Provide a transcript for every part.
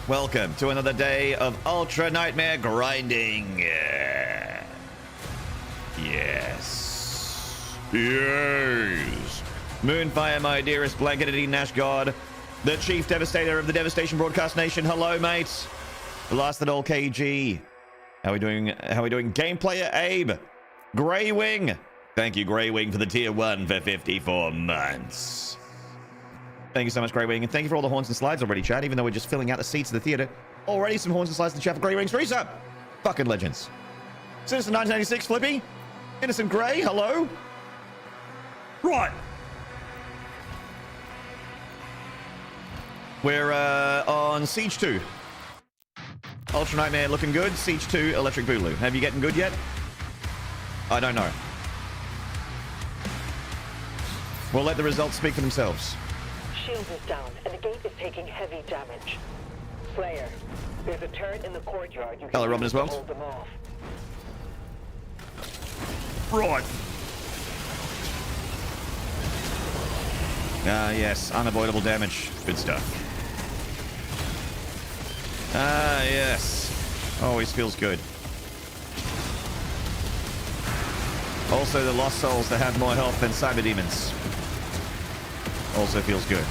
Welcome to another day of Ultra Nightmare grinding. Yes. Yes. Moonfire, my dearest blanketed Nash God, the chief devastator of the Devastation Broadcast Nation. Hello, mates. Blasted all KG. How we doing? How we doing? Game player Abe. Grey Wing. Thank you, Grey Wing, for the tier 1 for 54 months. Thank you so much, Grey Wing, and thank you for all the horns and slides already, chat, even though we're just filling out the seats of the theater. Already some horns and slides in the chat for Grey Wings. Resub! Fucking legends. Citizen 1986, Flippy. Innocent Grey, hello. Right. We're on Siege 2. Ultra Nightmare looking good. Siege 2, Electric Boogaloo. Have you getting good yet? I don't know. We'll let the results speak for themselves. Shield is down, and the gate is taking heavy damage. Slayer, there's a turret in the courtyard. Hello, Robin, as well. Hold them off. Right. Ah, yes. Unavoidable damage. Good stuff. Ah, yes. Always feels good. Also, the Lost Souls that have more health than Cyber Demons. Also feels good.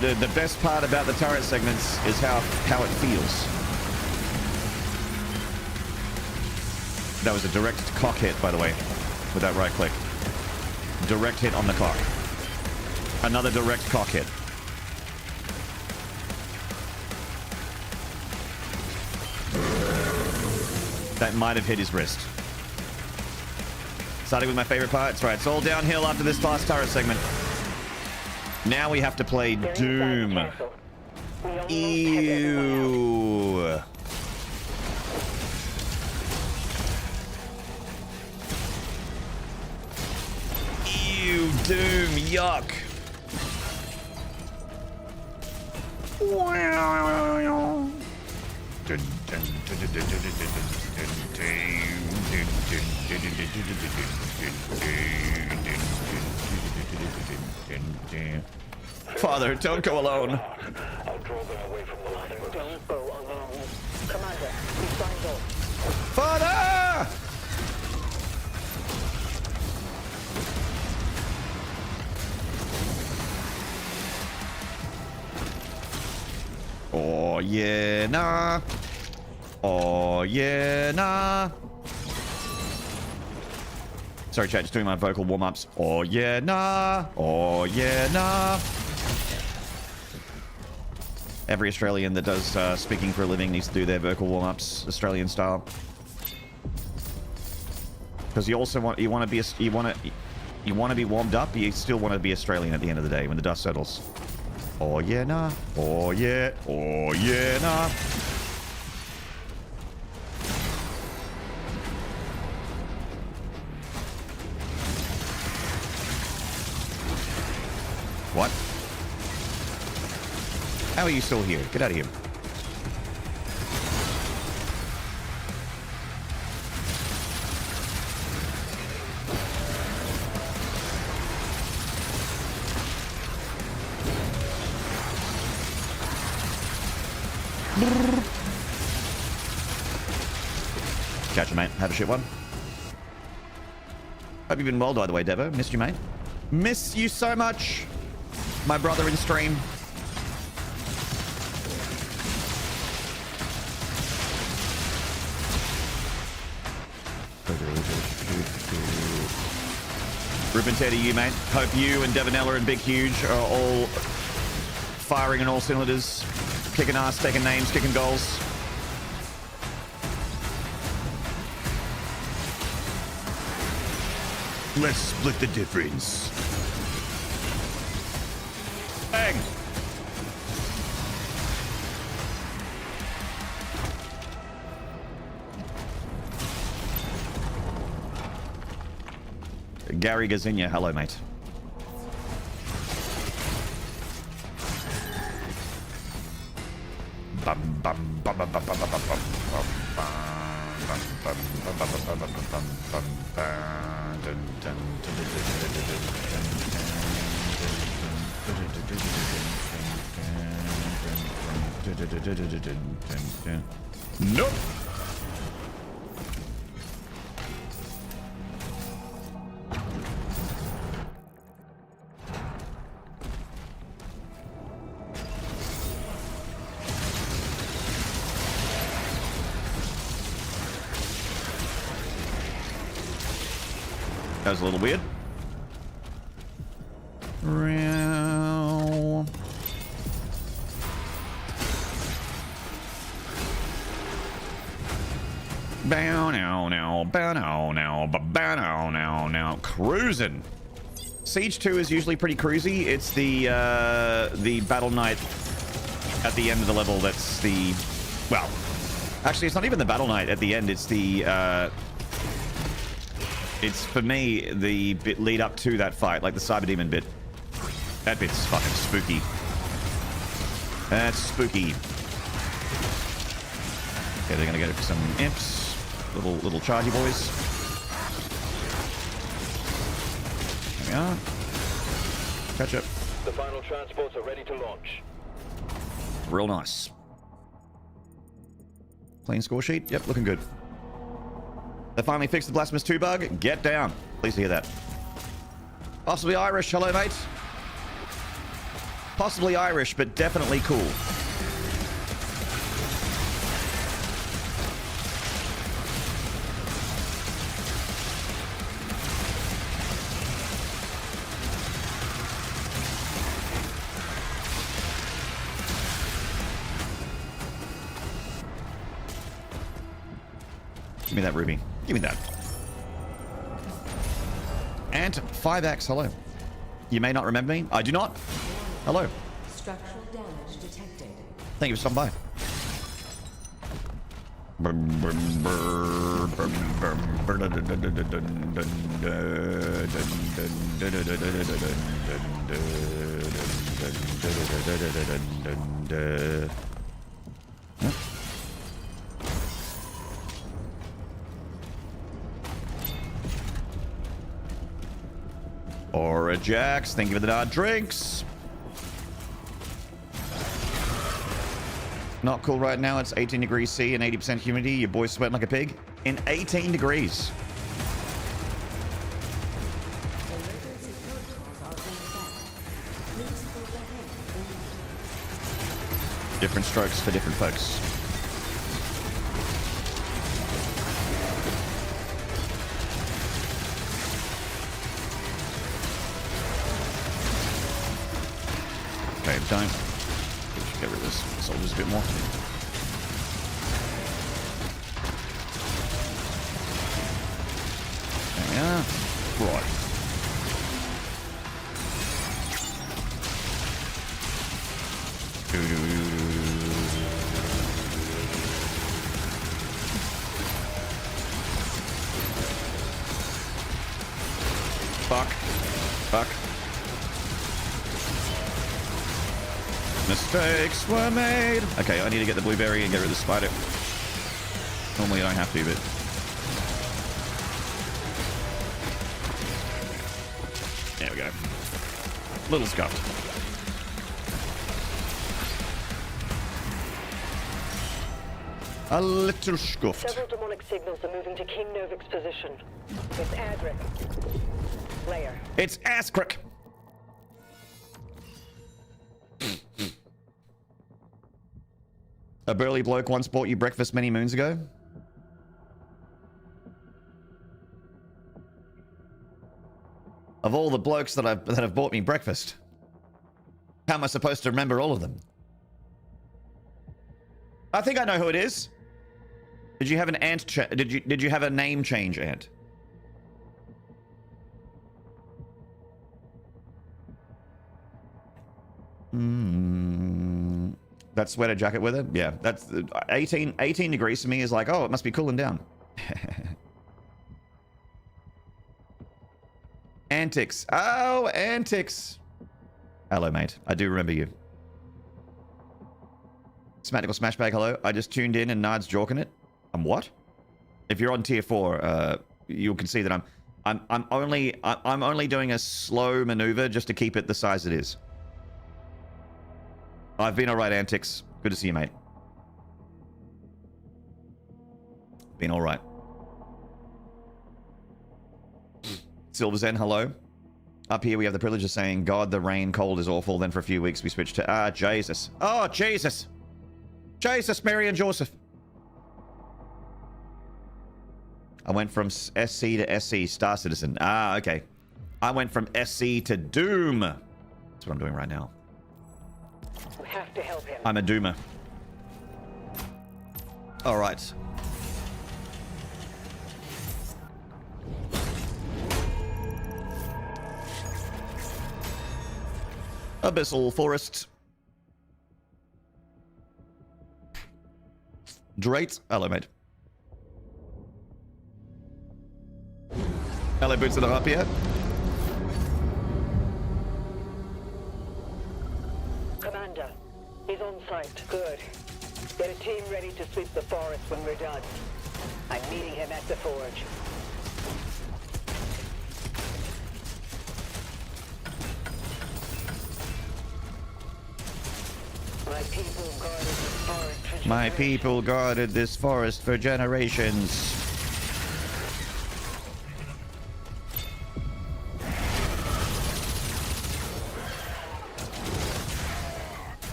The best part about the turret segments is how it feels. That was a direct cock hit, by the way, with that right click. Direct hit on the cock. Another direct cock hit. That might have hit his wrist. Starting with my favorite part. That's right. It's all downhill after this fast turret segment. Now we have to play Doom. Ew. Ew, Doom. Yuck. Father, don't go alone. I'll draw them away from the line. Don't go alone. Commander, we signed off. Father! Oh yeah, nah. Oh yeah, nah. Sorry, chat, just doing my vocal warm-ups. Oh yeah, nah. Oh yeah, nah. Every Australian that does speaking for a living needs to do their vocal warm-ups Australian style. Because you also want to be warmed up, but you still want to be Australian at the end of the day when the dust settles. Oh yeah, nah. Oh yeah. Oh yeah, nah. What? How are you still here? Get out of here. Catch you, mate. Have a shit one. Hope you've been well, by the way, Devo. Missed you, mate. Miss you so much. My brother in stream. Rip and Teddy, you, mate. Hope you and Devonella and Big Huge are all firing on all cylinders. Kicking ass, taking names, kicking goals. Let's split the difference. Bang! Gary Gazinia, hello, mate. Bum, bum, bum, bum, bum, bum, bum, bum, bum, bum, bum, Nope. That was a little weird. Bow now, now, bow now, now, bow now, now, now. Cruising. Siege 2 is usually pretty cruisy. It's the Battle Knight at the end of the level that's the... Well, actually, it's not even the Battle Knight at the end. It's the... It's, for me, the bit lead up to that fight, like the Cyber Demon bit. That bit's fucking spooky. That's spooky. Okay, they're gonna go for some imps. Little chargy boys. There we are. Catch up. The final transports are ready to launch. Real nice. Clean score sheet. Yep, looking good. They finally fixed the Blasphemous 2 bug. Get down. Pleased to hear that. Possibly Irish. Hello, mate. Possibly Irish, but definitely cool. Give me that ruby. Give me that. And 5X, hello. You may not remember me. I do not. Hello. Structural damage detected. Thank you for stopping by. Aura Jax, thank you for the nod drinks. Not cool right now. It's 18 degrees C and 80% humidity. Your boy's sweating like a pig. In 18 degrees. Emergency protocols are in effect. Please move ahead. Different strokes for different folks. Okay, don't. We should get rid of this soldiers a bit more. There we are. Right. Fuck. Fuck. Mistakes were made. Okay, I need to get the blueberry and get rid of the spider. Normally I don't have to, but... There we go. Little scuffed. A little scuffed. Several demonic signals are moving to King Novik's position. It's Adric. Slayer. It's Askrick. A burly bloke once bought you breakfast many moons ago. Of all the blokes that have bought me breakfast, how am I supposed to remember all of them? I think I know who it is. Did you have an ant? Did you have a name change, Ant? That sweater jacket with it? Yeah, that's 18 degrees to me is like, oh, it must be cooling down. Antics. Oh, Antics. Hello, mate. I do remember you. Smactical Smashbag, hello. I just tuned in and Nard's jorking it. I'm what? If you're on tier 4, you can see that I'm only doing a slow maneuver just to keep it the size it is. I've been alright, Antics. Good to see you, mate. Been all right. Silver Zen, hello. Up here we have the privilege of saying, God, the rain cold is awful. Then for a few weeks we switched to, Jesus. Oh, Jesus. Jesus, Mary and Joseph. I went from SC to SC, Star Citizen. Okay. I went from SC to Doom. That's what I'm doing right now. We have to help him. I'm a Doomer. All right. Abyssal Forest. Drake. Hello, mate. Hello, Boots, that are up here. Commander, he's on site. Good. Get a team ready to sweep the forest when we're done. I'm meeting him at the forge. My people guarded this forest for My generations. people guarded this forest for generations.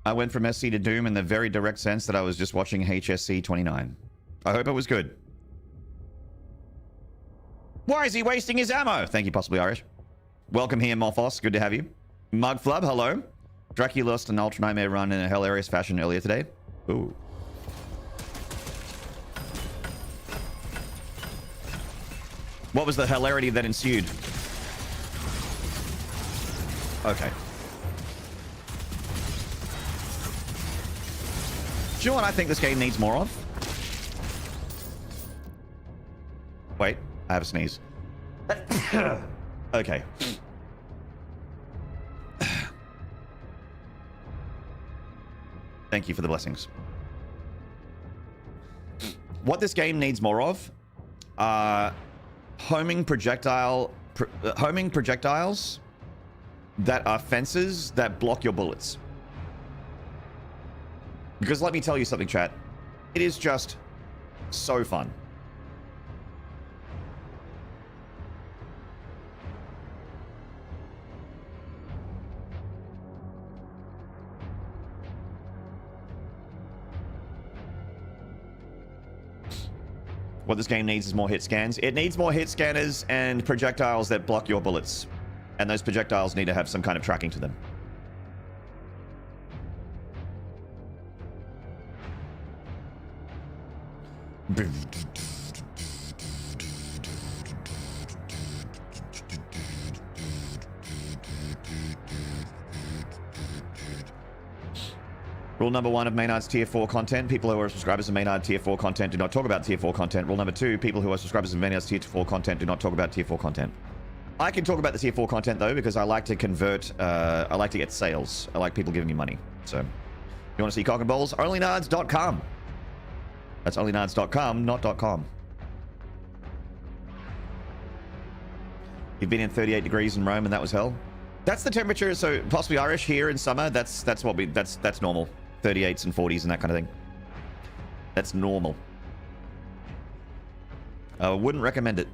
I went from SC to Doom in the very direct sense that I was just watching HSC 29. I hope it was good. Why is he wasting his ammo? Thank you, possibly Irish. Welcome here, Morphos. Good to have you. Mugflub, hello. Dracula lost an Ultra Nightmare run in a hilarious fashion earlier today. Ooh. What was the hilarity that ensued? Okay. Do you know what I think this game needs more of? Wait, I have a sneeze. Okay. Thank you for the blessings. What this game needs more of are homing projectiles that are fences that block your bullets. Because let me tell you something, chat. It is just so fun. What this game needs is more hit scans. It needs more hit scanners and projectiles that block your bullets. And those projectiles need to have some kind of tracking to them. Rule number 1 of Maynard's Tier 4 content. People who are subscribers of Maynard Tier 4 content do not talk about Tier 4 content. Rule number 2, people who are subscribers of Maynard's Tier 4 content do not talk about Tier 4 content. I can talk about the Tier 4 content, though, because I like to convert, I like to get sales. I like people giving me money. So, if you want to see cock and balls, onlynards.com. That's onlynards.com, not .com. You've been in 38 degrees in Rome and that was hell. That's the temperature, so possibly Irish here in summer. That's normal. 38s and 40s and that kind of thing. That's normal. I wouldn't recommend it.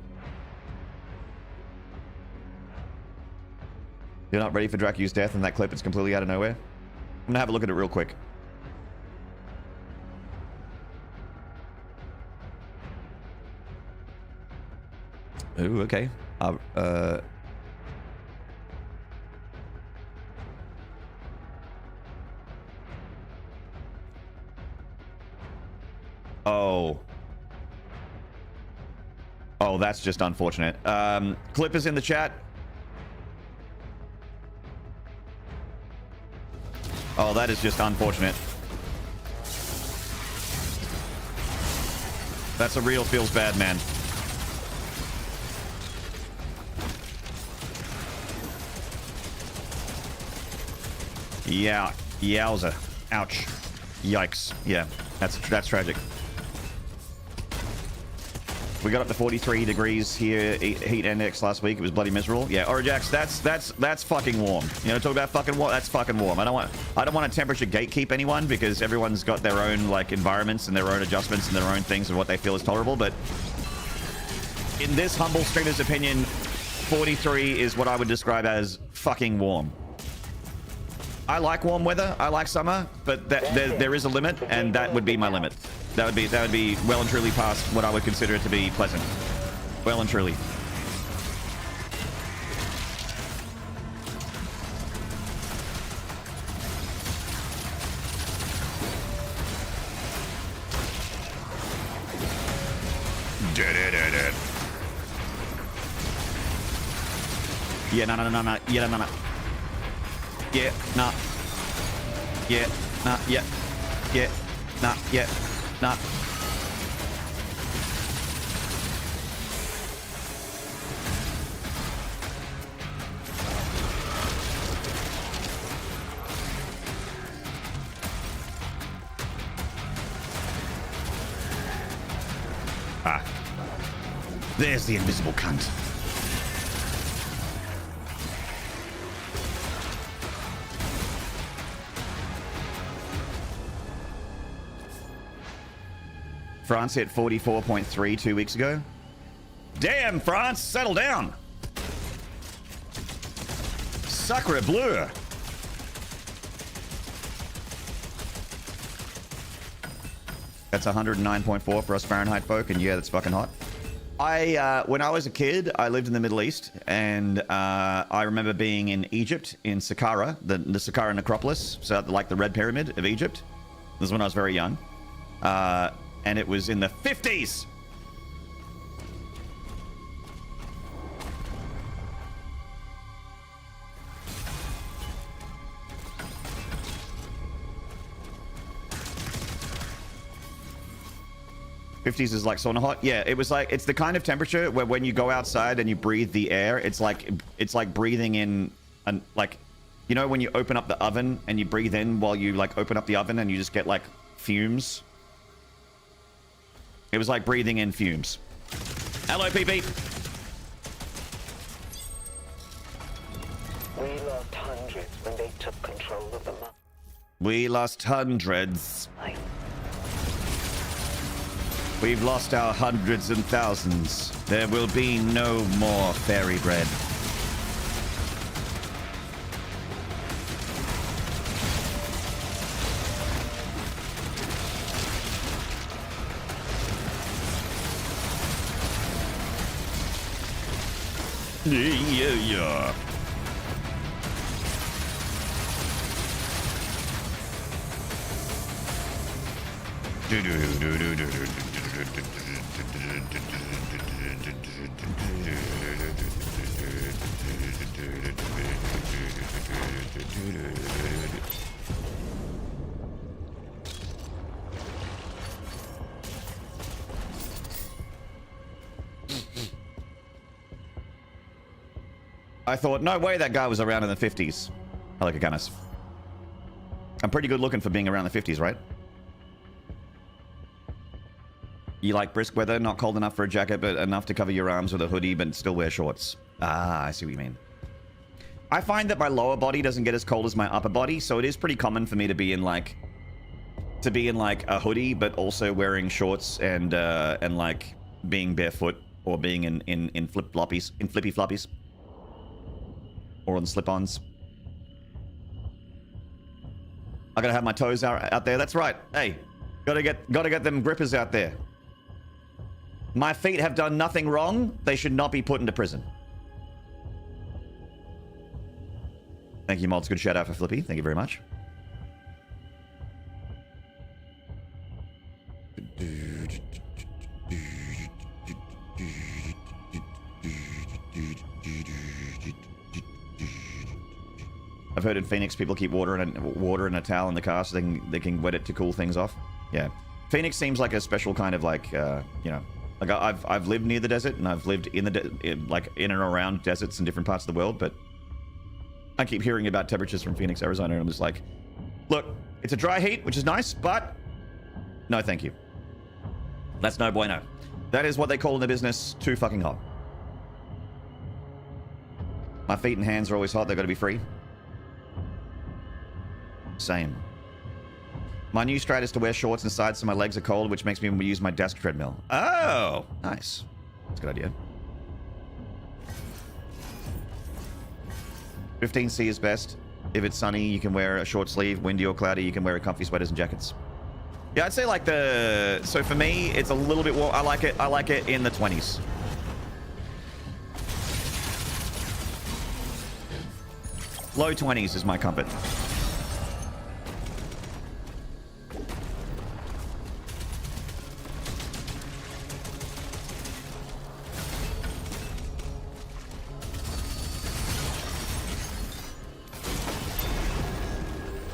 You're not ready for Dracu's death in that clip. It's completely out of nowhere. I'm gonna have a look at it real quick. Ooh, okay. Oh. Oh, that's just unfortunate. Clip is in the chat. Oh, that is just unfortunate. That's a real feels bad, man. Yeah. Yowza. Ouch. Yikes. Yeah. That's tragic. We got up to 43 degrees here, heat index last week. It was bloody miserable. Yeah, Orijax, that's fucking warm. You know, talk about fucking warm. That's fucking warm. I don't want to temperature gatekeep anyone because everyone's got their own like environments and their own adjustments and their own things and what they feel is tolerable. But in this humble streamer's opinion, 43 is what I would describe as fucking warm. I like warm weather. I like summer, but there is a limit, and that would be my limit. That would be well and truly past what I would consider to be pleasant. Well and truly. Yeah, no. Yeah, no. Yeah, nah. Yeah, nah, yeah. Yeah, nah, yeah. Nah. Ah. There's the invisible cunt. France hit 44.3 2 weeks ago. Damn, France, settle down. Sacre bleu. That's 109.4 for us Fahrenheit folk, and yeah, that's fucking hot. When I was a kid, I lived in the Middle East, and I remember being in Egypt, in Saqqara, the Saqqara necropolis, so like the Red Pyramid of Egypt. This is when I was very young. And it was in the 50s. '50s is like sauna hot. Yeah, it was like, it's the kind of temperature where when you go outside and you breathe the air, it's like breathing in an, like, you know, when you open up the oven and you breathe in while you like open up the oven and you just get like fumes. It was like breathing in fumes. Hello, PP. We lost hundreds when they took control of the map. We lost hundreds. We've lost our hundreds and thousands. There will be no more fairy bread. Yeah. I thought, no way that guy was around in the 50s. I like a Gunness. I'm pretty good looking for being around the 50s, right? You like brisk weather, not cold enough for a jacket, but enough to cover your arms with a hoodie, but still wear shorts. Ah, I see what you mean. I find that my lower body doesn't get as cold as my upper body, so it is pretty common for me to be in like a hoodie, but also wearing shorts and like being barefoot or being in flippy floppies. Or on slip-ons. I gotta have my toes out there. That's right. Hey, gotta get them grippers out there. My feet have done nothing wrong. They should not be put into prison. Thank you, Mods. Good shout out for Flippy. Thank you very much. I've heard in Phoenix people keep water in a towel in the car so they can wet it to cool things off. Yeah, Phoenix seems like a special kind of like you know, like I've lived near the desert and I've lived in in and around deserts in different parts of the world, but I keep hearing about temperatures from Phoenix, Arizona, and I'm just like, look, it's a dry heat, which is nice, but no, thank you. That's no bueno. That is what they call in the business too fucking hot. My feet and hands are always hot. They've got to be free. Same. My new strat is to wear shorts inside so my legs are cold, which makes me use my desk treadmill. Oh, nice. That's a good idea. 15C is best. If it's sunny, you can wear a short sleeve. Windy or cloudy, you can wear comfy sweaters and jackets. Yeah, I'd say like the... So for me, it's a little bit warm. I like it in the 20s. Low 20s is my comfort.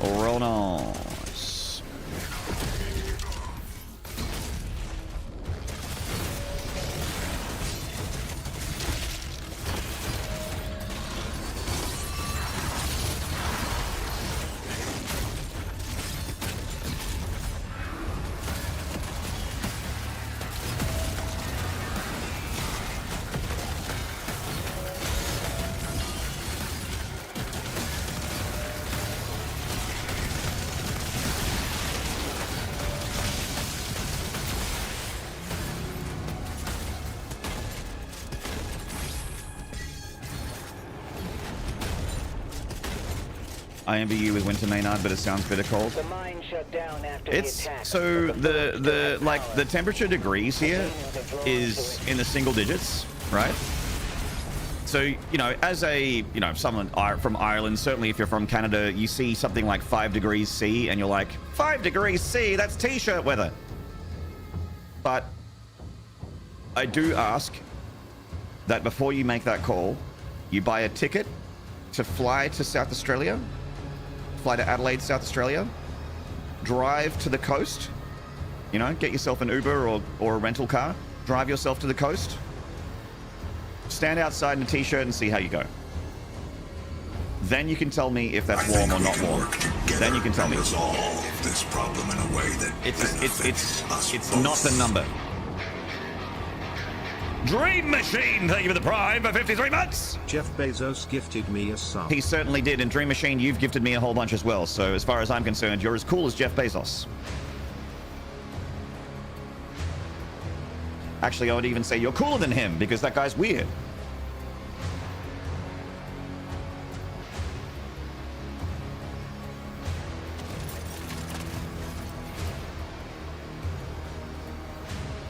Real nice. I envy you with Winter Maynard, but it sounds bitter cold. The mine shut down after It's the attack. so the temperature degrees here is in the single digits, right? So, you know, as someone from Ireland, certainly if you're from Canada, you see something like 5 degrees C and you're like, 5 degrees C, that's t-shirt weather. But I do ask that before you make that call, you buy a ticket to fly to South Australia, fly to Adelaide, South Australia, drive to the coast, you know, get yourself an Uber or a rental car, drive yourself to the coast, stand outside in a t-shirt and see how you go. Then you can tell me if that's warm or not warm. Then you can tell me. Resolve this problem in a way that it's not the number. Dream Machine, thank you for the Prime for 53 months. Jeff Bezos gifted me a sub. He certainly did, and Dream Machine, you've gifted me a whole bunch as well. So as far as I'm concerned, you're as cool as Jeff Bezos. Actually, I would even say you're cooler than him, because that guy's weird.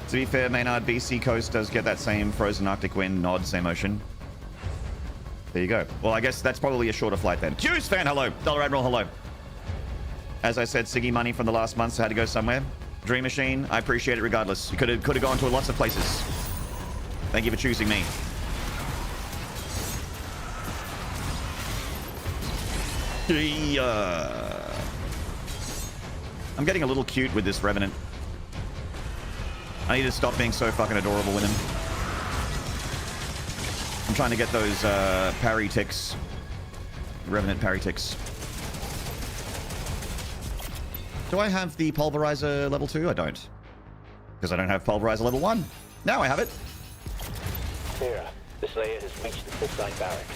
To be fair, Maynard, BC Coast does get that same frozen Arctic wind nod, same ocean. There you go. Well, I guess that's probably a shorter flight then. Juice fan, hello. Dollar Admiral, hello. As I said, Siggy money from the last month, so I had to go somewhere. Dream Machine, I appreciate it regardless. You could have gone to lots of places. Thank you for choosing me. I'm getting a little cute with this Revenant. I need to stop being so fucking adorable with him. I'm trying to get those parry ticks. Revenant parry ticks. Do I have the Pulverizer level 2? I don't. Because I don't have Pulverizer level 1. Now I have it. Sarah, the Slayer has reached the full-site barracks.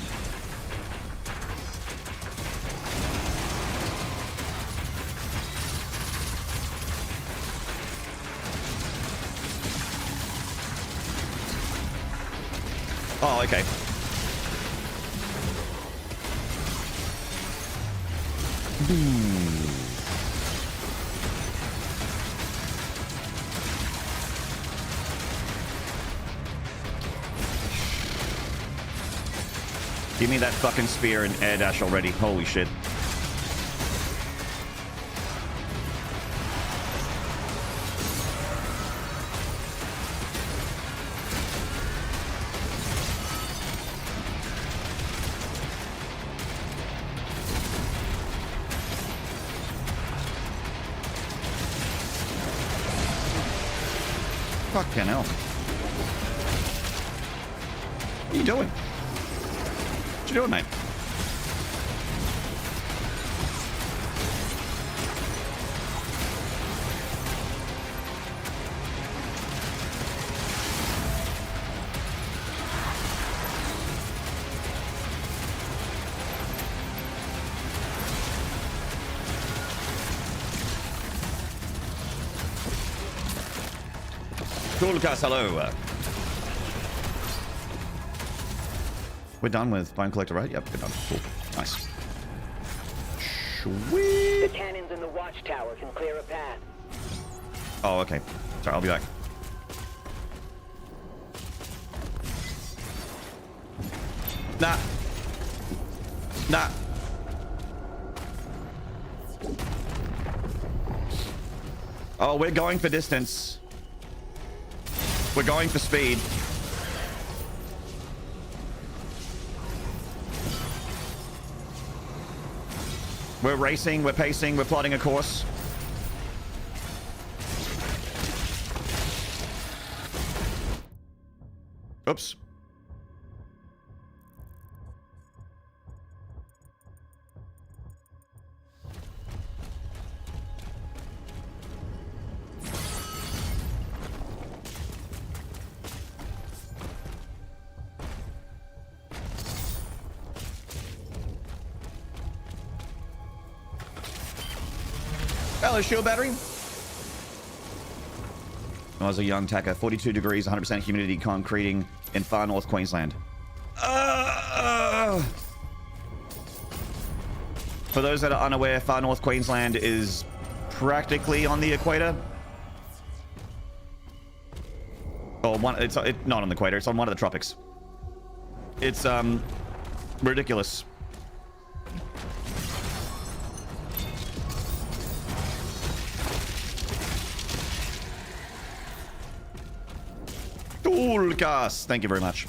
Oh, okay. Give me that fucking spear and air dash already. Holy shit. Fucking hell. What are you doing? What you doing, mate? Tulkas, hello. We're done with Bone Collector, right? Yep, we're done. Cool. Nice. Sweet. The cannons in the watchtower can clear a path. Oh, okay. Sorry, I'll be back. Nah. Nah. Oh, we're going for distance. We're going for speed. We're racing, we're pacing, we're plotting a course. Oops. Hello, shield battery. I was a young tacker. 42 degrees, 100% humidity, concreting in far north Queensland. For those that are unaware, far north Queensland is practically on the equator. Or it's not on the equator. It's on one of the tropics. It's ridiculous. Tulkas, thank you very much.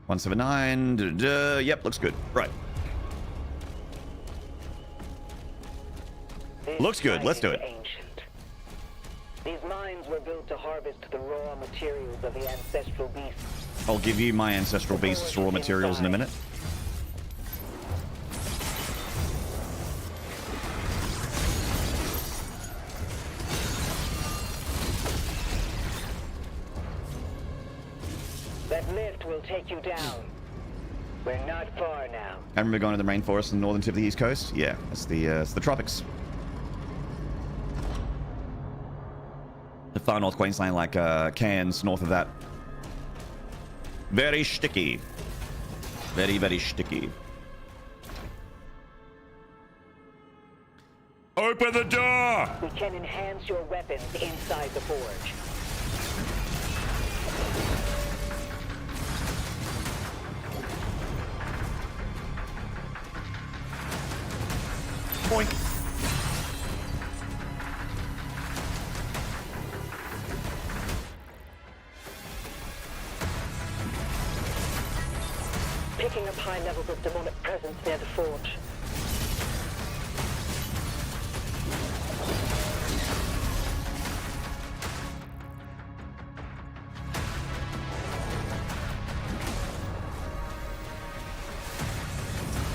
$179. Yep, looks good. Right. Looks good. Let's do it. Ancient. These mines were built to harvest the raw materials of the ancestral beasts. I'll give you my ancestral beasts raw materials in a minute. That lift will take you down. We're not far now. I remember going to the rainforest in the northern tip of the east coast. Yeah, it's the tropics. The far north Queensland, like Cairns, north of that. Very sticky. Very, very sticky. Open the door! We can enhance your weapons inside the forge. Boink. Picking up high levels of demonic presence near the forge.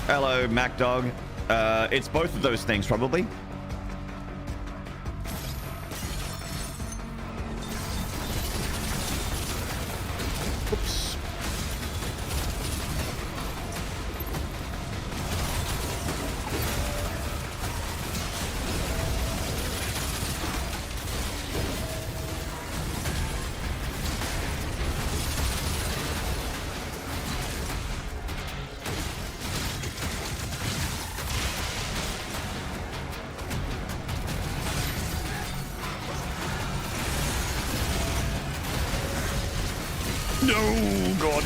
Hello, Mac Dog. It's both of those things, probably. Oops. No, God.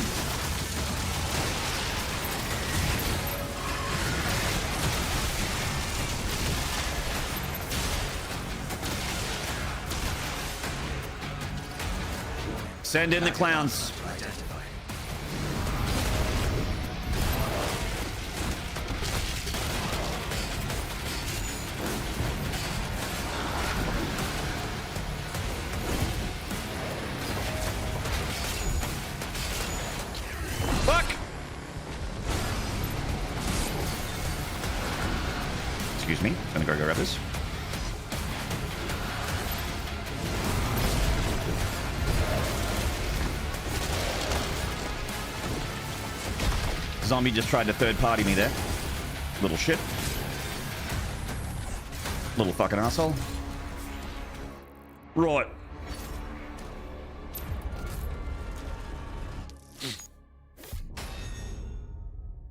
Send in the clowns. Fuck! Excuse me. Gonna go grab this. zombie just tried to third party me there. Little shit. Little fucking asshole. Right.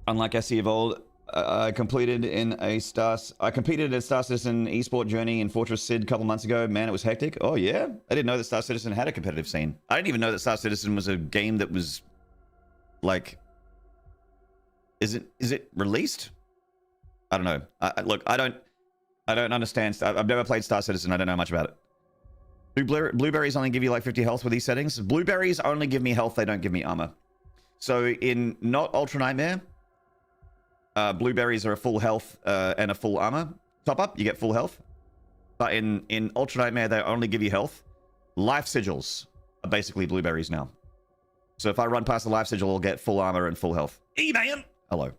Unlike SC Evolved, I competed in a Star Citizen esport journey in Fortress Sid a couple months ago. Man, it was hectic. Oh yeah, I didn't know that Star Citizen had a competitive scene. I didn't even know that Star Citizen was a game that was like. Is it released? I don't know. Look, I don't understand. I've never played Star Citizen. I don't know much about it. Do blueberries only give you like 50 health with these settings? Blueberries only give me health. They don't give me armor. So in not Ultra Nightmare. Blueberries are a full health and a full armor top up. You get full health. But in Ultra Nightmare, they only give you health. Life sigils are basically blueberries now. So if I run past the life sigil, I'll get full armor and full health. E-man! Hello.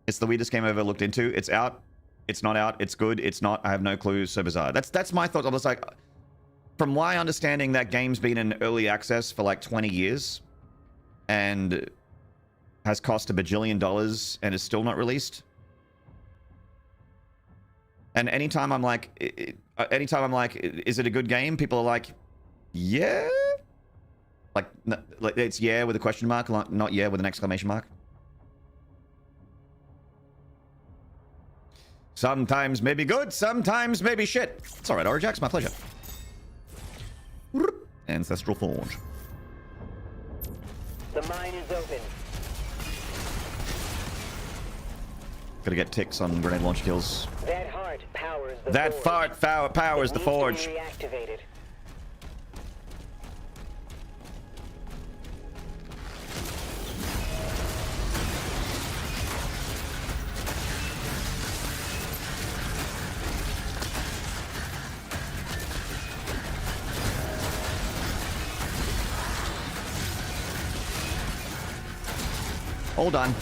It's the weirdest game I've ever looked into. It's out. It's not out. It's good. It's not. I have no clue. So bizarre. That's my thoughts. I was like, from my understanding, that game's been in early access for like 20 years. And has cost $1 bajillion and is still not released. And anytime I'm like, is it a good game? People are like, yeah, like it's yeah with a question mark, not yeah with an exclamation mark. Sometimes maybe good, sometimes maybe shit. It's all right, Orijax, my pleasure. Ancestral Forge. The mine is open. Gotta get ticks on grenade launch kills. That heart powers the That forge. fart powers the forge. It needs to be reactivated. Hold on.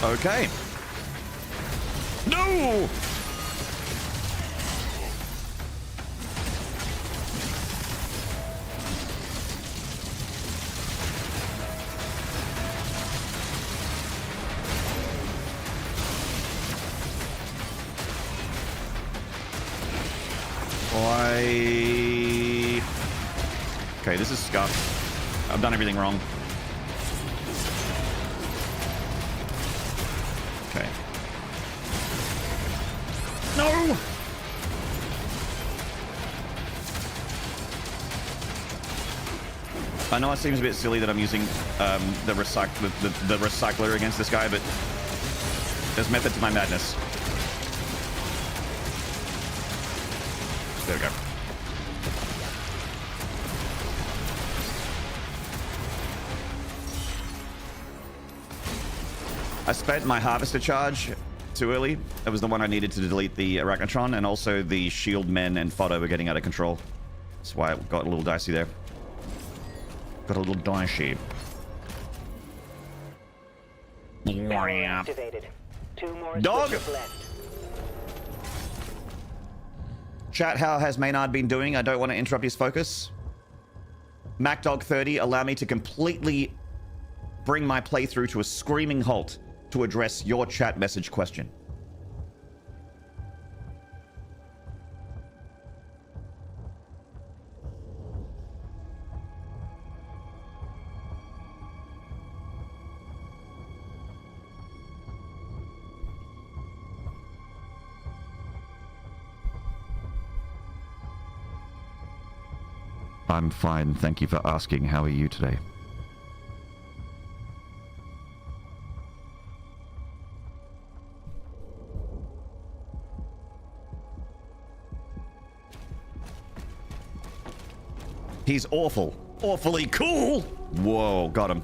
Okay. No! Okay, this is scuffed. I've done everything wrong. Okay. No! I know it seems a bit silly that I'm using the recycler against this guy, but there's method to my madness. There we go. I spent my harvester charge too early. That was the one I needed to delete the Arachnotron, and also the shield men and Fodder were getting out of control. That's why it got a little dicey there. Got a little dicey. Activated. 2 more Dog! switches left. Chat, how has Maynard been doing? I don't want to interrupt his focus. MacDog30, allow me to completely bring my playthrough to a screaming halt to address your chat message question. I'm fine, thank you for asking. How are you today? He's awful. Awfully cool! Whoa, got him.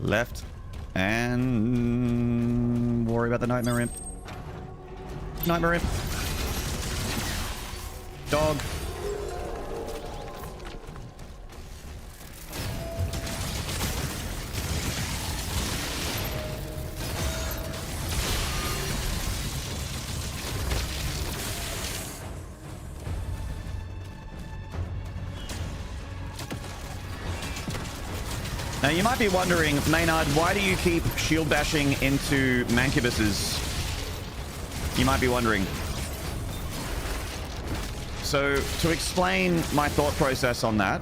Left. And worry about the Nightmare Imp. Nightmare Imp. Dog. Now you might be wondering, Maynard, why do you keep shield bashing into Mancubuses? You might be wondering. So, to explain my thought process on that,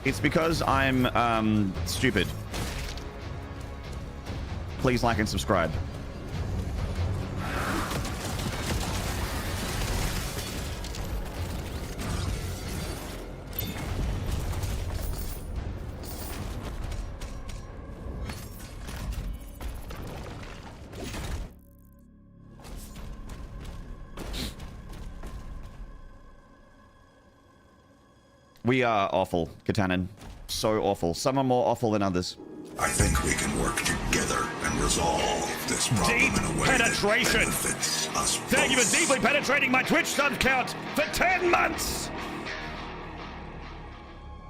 it's because I'm stupid. Please like and subscribe. We are awful, Katanen. So awful. Some are more awful than others. I think we can work together and resolve this problem Deep in a way penetration. that benefits us Thank you both. for deeply penetrating my Twitch sub count for 10 months!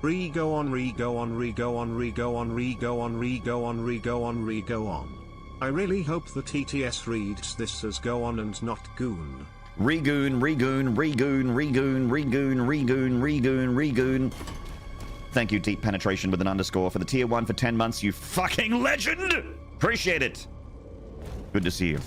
Re-go on, re-go on, re-go on, re-go on, re-go on, re-go on, re-go on, re-go on. I really hope the TTS reads this as go on and not goon. Regoon, regoon, regoon, regoon, regoon, regoon, regoon, regoon. Thank you, Deep Penetration with an underscore for the tier 1 for 10 months, you fucking legend! Appreciate it. Good to see you.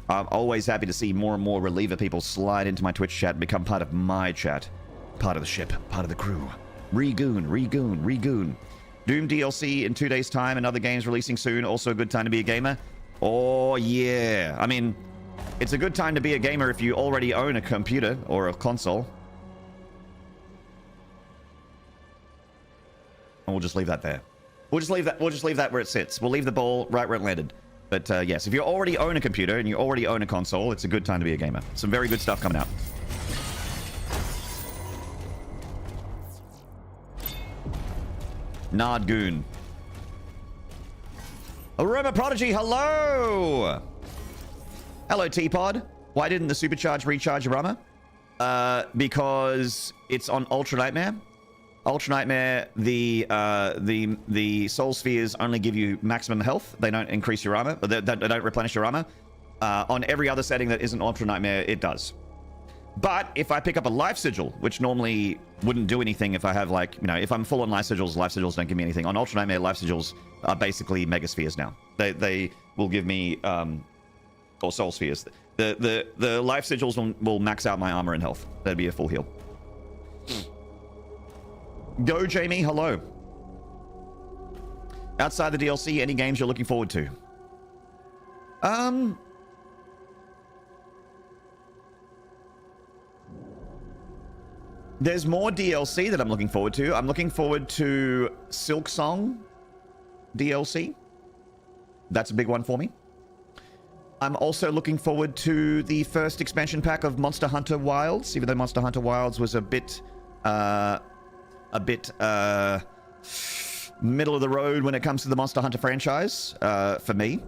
I'm always happy to see more and more reliever people slide into my Twitch chat and become part of my chat. Part of the ship, part of the crew. Regoon, regoon, regoon. Doom DLC in 2 days' time and other games releasing soon. Also a good time to be a gamer. Oh, yeah. I mean, it's a good time to be a gamer if you already own a computer or a console. And we'll just leave that there. We'll just leave that where it sits. We'll leave the ball right where it landed. But yes, if you already own a computer and you already own a console, it's a good time to be a gamer. Some very good stuff coming out. Nardgoon. Aroma Prodigy, hello! Hello, T-Pod. Why didn't the supercharge recharge your armor? Because it's on Ultra Nightmare. Ultra Nightmare, the soul spheres only give you maximum health. They don't increase your armor. They don't replenish your armor. On every other setting that isn't Ultra Nightmare, it does. But if I pick up a life sigil, which normally wouldn't do anything if I have, like, you know, if I'm full on life sigils don't give me anything. On Ultra Nightmare, life sigils are basically mega spheres now. They will give me or soul spheres. The life sigils will max out my armor and health. That'd be a full heal. Go, Jamie. Hello. Outside the DLC, any games you're looking forward to? There's more DLC that I'm looking forward to. I'm looking forward to Silksong DLC. That's a big one for me. I'm also looking forward to the first expansion pack of Monster Hunter Wilds, even though Monster Hunter Wilds was a bit middle of the road when it comes to the Monster Hunter franchise, for me.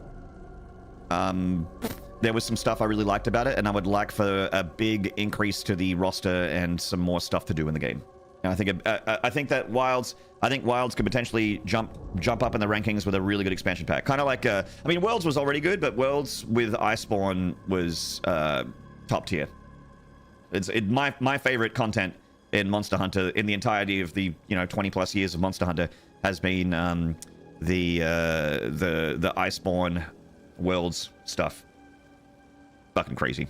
There was some stuff I really liked about it, and I would like for a big increase to the roster and some more stuff to do in the game. And I think that Wilds could potentially jump up in the rankings with a really good expansion pack. Kind of like, I mean, Worlds was already good, but Worlds with Iceborne was top tier. It's my favorite content in Monster Hunter in the entirety of the 20 plus years of Monster Hunter has been the Iceborne Worlds stuff. Fucking crazy.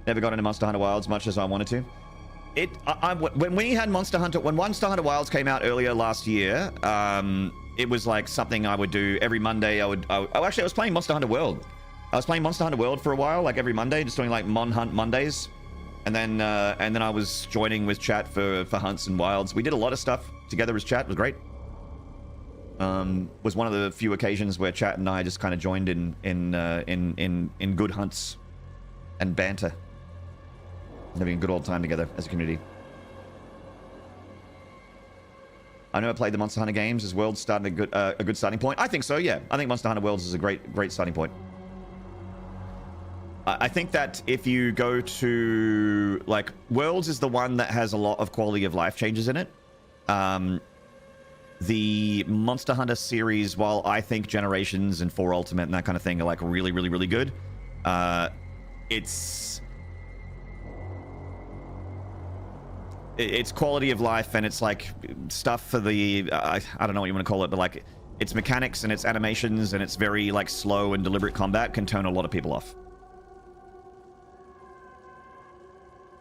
Never got into Monster Hunter Wilds much as I wanted to. When Monster Hunter Wilds came out earlier last year, it was like something I would do every Monday. I was playing Monster Hunter World. I was playing Monster Hunter World for a while, like every Monday, just doing like Mon Hunt Mondays, and then I was joining with chat for hunts and wilds. We did a lot of stuff together as chat. It was great. Was one of the few occasions where chat and I just kind of joined in good hunts and banter. Having a good old time together as a community. I never played the Monster Hunter games. Is Worlds starting a good starting point? I think so, yeah. I think Monster Hunter Worlds is a great starting point. I think that if you go to, like, Worlds is the one that has a lot of quality of life changes in it. The Monster Hunter series, while I think Generations and 4 Ultimate and that kind of thing are, like, really good, it's quality of life and it's like stuff for the I don't know what you want to call it, but like its mechanics and its animations and its very like slow and deliberate combat can turn a lot of people off.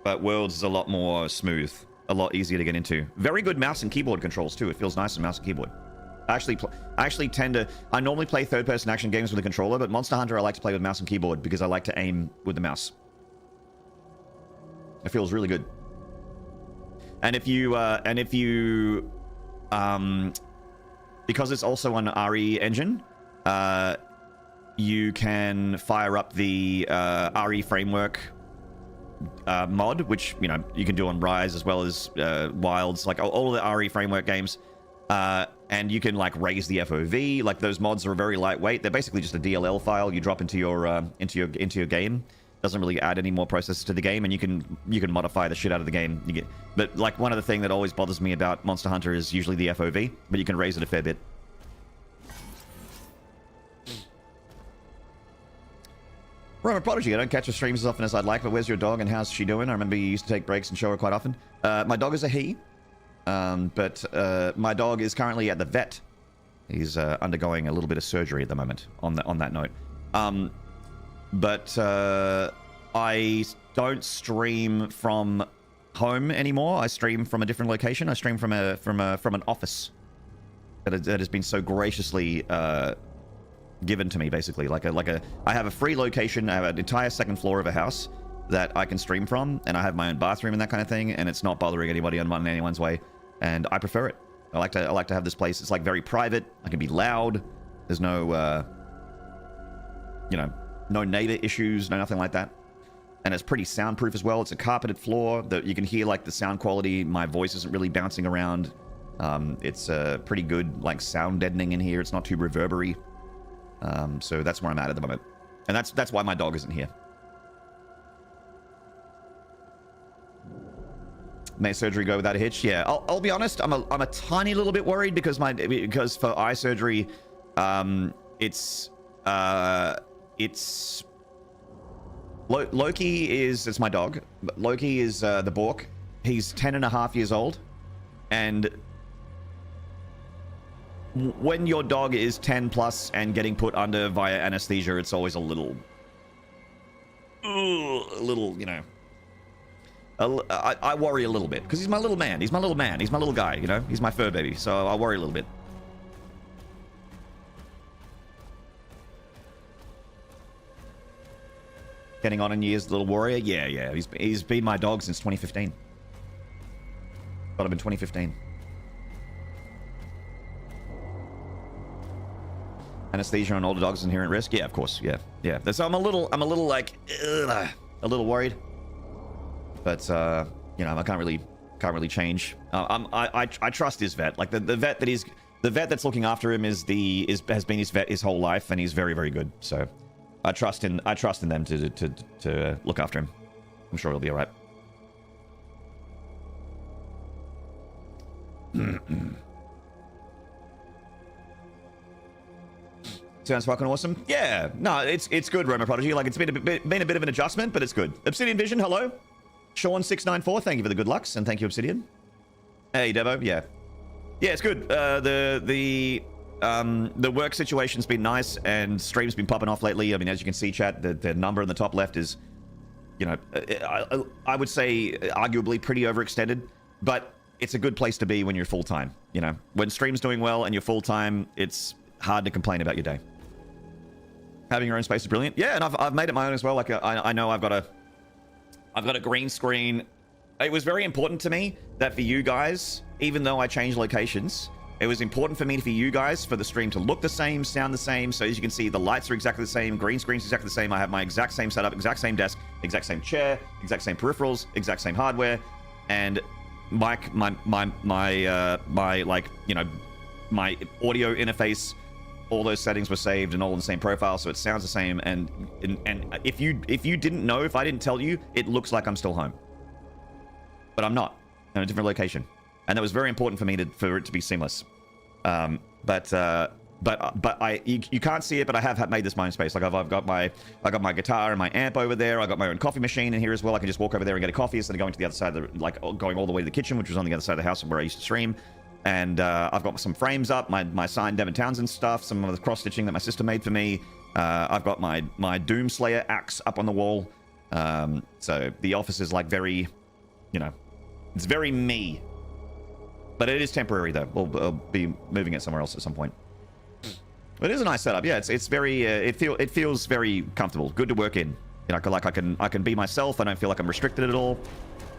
But Worlds is a lot more smooth, a lot easier to get into. Very good mouse and keyboard controls too. It feels nice on mouse and keyboard. I normally play third-person action games with a controller, but Monster Hunter I like to play with mouse and keyboard because I like to aim with the mouse. It feels really good. And if you because it's also an RE engine, you can fire up the RE framework mod, which, you know, you can do on Rise as well as Wilds, like all of the RE framework games. And you can like raise the FOV. Like those mods are very lightweight. They're basically just a DLL file you drop into your game. Doesn't really add any more processes to the game, and you can modify the shit out of the game. But like one of the things that always bothers me about Monster Hunter is usually the FOV, but you can raise it a fair bit. Roman Prodigy, I don't catch her streams as often as I'd like, but where's your dog and how's she doing? I remember you used to take breaks and show her quite often. My dog is a he, but my dog is currently at the vet. He's undergoing a little bit of surgery at the moment. On that note. But I don't stream from home anymore. I stream from a different location. I stream from an office that has been so graciously given to me. Basically, I have a free location. I have an entire second floor of a house that I can stream from, and I have my own bathroom and that kind of thing. And it's not bothering anybody on anyone's way, and I prefer it. I like to have this place. It's like very private. I can be loud. There's no no neighbor issues, no nothing like that. And it's pretty soundproof as well. It's a carpeted floor that you can hear like the sound quality. My voice isn't really bouncing around. It's pretty good like sound deadening in here. It's not too reverberary. So that's where I'm at the moment. And that's why my dog isn't here. May surgery go without a hitch? Yeah, I'll be honest. I'm a tiny little bit worried because for eye surgery, it's Loki it's my dog. Loki is the Bork. He's 10.5 years old, and when your dog is 10 plus and getting put under via anesthesia, it's always a little, you know. I worry a little bit because he's my little man. He's my little man. He's my little guy. You know, he's my fur baby. So I worry a little bit. Getting on in years, little warrior. Yeah. He's been my dog since 2015. Got him in 2015. Anesthesia on older dogs is inherent risk. Yeah, of course. Yeah. So I'm a little like a little worried, but you know, I can't really change. I trust his vet. Like the vet that's looking after him has been his vet his whole life, and he's very, very good. So. I trust in them to look after him. I'm sure he'll be all right. Sounds fucking awesome. Yeah, no, it's good, Roma Prodigy. Like it's been a bit of an adjustment, but it's good. Obsidian Vision, hello. Sean694, thank you for the good lucks, and thank you, Obsidian. Hey, Devo, yeah, it's good. The work situation's been nice, and stream's been popping off lately. I mean, as you can see, chat, the number in the top left is, you know, I would say arguably pretty overextended, but it's a good place to be when you're full-time. You know, when stream's doing well and you're full-time, it's hard to complain about your day. Having your own space is brilliant. Yeah, and I've made it my own as well. Like I know I've got a green screen. It was very important to me that for you guys, even though I changed locations, it was important for you guys, for the stream to look the same, sound the same. So as you can see, the lights are exactly the same, green screen's exactly the same. I have my exact same setup, exact same desk, exact same chair, exact same peripherals, exact same hardware, and my like, you know, my audio interface, all those settings were saved and all in the same profile, so it sounds the same. And if you didn't know, if I didn't tell you, it looks like I'm still home, but I'm not. I'm in a different location, and that was very important for me for it to be seamless. But you can't see it, but I have made this my own space. Like I got my guitar and my amp over there. I got my own coffee machine in here as well. I can just walk over there and get a coffee instead of going to the other side of the, like going all the way to the kitchen, which was on the other side of the house where I used to stream. And I've got some frames up, my signed Devin Townsend stuff, some of the cross stitching that my sister made for me. I've got my Doomslayer axe up on the wall. So the office is like very, you know, it's very me. But it is temporary though. We'll be moving it somewhere else at some point. It is a nice setup. Yeah, it's very it feels very comfortable. Good to work in. You know, like I can be myself. I don't feel like I'm restricted at all.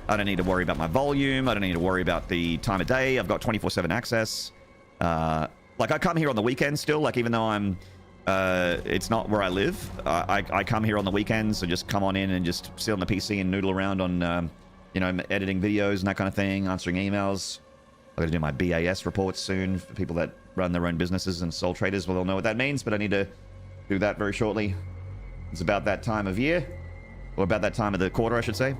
I don't need to worry about my volume. I don't need to worry about the time of day. I've got 24/7 access. Like I come here on the weekends still. Like even though I'm, it's not where I live. I come here on the weekends and just come on in and just sit on the PC and noodle around on, you know, editing videos and that kind of thing, answering emails. I'm gonna do my BAS reports soon for people that run their own businesses and sole traders. Well, they'll know what that means, but I need to do that very shortly. It's about that time of year, or about that time of the quarter, I should say.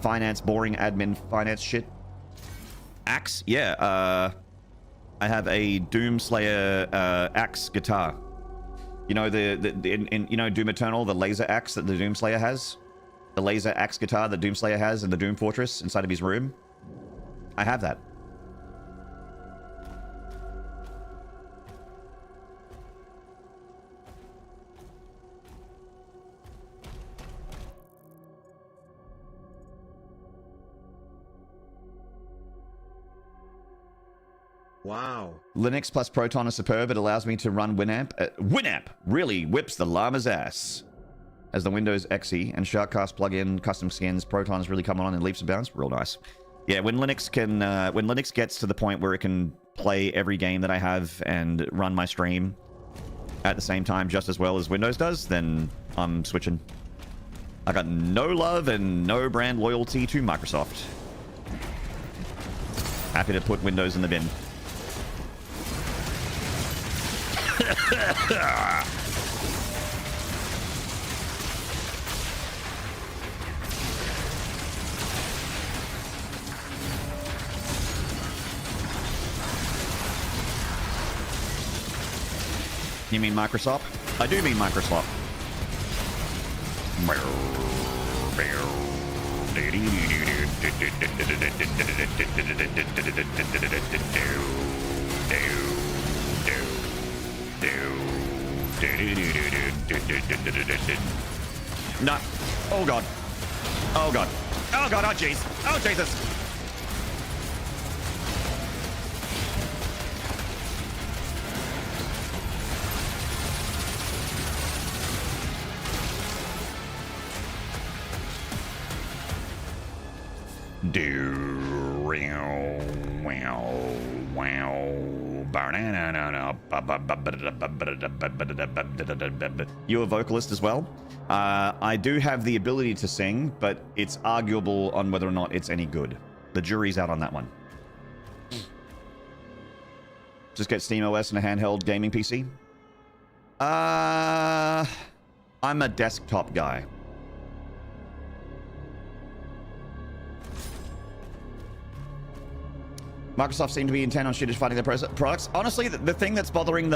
Finance, boring admin finance shit. Axe, yeah. I have a Doomslayer axe guitar. You know you know Doom Eternal, the laser axe that the Doomslayer has, the laser axe guitar that Doomslayer has in the Doom Fortress inside of his room. I have that. Wow. Linux plus Proton is superb. It allows me to run Winamp. Winamp really whips the llama's ass. As the Windows XE and Sharkcast plugin, custom skins, Proton's really coming on in leaps and bounds. Real nice. Yeah, when Linux gets to the point where it can play every game that I have and run my stream at the same time just as well as Windows does, then I'm switching. I got no love and no brand loyalty to Microsoft. Happy to put Windows in the bin. You mean Microsoft? I do mean Microsoft. No. Oh god. Oh god. Oh god. Oh jeez. Oh Jesus. You're a vocalist as well. I do have the ability to sing, but it's arguable on whether or not it's any good. The jury's out on that one. Just get SteamOS and a handheld gaming PC. I'm a desktop guy. Microsoft seem to be intent on shittish fighting their products. Honestly, the thing that's bothering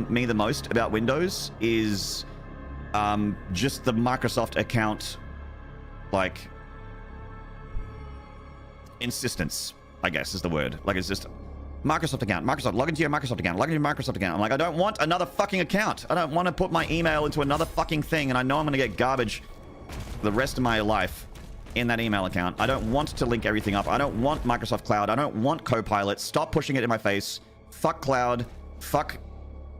me the most about Windows is just the Microsoft account, like, insistence, I guess is the word. Like, it's just Microsoft account, Microsoft, log into your Microsoft account, log into your Microsoft account. I'm like, I don't want another fucking account. I don't want to put my email into another fucking thing, and I know I'm going to get garbage the rest of my life in that email account. I don't want to link everything up. I don't want Microsoft Cloud. I don't want Copilot. Stop pushing it in my face. Fuck Cloud. Fuck...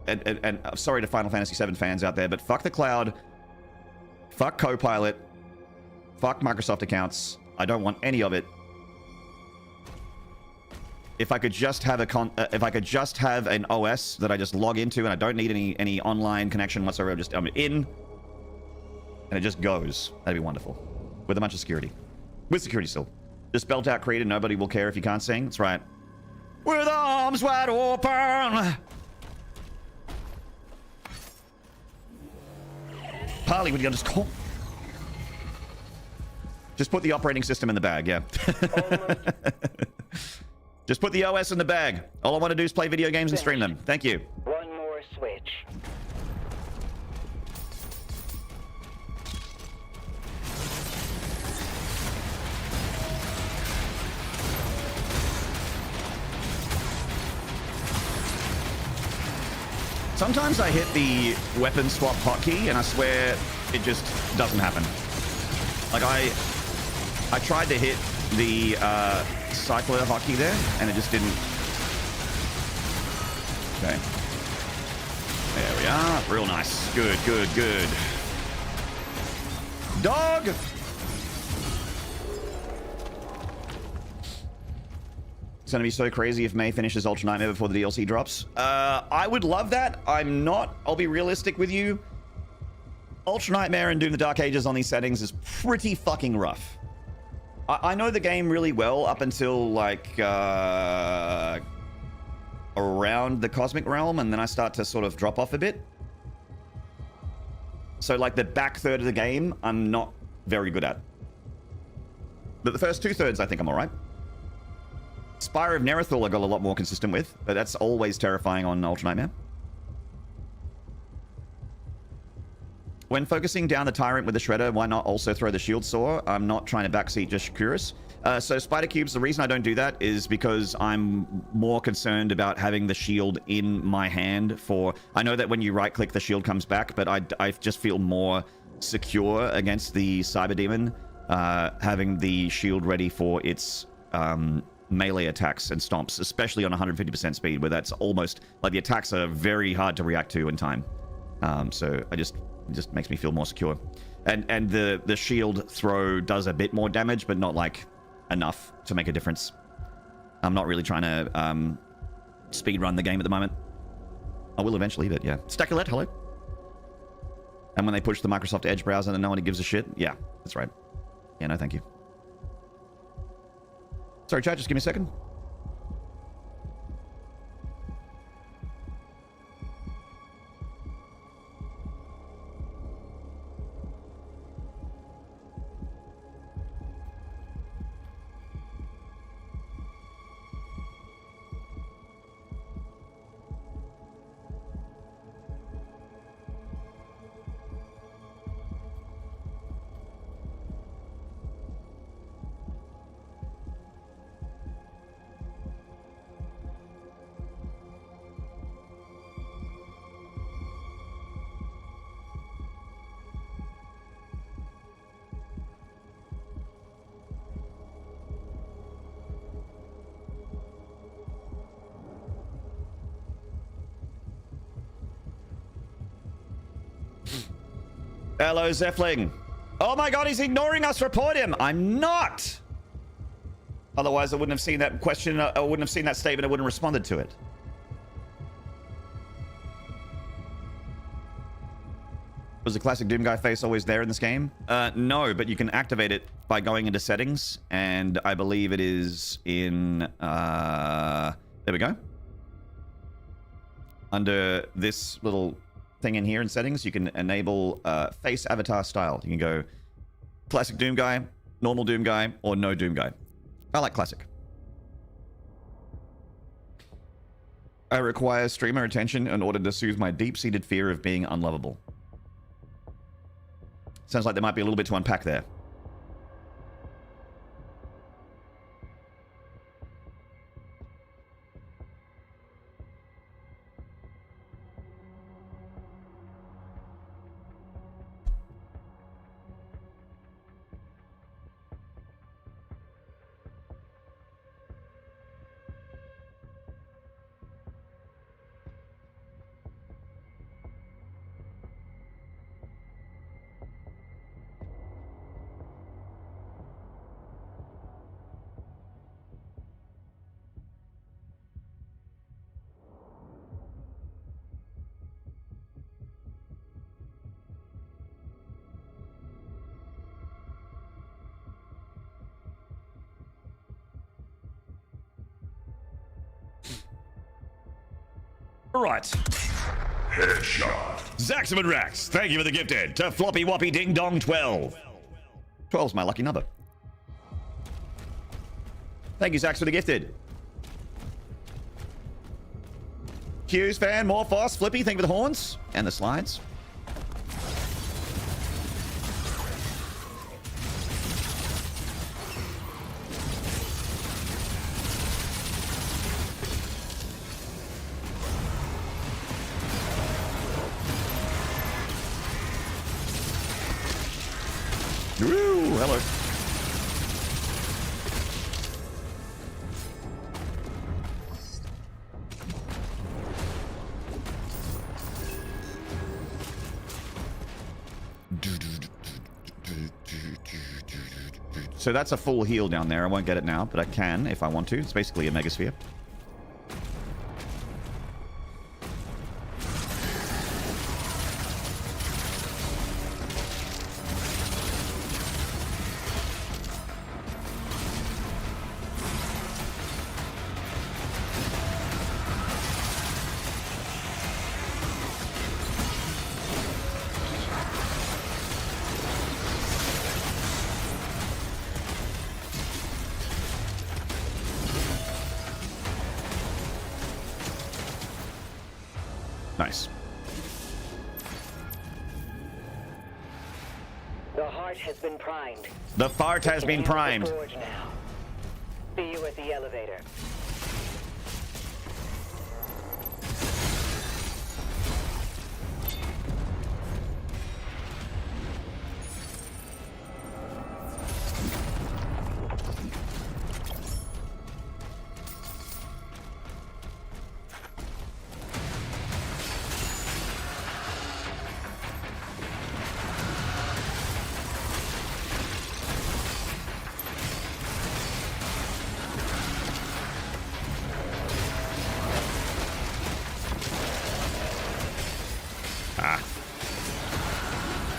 And sorry to Final Fantasy VII fans out there, but fuck the Cloud. Fuck Copilot. Fuck Microsoft accounts. I don't want any of it. If I could just have an OS that I just log into and I don't need any online connection whatsoever, I'm in. and it just goes. That'd be wonderful. With a bunch of security. With security still. Just belt out Creed and nobody will care if you can't sing. That's right. With arms wide open. Parley, would you just call? Just put the operating system in the bag, yeah. Just put the OS in the bag. All I want to do is play video games and stream them. Thank you. One more switch. Sometimes I hit the weapon swap hotkey and I swear it just doesn't happen. Like I tried to hit the cycler hotkey there and it just didn't. Okay. There we are. Real nice. Good, good, good. Dog! It's going to be so crazy if May finishes Ultra Nightmare before the DLC drops. I would love that. I'm not. I'll be realistic with you. Ultra Nightmare and Doom the Dark Ages on these settings is pretty fucking rough. I know the game really well up until, like, around the Cosmic Realm, and then I start to sort of drop off a bit. So, like, the back third of the game, I'm not very good at. But the first 2/3, I think I'm alright. Spire of Nerethal I got a lot more consistent with, but that's always terrifying on Ultra Nightmare. When focusing down the Tyrant with the Shredder, why not also throw the Shield Saw? I'm not trying to backseat, just curious. So Spider Cubes, the reason I don't do that is because I'm more concerned about having the shield in my hand for... I know that when you right-click, the shield comes back, but I just feel more secure against the Cyber Demon, having the shield ready for its... melee attacks and stomps, especially on 150% speed, where that's almost like the attacks are very hard to react to in time. So it just makes me feel more secure. And the shield throw does a bit more damage, but not like enough to make a difference. I'm not really trying to speed run the game at the moment. I will eventually, but yeah. Stackulette, hello. And when they push the Microsoft Edge browser and no one gives a shit, yeah, that's right. Yeah, no, thank you. Sorry, chat, just give me a second. Hello, Zeffling. Oh my god, he's ignoring us. Report him. I'm not. Otherwise, I wouldn't have seen that question. I wouldn't have seen that statement. I wouldn't have responded to it. Was the classic Doom Guy face always there in this game? No, but you can activate it by going into settings, and I believe it is in... there we go. Under this little thing in here in settings, you can enable face avatar style. You can go classic Doom Guy, normal Doom Guy, or no Doom Guy. I like classic. I require streamer attention in order to soothe my deep-seated fear of being unlovable. Sounds like there might be a little bit to unpack there. All right. Headshot. Zaxaman Rax, thank you for the gifted. To Floppy Woppy Ding Dong 12. 12's my lucky number. Thank you, Zax, for the gifted. Q's fan, more Foss, Flippy, thank you for the horns and the slides. Woo, hello. So that's a full heal down there. I won't get it now, but I can if I want to. It's basically a Megasphere. Nice. The heart has been primed. The fart has been primed. Forge now. See you at the elevator.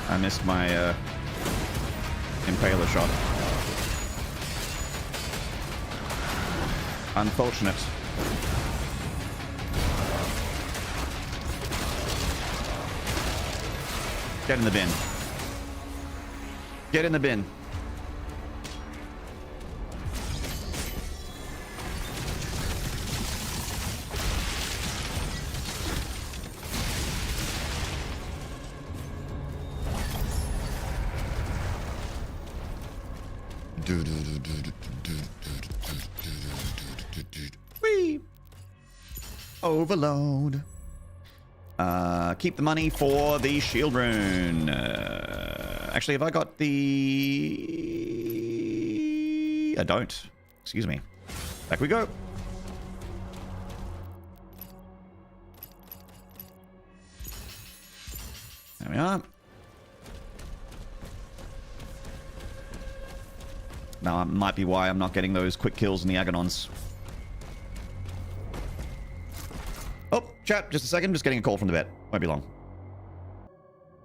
I missed my impaler shot. Unfortunate. Get in the bin. Get in the bin. Whee! Overload. Keep the money for the shield rune. Actually, have I got the... I don't. Excuse me. Back we go. There we are. Now, that might be why I'm not getting those quick kills in the Agonons. Oh, chat, just a second. Just getting a call from the vet. Won't be long.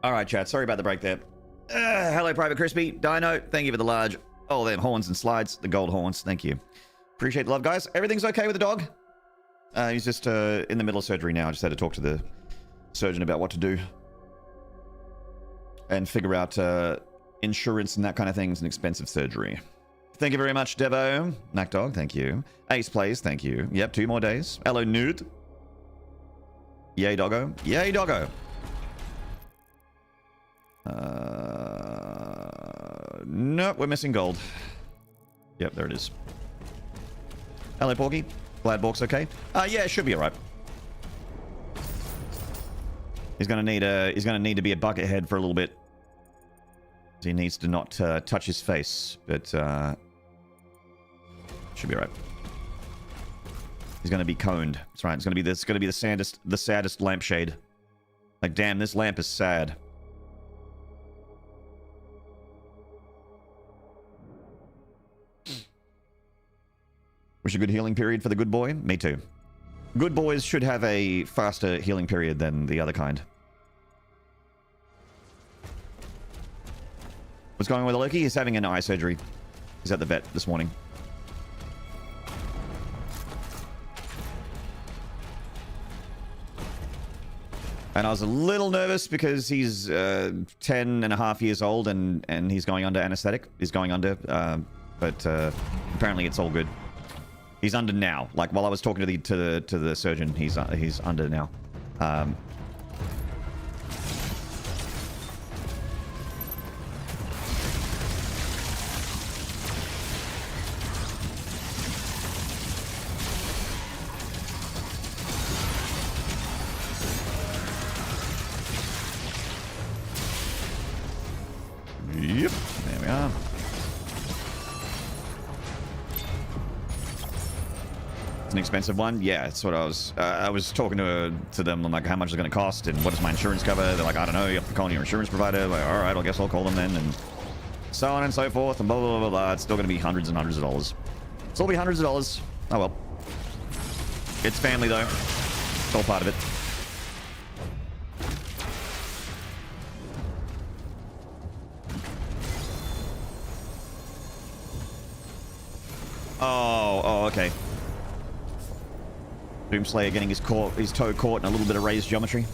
All right, chat. Sorry about the break there. Hello, Private Crispy. Dino, thank you for the large... Oh, them horns and slides. The gold horns. Thank you. Appreciate the love, guys. Everything's okay with the dog? He's just in the middle of surgery now. I just had to talk to the surgeon about what to do. And figure out insurance and that kind of thing. It's an expensive surgery. Thank you very much, Devo. Knackdog, thank you. Ace Plays, thank you. Yep, 2 more days. Hello, Nude. Yay, doggo. Yay, doggo. Nope, we're missing gold. Yep, there it is. Hello, Porky. Glad Bork's okay. Yeah, it should be alright. He's gonna need to be a bucket head for a little bit. He needs to not touch his face, but should be alright. He's gonna be coned. That's right. It's gonna be the saddest lampshade. Like, damn, this lamp is sad. Wish a good healing period for the good boy. Me too. Good boys should have a faster healing period than the other kind. What's going on with Loki? He's having an eye surgery. He's at the vet this morning. And I was a little nervous because he's 10 and a half years old and he's going under anesthetic. He's going under, but apparently it's all good. He's under now. Like while I was talking to the surgeon, he's under now. Yep, there we are. It's an expensive one. Yeah, that's what I was talking to them. I'm like, how much is it going to cost, and what does my insurance cover? They're like, I don't know. You have to call your insurance provider. Like, all right, I guess I'll call them then, and so on and so forth, and blah blah blah blah. It's still going to be hundreds and hundreds of dollars. It's all be hundreds of dollars. Oh well. It's family though. It's all part of it. Oh, okay. Doomslayer getting his toe caught in a little bit of raised geometry.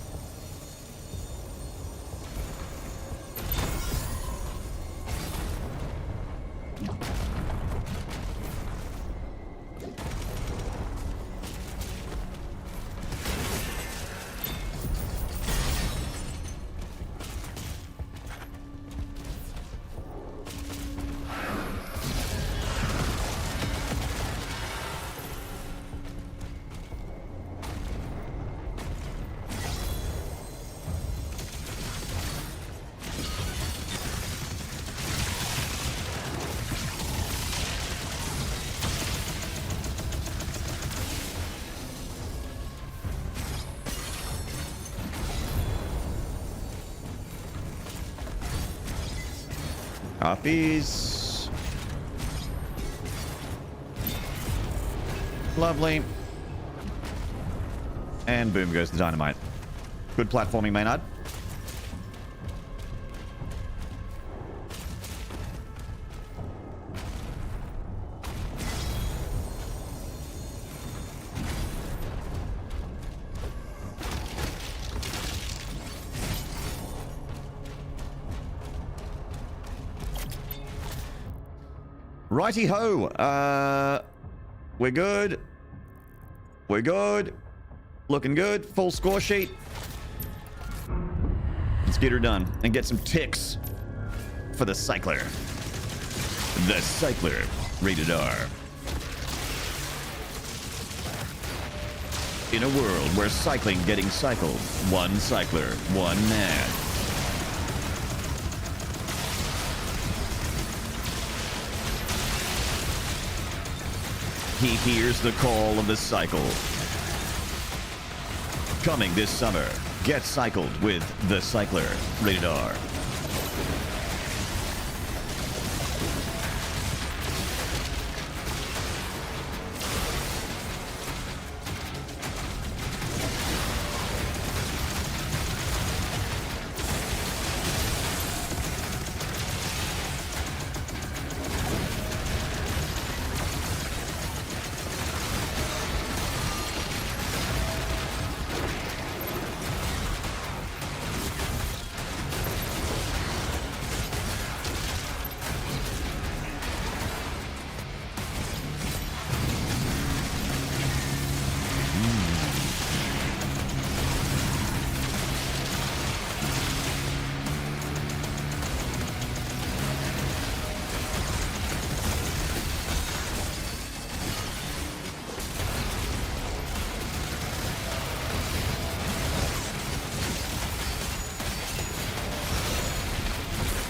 Copies. Lovely. And boom goes the dynamite. Good platforming, Maynard. Righty ho. We're good. We're good. Looking good. Full score sheet. Let's get her done and get some ticks for the cycler. The cycler, rated R. In a world where cycling getting cycled, one cycler, one man. He hears the call of the cycle. Coming this summer, get cycled with The Cycler, rated R.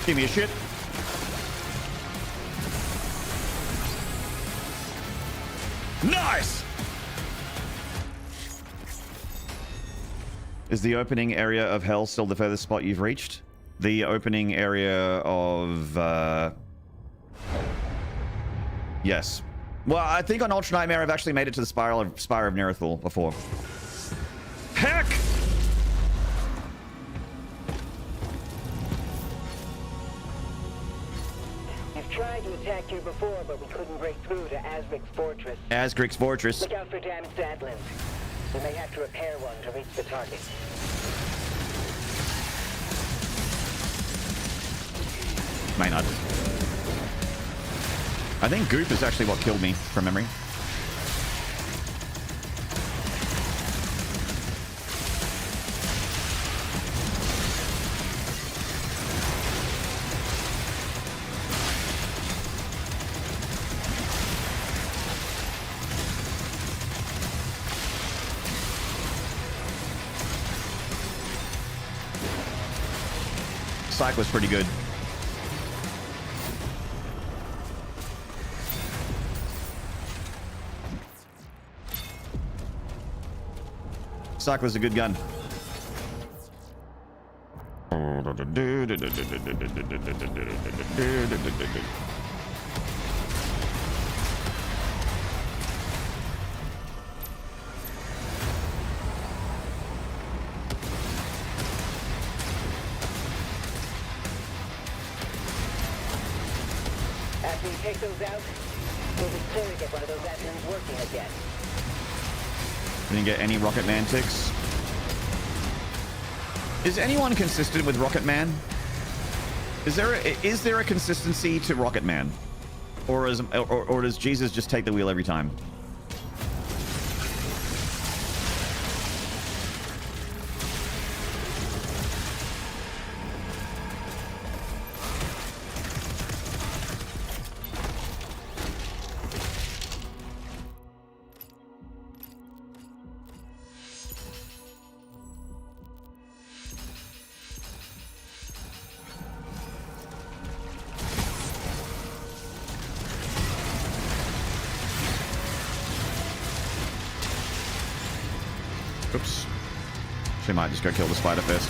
Give me a shit. Nice! Is the opening area of hell still the furthest spot you've reached? The opening area of, yes. Well, I think on Ultra Nightmare I've actually made it to the Spire of Nerithal before. Heck! Tried to attack here before, but we couldn't break through to Asric's fortress. Asric's fortress. Look out for damaged Atlas. We may have to repair one to reach the target. Maynard. I think Goop is actually what killed me from memory. Psych was pretty good. Psych was a good gun. After you take those out, we'll be sure to get one of those engines working again. Didn't get any Rocket Man ticks. Is anyone consistent with Rocket Man? Is there a consistency to Rocket Man? Or does Jesus just take the wheel every time? Oops. She might just go kill the spider first.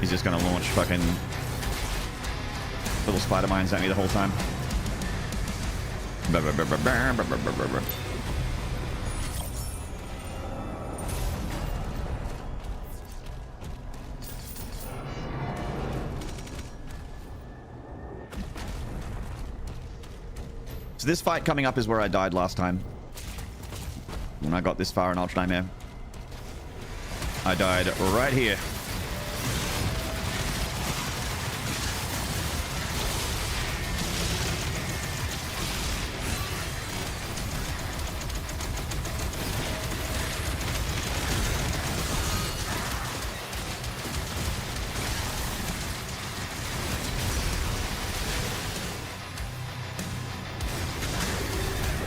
He's just gonna launch fucking little spider mines at me the whole time. So this fight coming up is where I died last time. When I got this far in Ultra Nightmare. I died right here.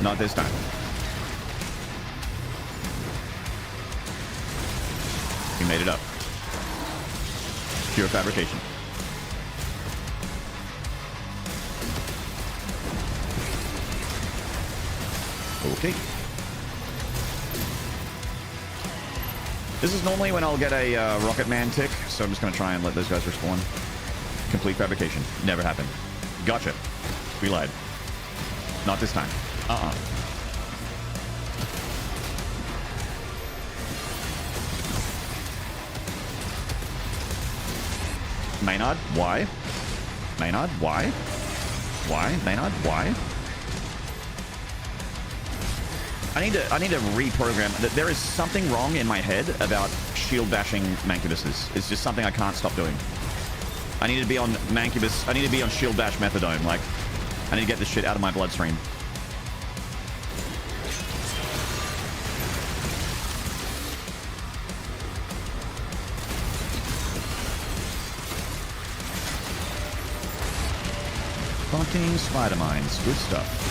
Not this time. We made it up. Pure fabrication. Okay. This is normally when I'll get a Rocket Man tick, so I'm just going to try and let those guys respawn. Complete fabrication. Never happened. Gotcha. We lied. Not this time. Maynard, why? Maynard, why? Why? Maynard, why? I need to reprogram. There is something wrong in my head about shield bashing Mancubuses. It's just something I can't stop doing. I need to be on Mancubus. I need to be on shield bash methadone. Like, I need to get this shit out of my bloodstream. Fucking spider mines. Good stuff.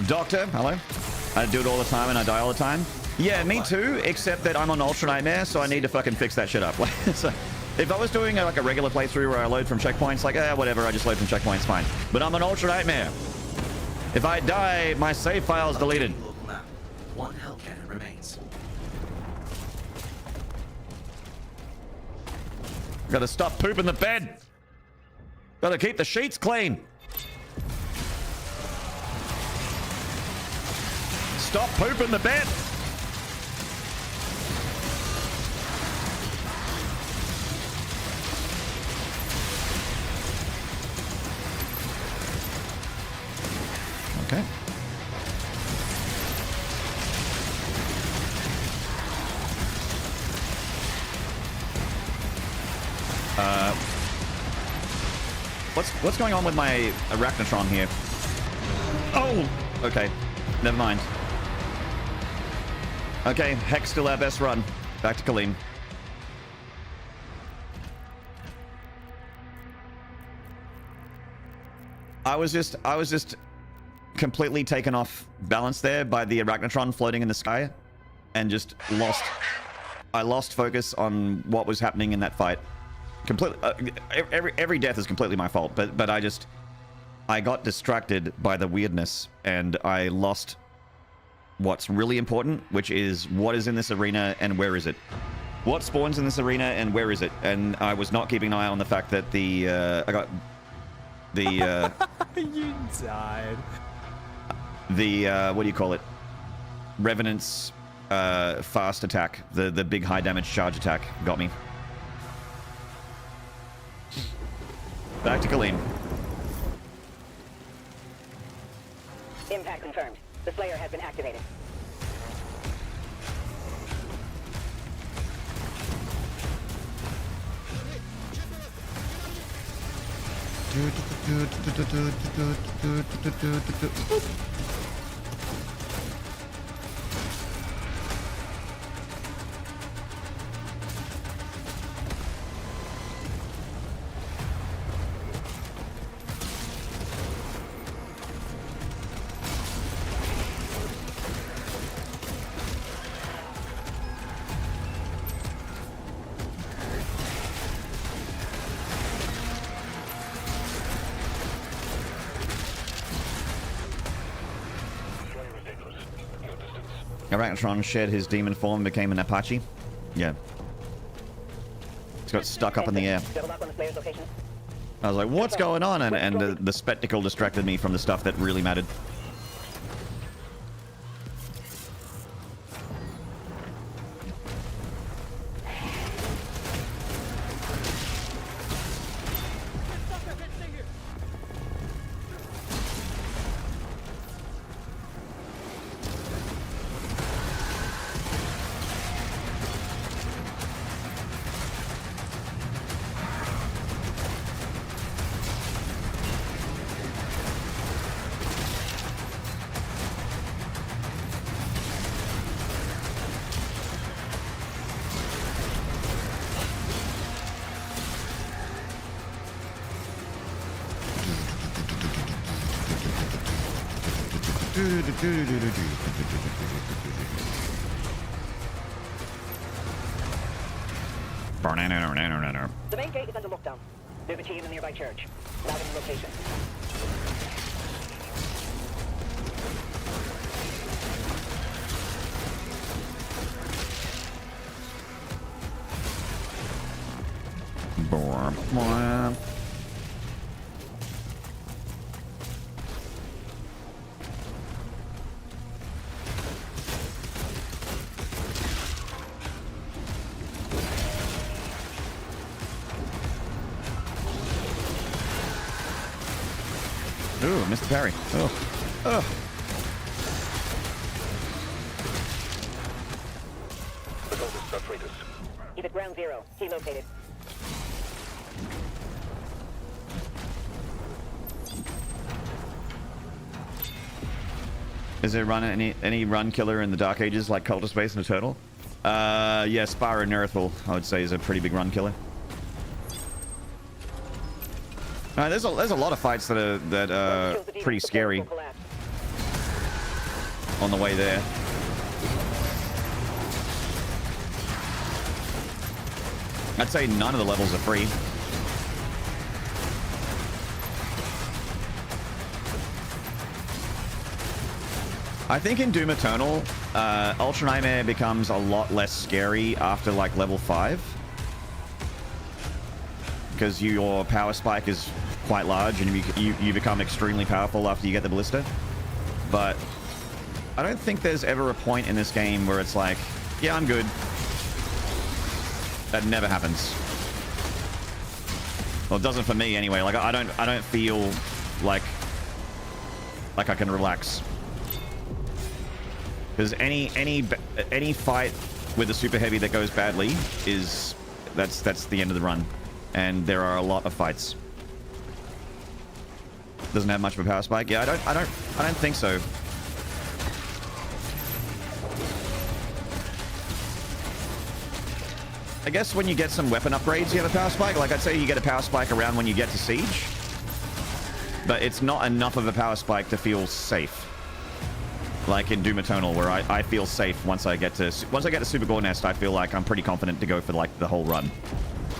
Doctor, hello. I do it all the time and I die all the time. Yeah, me too, except that I'm on Ultra Nightmare, so I need to fucking fix that shit up. So, if I was doing like a regular playthrough where I load from checkpoints, like, whatever, I just load from checkpoints, fine. But I'm on Ultra Nightmare. If I die, my save file's deleted. One hell cannon remains. Gotta stop pooping the bed. Gotta keep the sheets clean. Stop pooping the bed. What's going on with my Arachnotron here? Oh! Okay. Never mind. Okay, Heck's still our best run. Back to Kaleem. I was just completely taken off balance there by the Arachnotron floating in the sky and just I lost focus on what was happening in that fight. Completely, every death is completely my fault, but I got distracted by the weirdness and I lost what's really important, which is what is in this arena and where is it. What spawns in this arena and where is it? And I was not keeping an eye on the fact that I got the You died. The what do you call it? Revenant's fast attack, the big high damage charge attack got me. Back to Kaleem. Impact confirmed. The Slayer has been activated. Arachnotron shed his demon form and became an Apache. Yeah. He's got stuck up in the air. Double up on the Slayer's location. I was like, what's going on? And the spectacle distracted me from the stuff that really mattered. The main gate is under lockdown. There's a key in the nearby church. Now in location. Ooh, Mr. Parry. Oh. Oh. He's at ground zero. He located. Is there any run killer in the Dark Ages like Cultist Base and Eternal? Yeah, Spyro Nerithal, I would say, is a pretty big run killer. There's a lot of fights that are pretty scary on the way there. I'd say none of the levels are free. I think in Doom Eternal, Ultra Nightmare becomes a lot less scary after like level 5. Because your power spike is quite large and you become extremely powerful after you get the ballista. But I don't think there's ever a point in this game where it's like, yeah, I'm good. That never happens. Well, it doesn't for me anyway. Like I don't feel like I can relax. Because any fight with a super heavy that goes badly is that's the end of the run. and there are a lot of fights. Doesn't have much of a power spike. Yeah, I don't think so. I guess when you get some weapon upgrades, you have a power spike. Like, I'd say you get a power spike around when you get to Siege. But it's not enough of a power spike to feel safe. Like in Doom Eternal, where I feel safe once I get to Super Gore Nest, I feel like I'm pretty confident to go for, like, the whole run.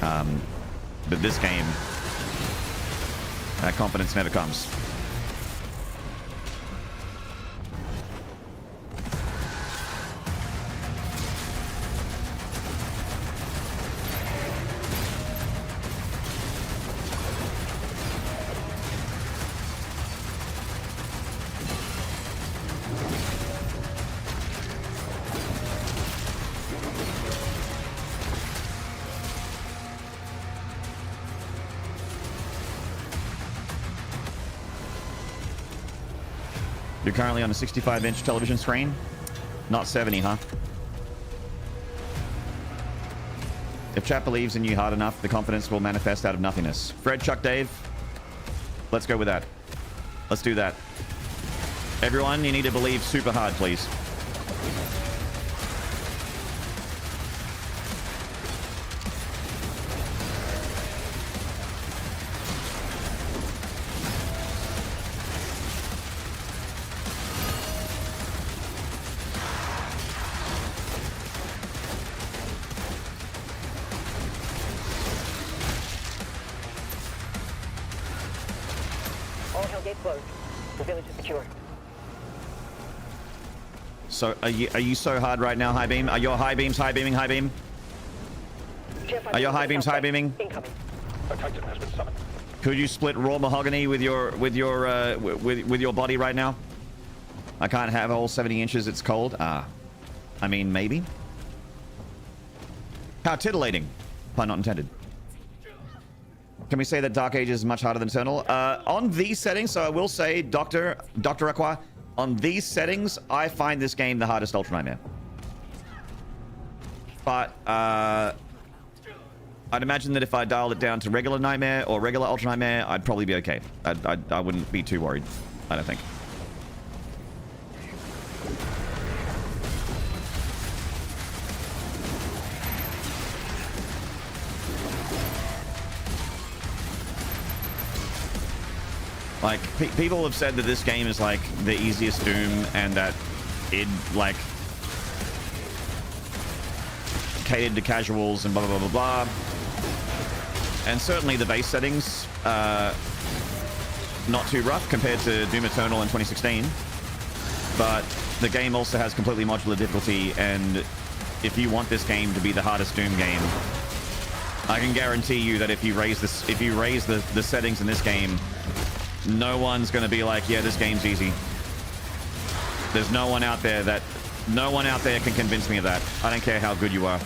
But this game, that confidence never comes. You're currently on a 65-inch television screen? Not 70, huh? If chat believes in you hard enough, the confidence will manifest out of nothingness. Fred, Chuck, Dave, let's go with that. Let's do that. Everyone, you need to believe super hard, please. So are you so hard right now, High Beam? Are your high beams high beaming, High Beam? Are your high beams high beaming? Could you split raw mahogany with your body right now? I can't have all 70 inches. It's cold. I mean, maybe. How titillating. Pun not intended. Can we say that Dark Age is much harder than Eternal? On these settings, so I will say, Dr. Aqua, on these settings, I find this game the hardest Ultra Nightmare. But I'd imagine that if I dialed it down to regular Nightmare or regular Ultra Nightmare, I'd probably be okay. I wouldn't be too worried, I don't think. Like, people have said that this game is, like, the easiest Doom and that it, like, catered to casuals and blah, blah, blah, blah, blah. And certainly the base settings, not too rough compared to Doom Eternal in 2016. But the game also has completely modular difficulty, and if you want this game to be the hardest Doom game, I can guarantee you that if you raise the settings in this game, no one's going to be like, yeah, this game's easy. There's no one out there can convince me of that. I don't care how good you are.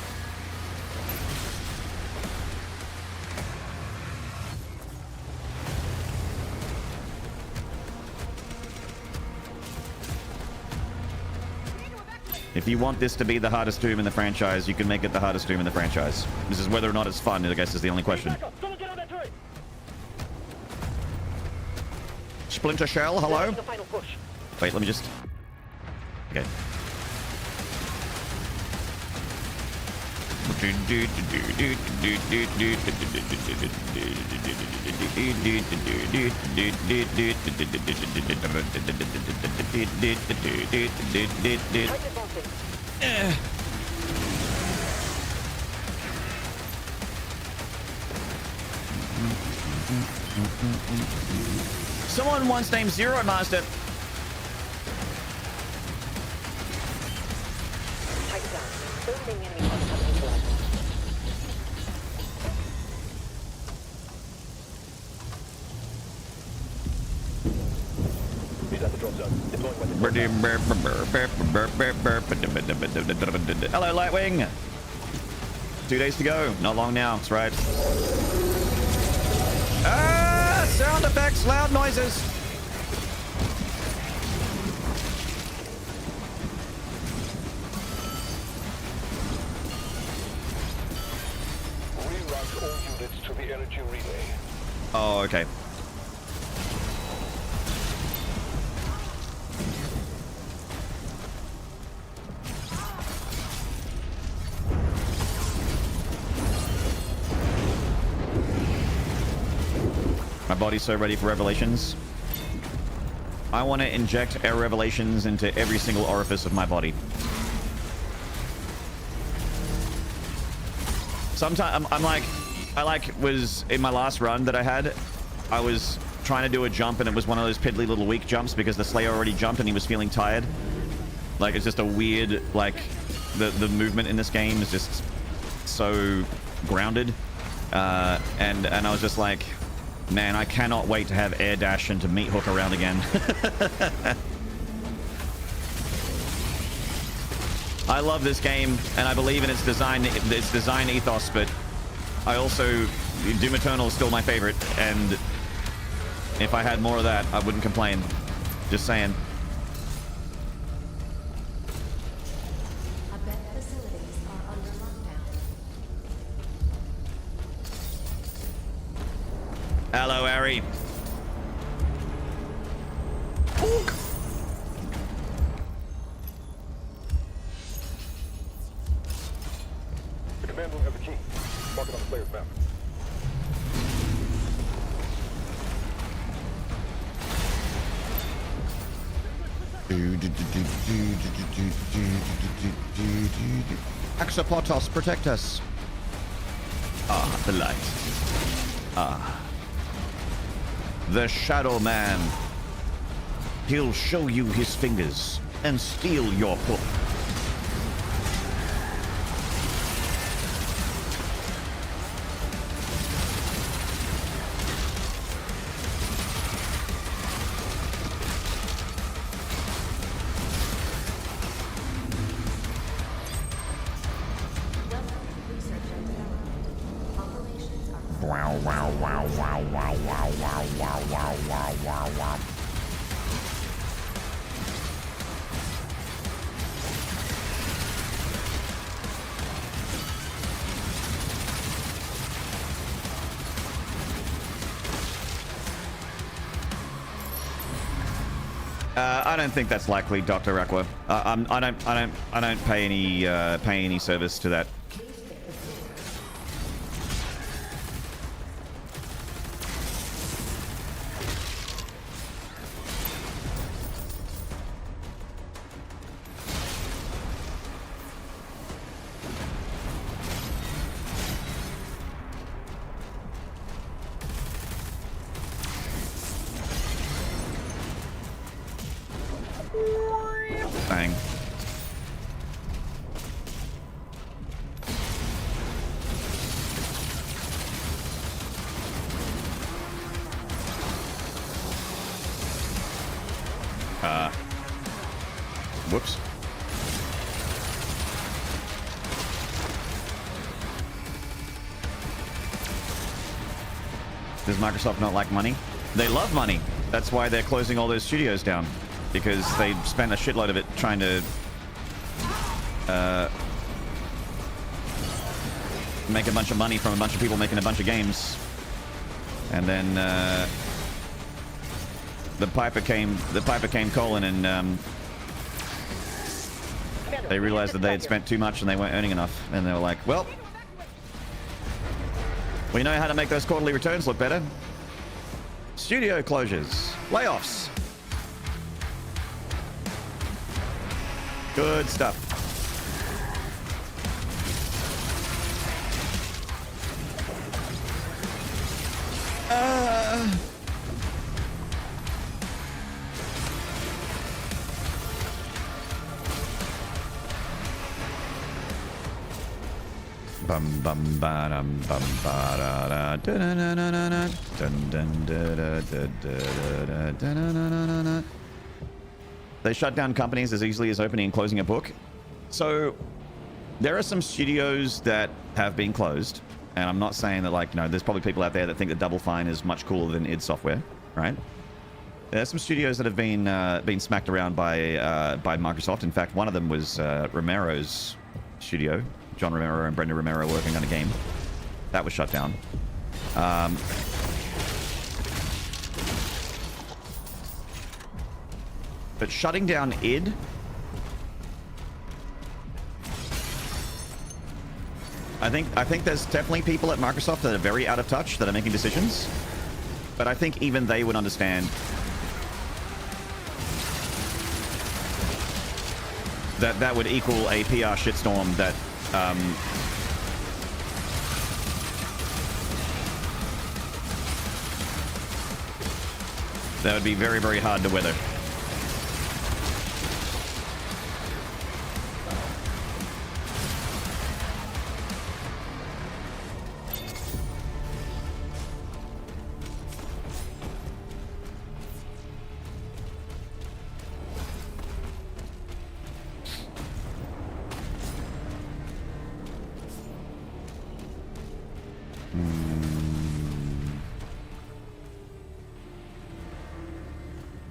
If you want this to be the hardest Doom in the franchise, you can make it the hardest Doom in the franchise. This is whether or not it's fun, I guess, is the only question. Splinter Shell, hello? Wait, let me just... Okay. Someone once named Zero Master. Hello, Lightwing. 2 days to go. Not long now. That's right. Ah, sound effects, loud noises. Reroute all units to the area at your relay. Oh, okay. My body's so ready for revelations. I want to inject air revelations into every single orifice of my body. Sometimes I was in my last run that I had, I was trying to do a jump and it was one of those piddly little weak jumps because the Slayer already jumped and he was feeling tired. Like, it's just a weird, like, the movement in this game is just so grounded. And I was just like, man, I cannot wait to have air dash and to meat hook around again. I love this game and I believe in its design ethos, but I also, Doom Eternal is still my favorite, and if I had more of that, I wouldn't complain. Just saying. Abet facilities are under lockdown. Hello, Harry. The command will have a key. Mark it on the player's map. Axopotos, protect us. Ah, the light. Ah. The Shadow Man. He'll show you his fingers and steal your poop. Wow, wow, wow, wow, wow, wow, wow, wow, wow, wow, wow, wow. I don't think that's likely, Dr. Aqua. I don't pay any service to that. Bang. Whoops. Does Microsoft not like money? They love money. That's why they're closing all those studios down. Because they spent a shitload of it trying to make a bunch of money from a bunch of people making a bunch of games, and then the Piper came calling, and they realized that they had spent too much and they weren't earning enough, and they were like, well, we know how to make those quarterly returns look better. Studio closures, layoffs. Good stuff. Bum bum ba dum bum ba da da da da da da da dun dun da da da da da da da. They shut down companies as easily as opening and closing a book. So there are some studios that have been closed, and I'm not saying that, like, you know, there's probably people out there that think that Double Fine is much cooler than id Software, right? There's some studios that have been smacked around by Microsoft. In fact, one of them was Romero's studio. John Romero and Brenda Romero working on a game that was shut down. But shutting down id... I think there's definitely people at Microsoft that are very out of touch that are making decisions. But I think even they would understand that that would equal a PR shitstorm that that would be very, very hard to weather.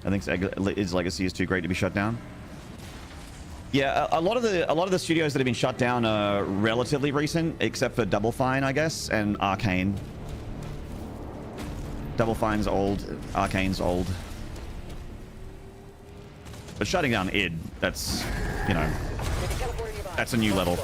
I think its legacy is too great to be shut down. Yeah, a lot of the studios that have been shut down are relatively recent, except for Double Fine, I guess, and Arcane. Double Fine's old, Arcane's old. But shutting down id, that's, you know, that's a new level.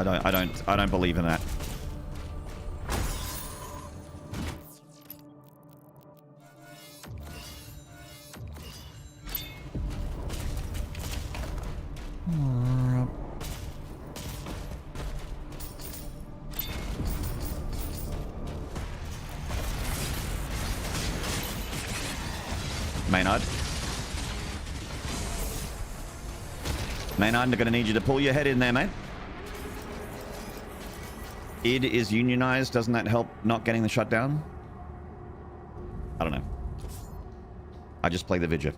I don't believe in that. Maynard. Maynard, I'm gonna need you to pull your head in there, mate. id is unionized. Doesn't that help not getting the shutdown? I don't know. I just play the Vidya.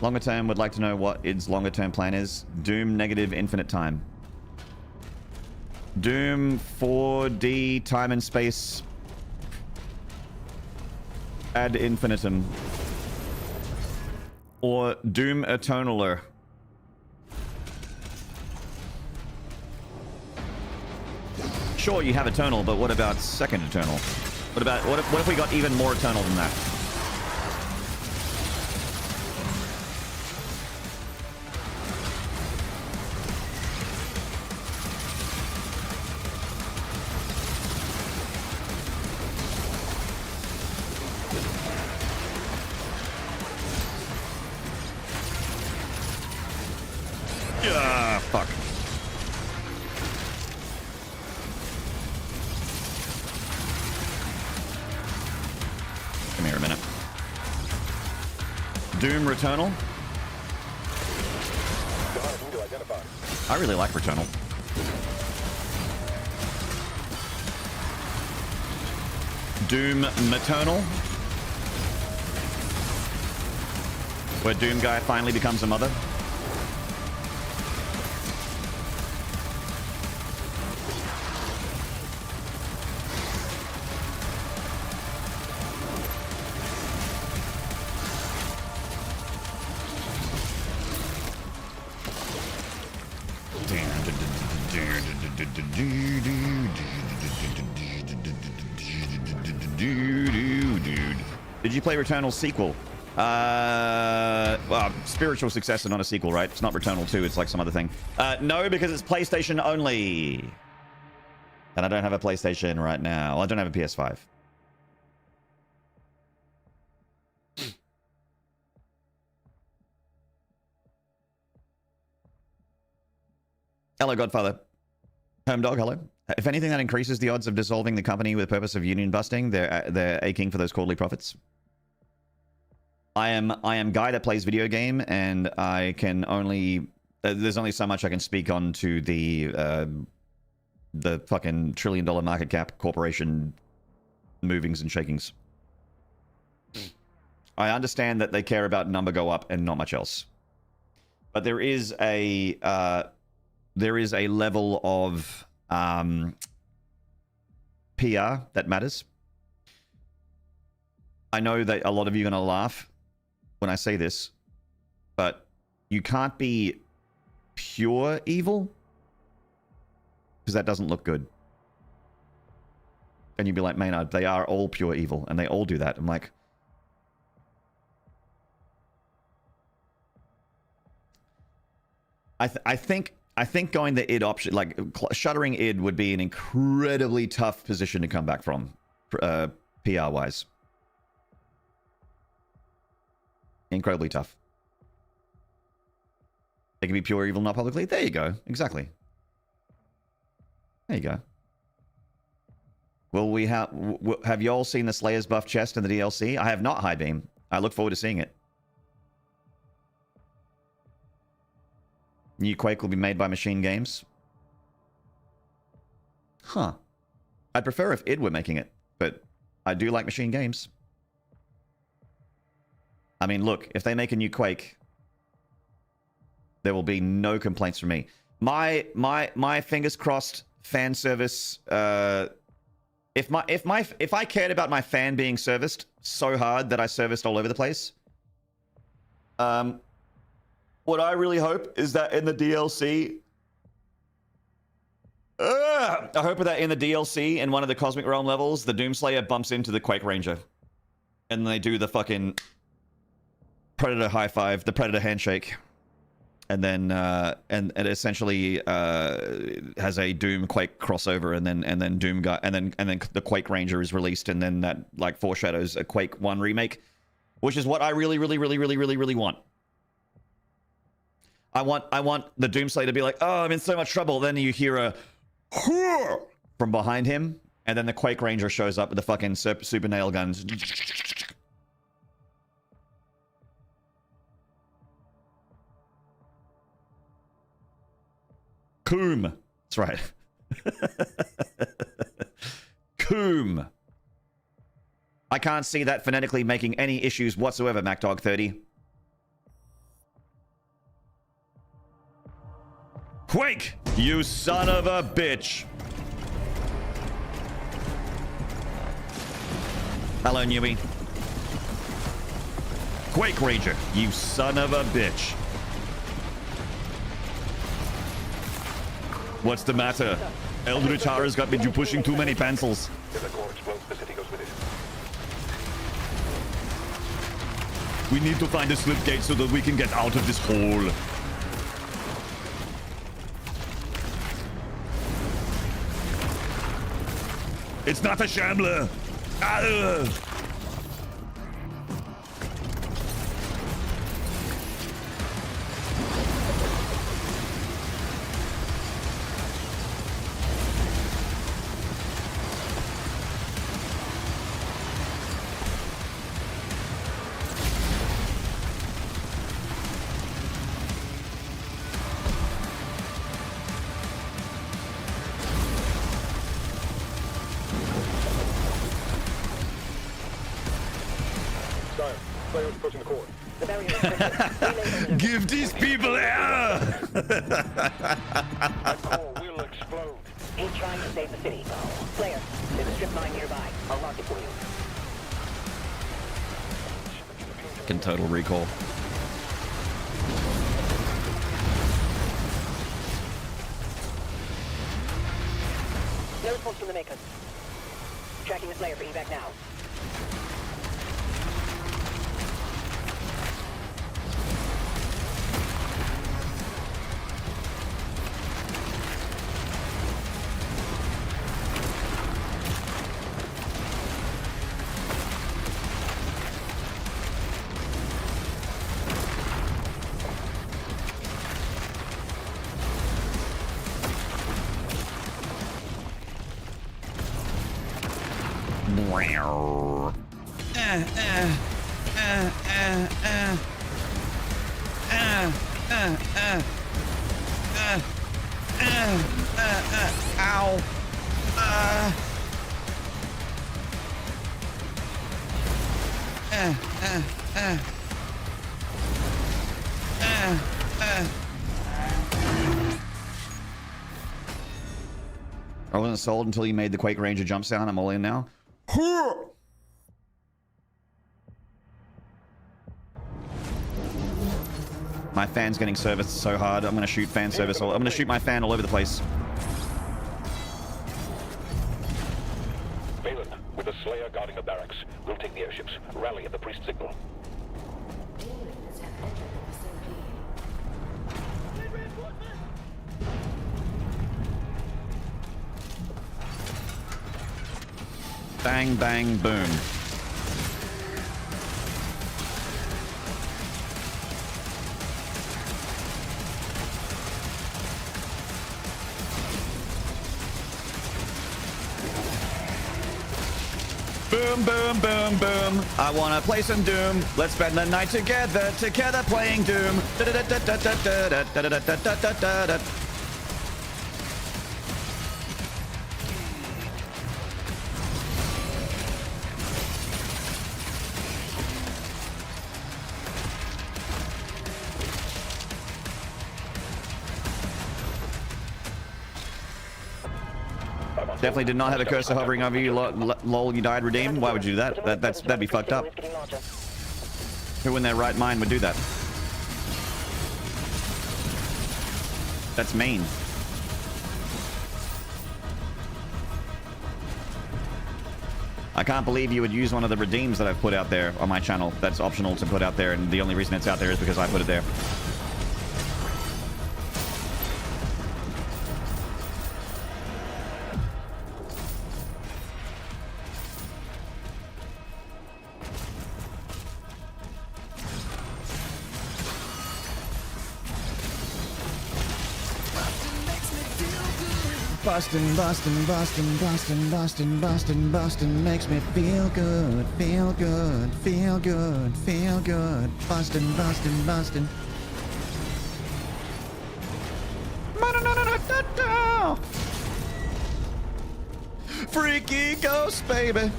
Longer term, would like to know what id's longer term plan is. Doom negative infinite time. Doom 4D time and space ad infinitum. Or Doom Eternaler. Sure, you have Eternal, but what about Second Eternal? What if we got even more Eternal than that? Fuck. Come here a minute. Doom Returnal. I really like Returnal. Doom Maternal. Where Doom Guy finally becomes a mother. Did you play Returnal's sequel? Well, spiritual successor, not a sequel, right? It's not Returnal 2, it's like some other thing. No, because it's PlayStation only. And I don't have a PlayStation right now. Well, I don't have a PS5. Hello, Godfather. Home Dog, hello. If anything, that increases the odds of dissolving the company with the purpose of union busting. They're aching for those quarterly profits. I am guy that plays video game, and I can only there's only so much I can speak on to the fucking $1 trillion market cap corporation movings and shakings. I understand that they care about number go up and not much else, but there is a level of PR that matters. I know that a lot of you are going to laugh when I say this, but you can't be pure evil because that doesn't look good. And you'd be like, Maynard, they are all pure evil and they all do that. I'm like, I think going the id option, like shuttering id, would be an incredibly tough position to come back from, PR wise. Incredibly tough. They can be pure evil, not publicly. There you go. Exactly. There you go. Will we have you all seen the Slayer's buff chest in the DLC? I have not, High Beam. I look forward to seeing it. New Quake will be made by Machine Games. Huh. I'd prefer if id were making it, but I do like Machine Games. I mean, look, if they make a new Quake, there will be no complaints from me. My fingers crossed fan service. If I cared about my fan being serviced so hard that I serviced all over the place, what I really hope is that in the DLC, I hope that in the DLC, in one of the Cosmic Realm levels, the Doomslayer bumps into the Quake Ranger, and they do the fucking Predator high five, the Predator handshake, and then and it essentially has a Doom Quake crossover, and then Doom guy, and then the Quake Ranger is released, and then that like foreshadows a Quake 1 remake, which is what I really want. I want the Doomslayer to be like, oh, I'm in so much trouble. Then you hear a from behind him, and then the Quake Ranger shows up with the fucking super nail guns. Coom. That's right. Coom. I can't see that phonetically making any issues whatsoever, MacDog30. Quake, you son of a bitch. Hello, newbie. Quake Ranger, you son of a bitch. What's the matter? Eldritch Horror's got me pushing too many pencils. If the core explodes, the city goes with it. We need to find a slip gate so that we can get out of this hole. It's not a shambler. Give these people air! That core will explode. He's trying to save the city. Slayer, there's a strip mine nearby. I'll lock it for you. Can total recall. No response from the makers. Tracking the Slayer for evac now. I wasn't sold until you made the Quake Ranger jump sound. I'm all in now. My fan's getting serviced so hard. I'm gonna shoot fan service. I'm gonna shoot my fan all over the place. Valen, with the Slayer guarding the barracks, we'll take the airships. Rally at the priest signal. Aliens have entered the vicinity. Bang, bang, boom. Boom, boom, boom, boom. I wanna play some Doom. Let's spend the night together, playing Doom. Da-da-da-da-da-da-da-da-da-da-da-da-da-da. Definitely did not have a cursor hovering over you. Lol, you died redeemed. Why would you do that? That'd be fucked up. Who in their right mind would do that? That's mean. I can't believe you would use one of the redeems that I've put out there on my channel. That's optional to put out there, and the only reason it's out there is because I put it there. Bustin', bustin', bustin', bustin', bustin', bustin', bustin' makes me feel good, feel good, feel good, feel good. Bustin', bustin', bustin'. Freaky ghost, baby.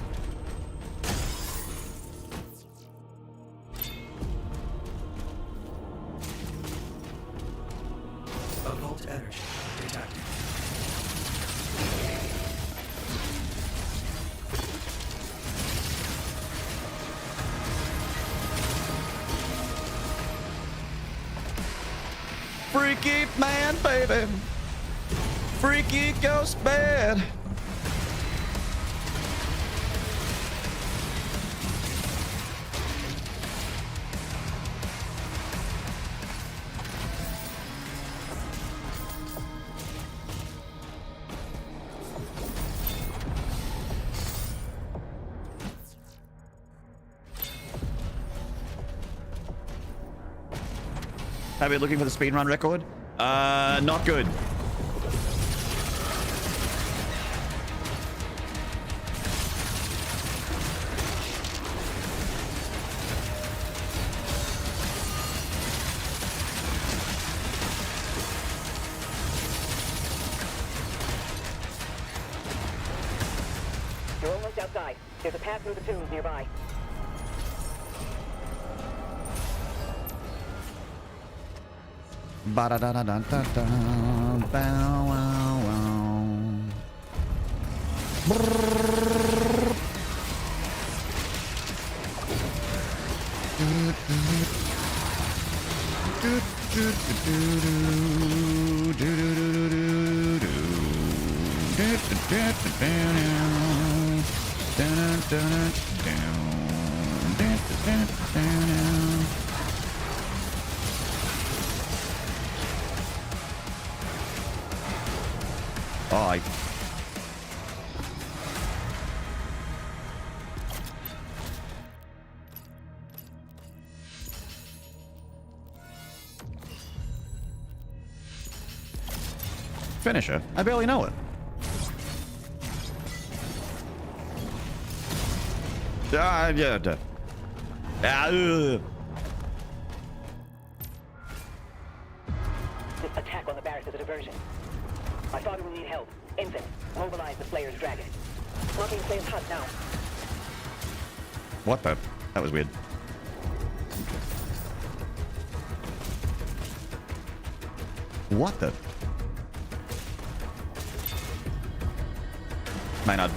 Occult energy detected. Freaky man, baby. Freaky ghost bad. Have you looking for the speedrun record? Not good. You're almost outside. There's a path through the tombs nearby. Ba da da da da da da. Bow wow wow. Brrrr. Oh, I... Finisher? I barely know it. Yeah. This attack on the barracks is a diversion. I thought we would need help. Infant, mobilize the Slayer's dragon. Locking Slayer's hut now. What the? That was weird. What the? Maynard.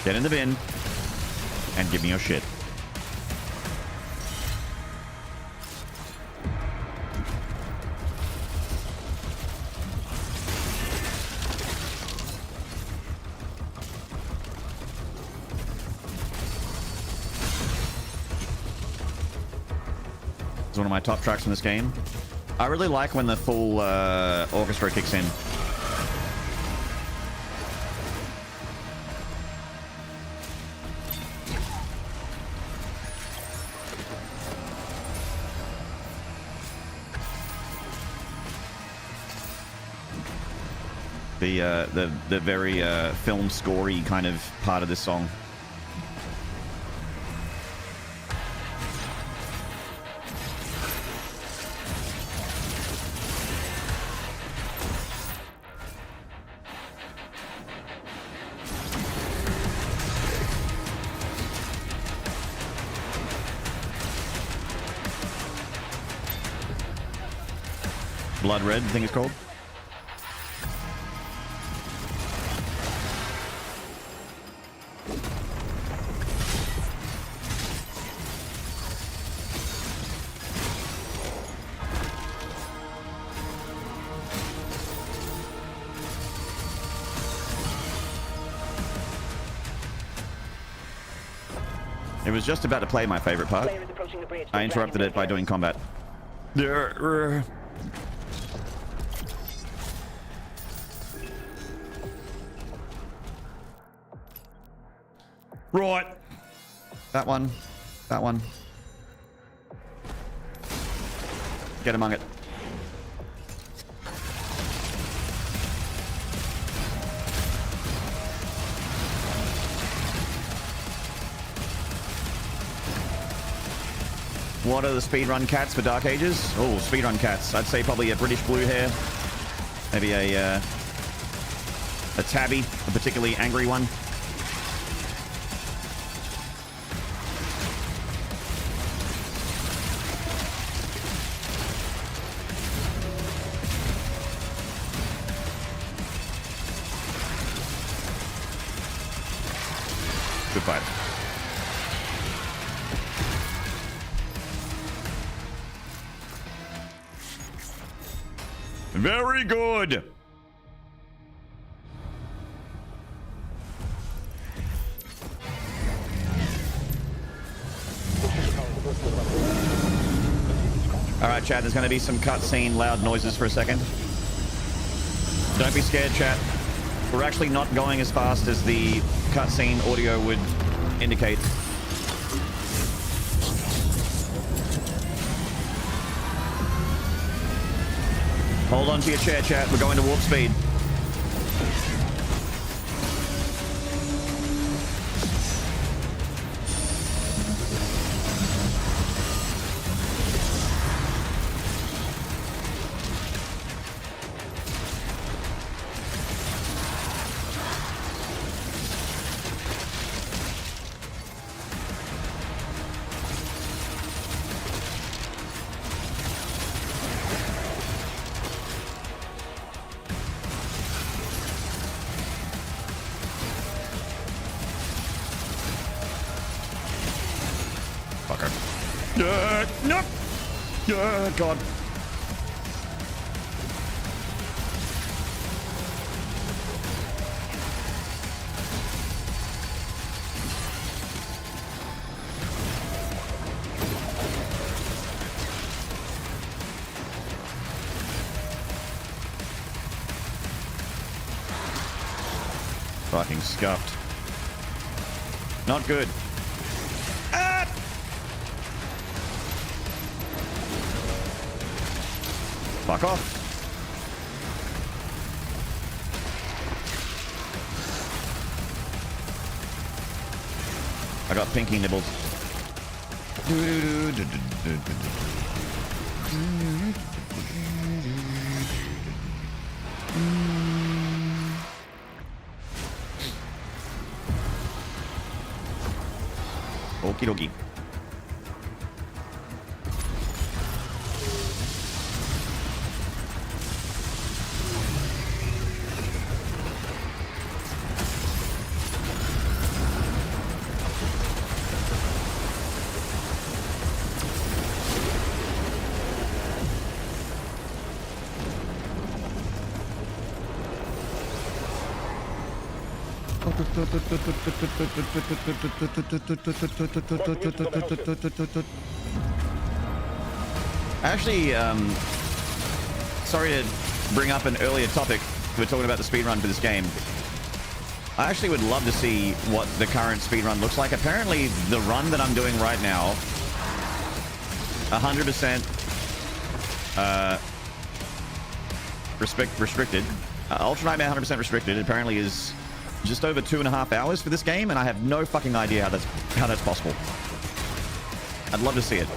Get in the bin and give me your shit. It's one of my top tracks in this game. I really like when the full orchestra kicks in. The very film scorey kind of part of this song. Blood Red, I think it's called. It was just about to play my favorite part. Player is approaching the bridge. I interrupted it by doing combat. Right. That one. That one. Get among it. What are the speedrun cats for Dark Ages? Oh, speedrun cats. I'd say probably a British blue hair. Maybe a tabby, a particularly angry one. Good fight. Very good. All right, chat, there's going to be some cutscene loud noises for a second. Don't be scared, chat. We're actually not going as fast as the cutscene audio would indicate. Hold on to your chair, chat. We're going to warp speed. Nope. God. Fucking scuffed. Not good. Fuck off. I got pinky nibbles. Okie dokie. Actually, sorry to bring up an earlier topic. We're talking about the speedrun for this game. I actually would love to see what the current speedrun looks like. Apparently, the run that I'm doing right now, 100% restricted. Ultra Nightmare 100% restricted apparently is just over 2.5 hours for this game, and I have no fucking idea how that's possible. I'd love to see it.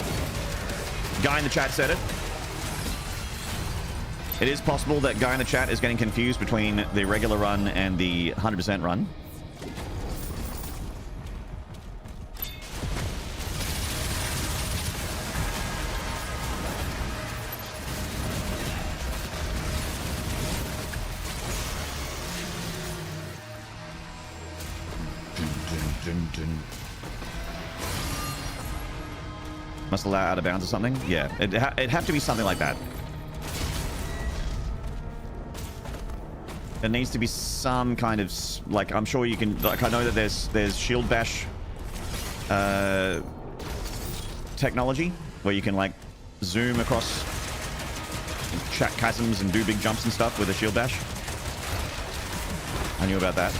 Guy in the chat said it. It is possible that guy in the chat is getting confused between the regular run and the 100% run. Must allow out of bounds or something? Yeah, it'd have to be something like that. There needs to be some kind of, like, I'm sure you can, like, I know that there's shield bash technology where you can, like, zoom across chasms and do big jumps and stuff with a shield bash. I knew about that.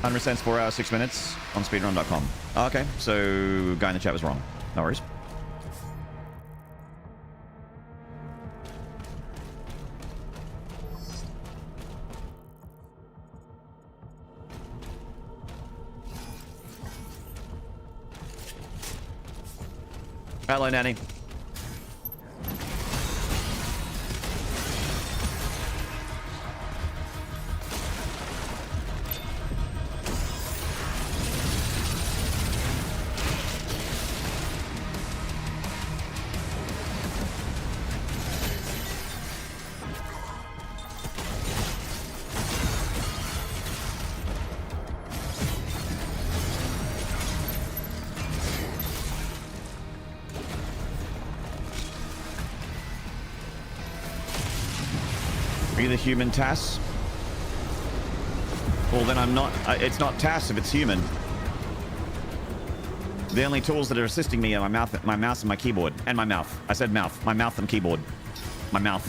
$100 4 hours 6 minutes on speedrun.com. Okay, so guy in the chat was wrong. No worries. Hello, Nanny. Are you the human Tass? Well, then I'm not. It's not Tass if it's human. The only tools that are assisting me are my mouse and my keyboard. And my mouth. I said mouth. My mouth and keyboard. My mouth.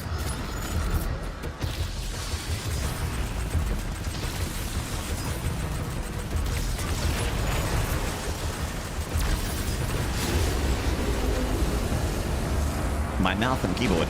My mouth and keyboard.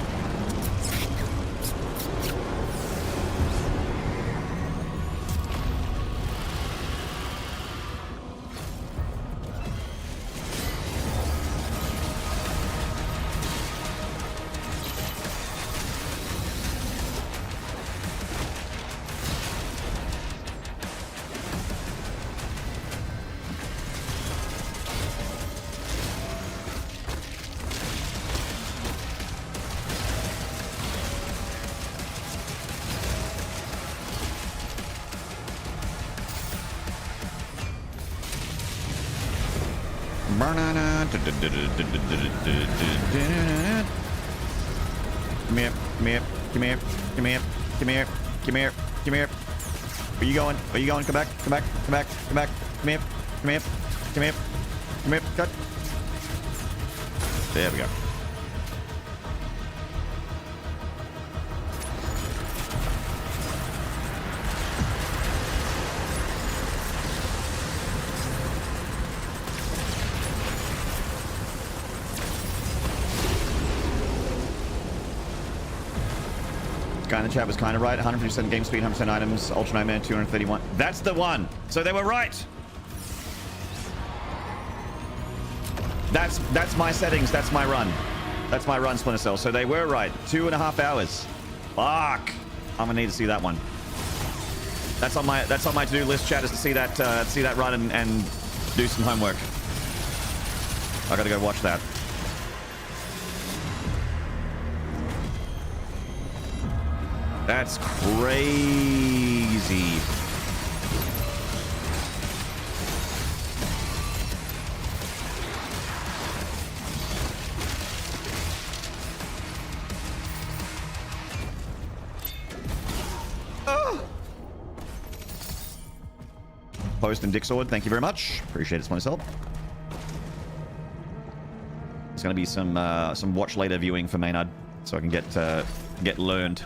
Come here. Where you going? Come back. Come here. Cut. There we go. Guy in the chat was kind of right. 100% game speed, 100% items, Ultra Nightmare 231. That's the one. So they were right. That's my settings. That's my run. That's my run, Splinter Cell. So they were right. 2.5 hours. Fuck. I'm gonna need to see that one. That's on my to-do list, chat, is to see that run and do some homework. I gotta go watch that. That's crazy. post and Dick Sword. Thank you very much. Appreciate it, myself. There's going to be some watch later viewing for Maynard, so I can get learnt.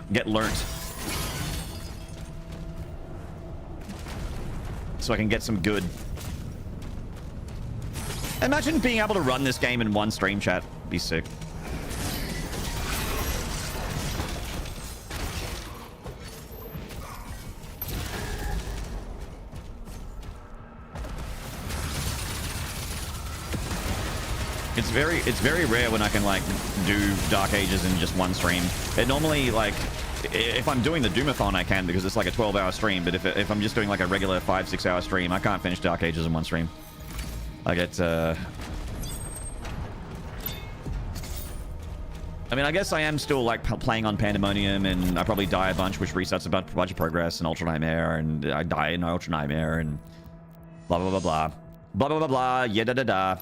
So I can get some good. Imagine being able to run this game in one stream, chat. Be sick. It's very rare when I can like do Dark Ages in just one stream. It normally, like, if I'm doing the Doomathon I can, because it's like a 12-hour stream, but if I'm just doing like a regular 5-6 hour stream, I can't finish Dark Ages in one stream. I get I mean, I guess I am still like playing on Pandemonium, and I probably die a bunch, which resets a bunch of progress and Ultra Nightmare, and I die in Ultra Nightmare, and blah blah blah blah blah blah blah blah, yeah da da da.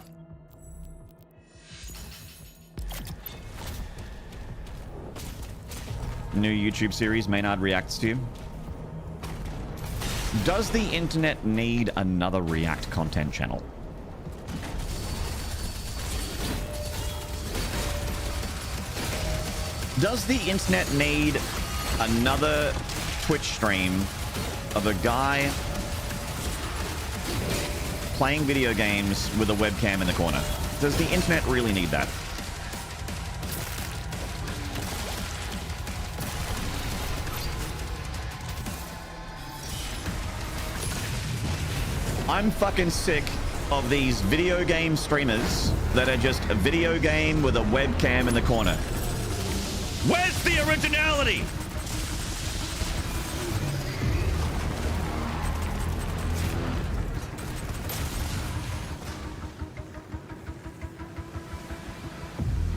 New YouTube series Maynard reacts to. Does the internet need another React content channel? Does the internet need another Twitch stream of a guy playing video games with a webcam in the corner? Does the internet really need that? I'm fucking sick of these video game streamers that are just a video game with a webcam in the corner. Where's the originality?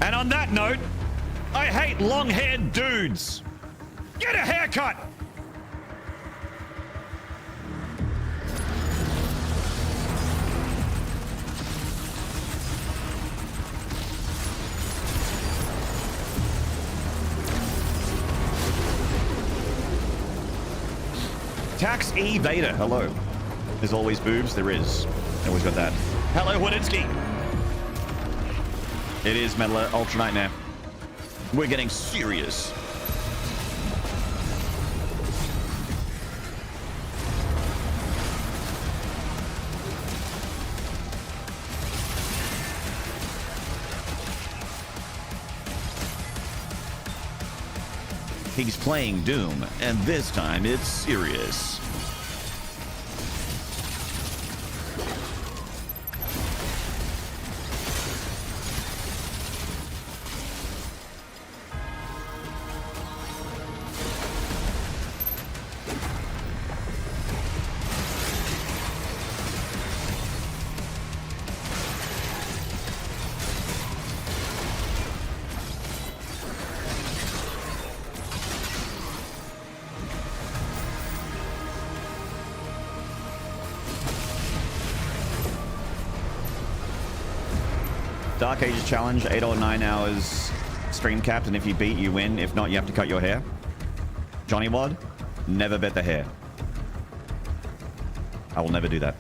And on that note, I hate long-haired dudes. Get a haircut! Tax E Vader, hello. There's always boobs, there is. Always got that. Hello, Waditsky. It is Metal Ultra Nightmare. We're getting serious. He's playing Doom, and this time it's serious. Dark Ages challenge, 8 or 9 hours stream capped, and if you beat, you win. If not, you have to cut your hair. Johnny Wad, never bet the hair. I will never do that.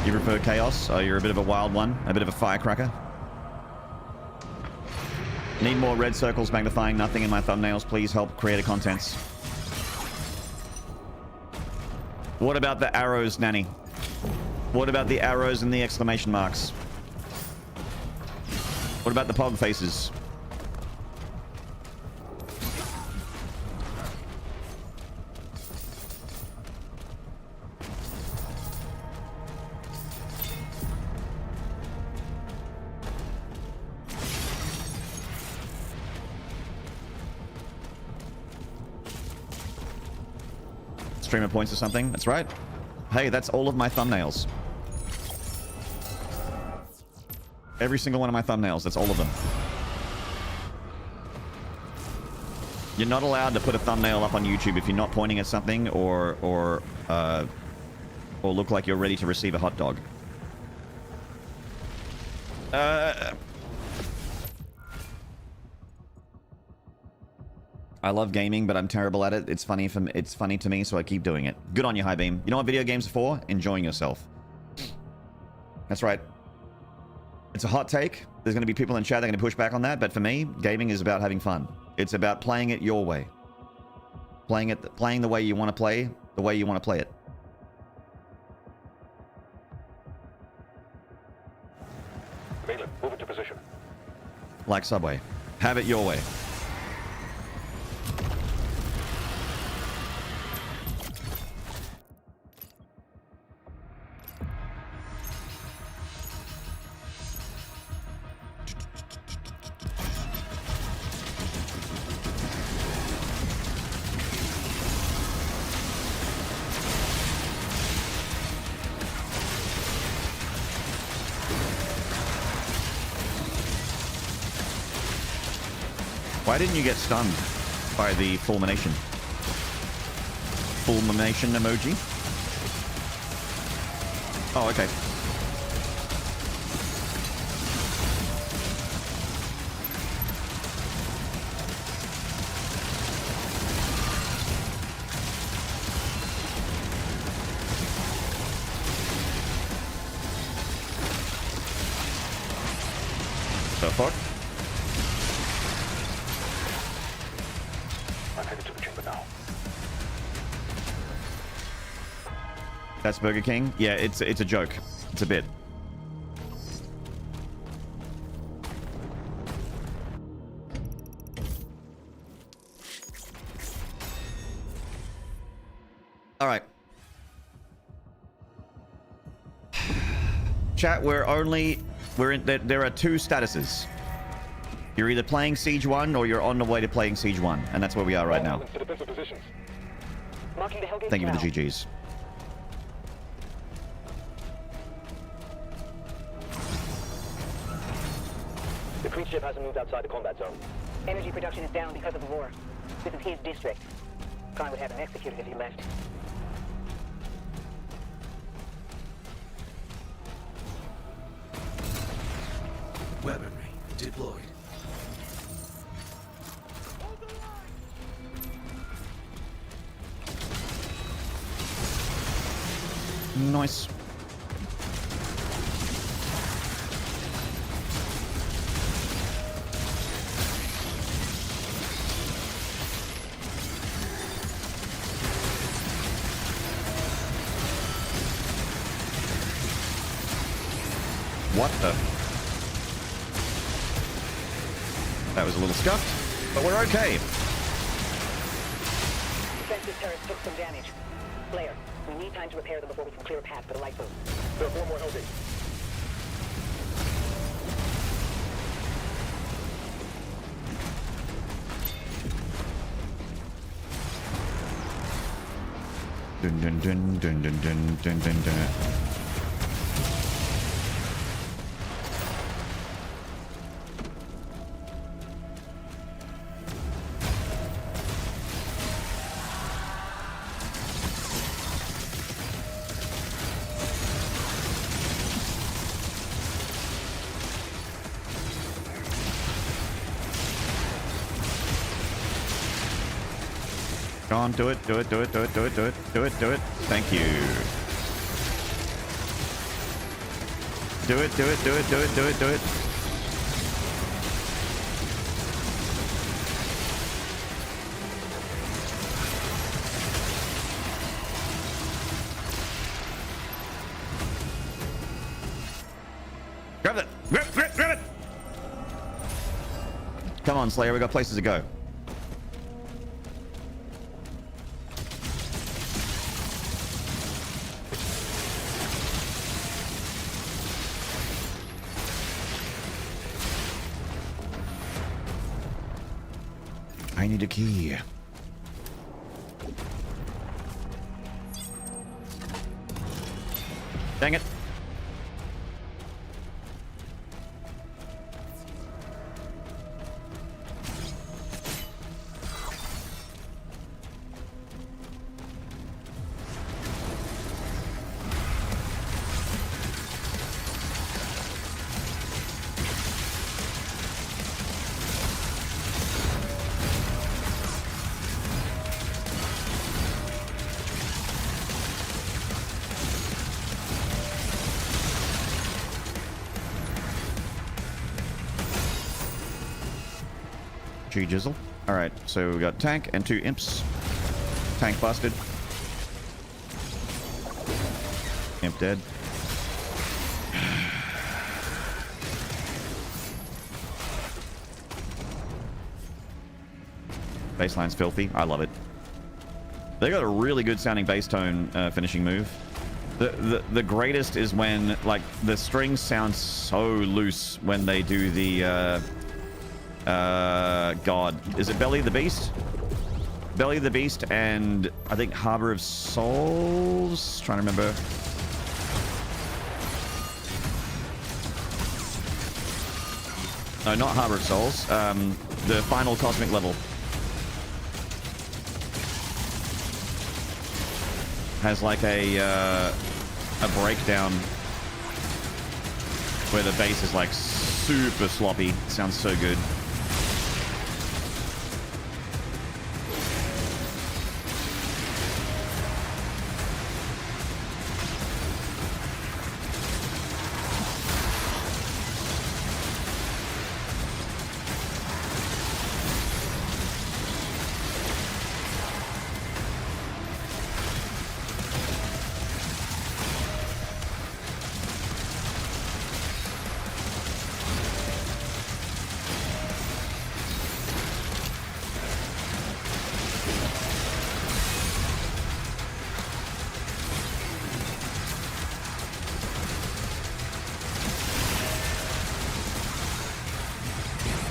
You prefer chaos? Oh, you're a bit of a wild one, a bit of a firecracker. Need more red circles magnifying nothing in my thumbnails. Please help creator contents. What about the arrows, Nanny? What about the arrows and the exclamation marks? What about the pog faces? streamer points or something. That's right. Hey, that's all of my thumbnails. Every single one of my thumbnails. That's all of them. You're not allowed to put a thumbnail up on YouTube if you're not pointing at something or look like you're ready to receive a hot dog. I love gaming, but I'm terrible at it. It's funny to me, so I keep doing it. Good on you, High Beam. You know what video games are for? Enjoying yourself. That's right. It's a hot take. There's going to be people in chat that are going to push back on that, but for me, gaming is about having fun. It's about playing it your way. Playing the way you want to play, the way you want to play it. Malin, move into position. Like Subway. Have it your way. Why didn't you get stunned by the fulmination? Fulmination emoji? Oh, okay. The fuck? That's Burger King? Yeah, it's a joke. It's a bit. All right. Chat, there are two statuses. You're either playing Siege 1 or you're on the way to playing Siege 1, and that's where we are right now. Thank you for the GGs. The creep ship hasn't moved outside the combat zone. Energy production is down because of the war. This is his district. Khan would have him executed if he left. Weaponry deployed. Nice. What the? That was a little scuffed, but we're okay. Defensive turrets took some damage. Blair, we need time to repair them before we can clear a path for the light boom. There are 4 more Hellgate. Dun dun dun dun dun dun dun dun dun. Go on, do it, do it, do it, do it, do it, do it, do it, do it. Thank you. Do it, do it, do it, do it, do it, do it. Grab it! Grab it! Come on, Slayer, we got places to go. I need a key. Dang it. Jizzle. Alright, so we got tank and 2 imps. Tank busted. Imp dead. Baseline's filthy. I love it. They got a really good sounding bass tone finishing move. The greatest is when, like, the strings sound so loose when they do the God, is it Belly of the Beast? Belly of the Beast and I think Harbor of Souls? Trying to remember. No, not Harbor of Souls. The final cosmic level has like a breakdown where the bass is like super sloppy. It sounds so good.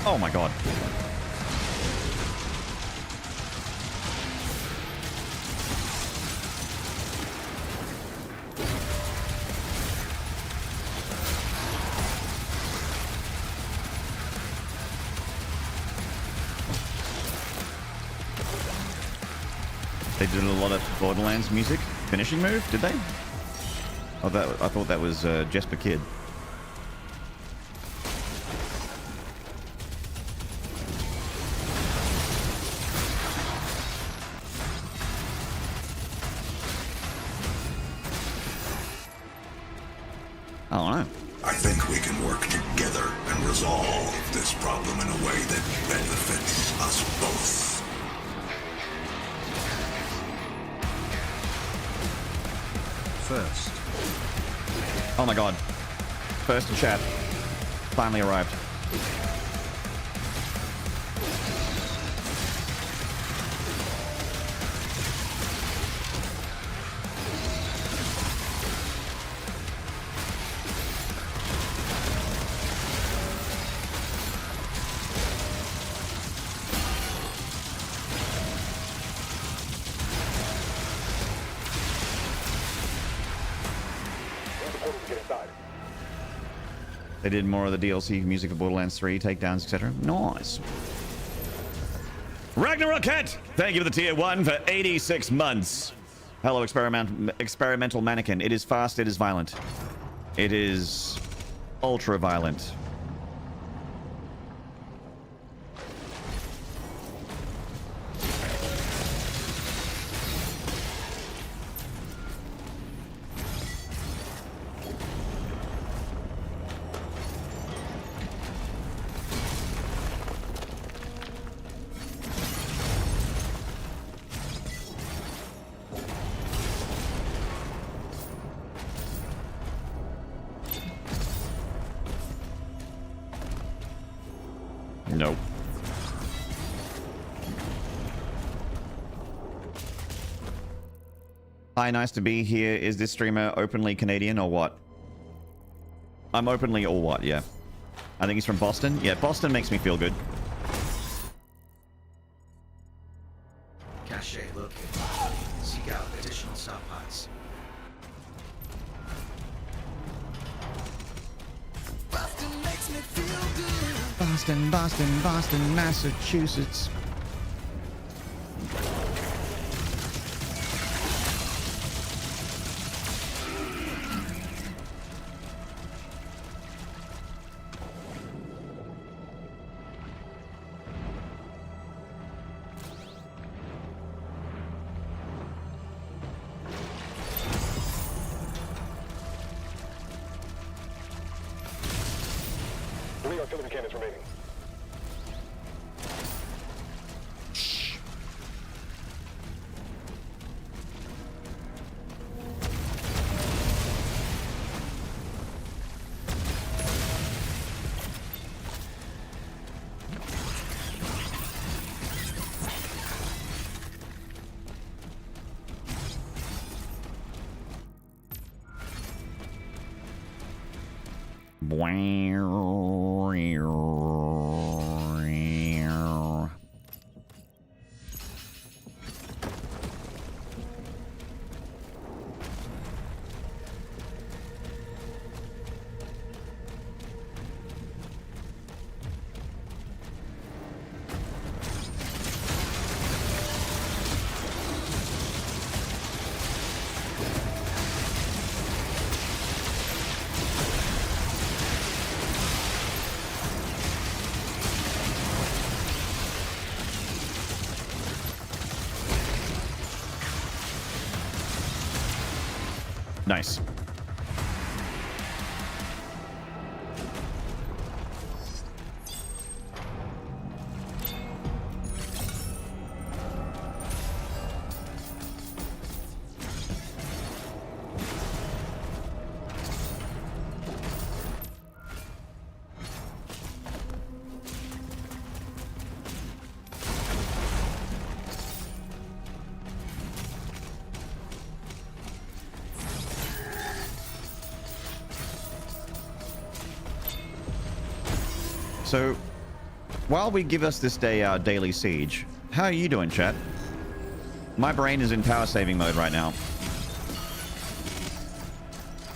Oh my god. They did a lot of Borderlands music finishing move, did they? Oh, I thought that was Jesper Kid. I don't know. I think we can work together and resolve this problem in a way that benefits us both. First. Oh my god. First in chat. Finally arrived. They did more of the DLC music for Borderlands 3, takedowns, etc. Nice. Ragnarokette! Thank you for the tier 1 for 86 months. Hello, experimental mannequin. It is fast, it is violent. It is ultra violent. Nope. Hi, nice to be here. Is this streamer openly Canadian or what? I'm openly or what, yeah. I think he's from Boston. Yeah, Boston makes me feel good. Cache located. Seek out additional stockpiles. Boston, Boston, Boston, Massachusetts. Three artillery cannons remaining. Nice. So, while we give us this day our daily siege, how are you doing, chat? My brain is in power saving mode right now.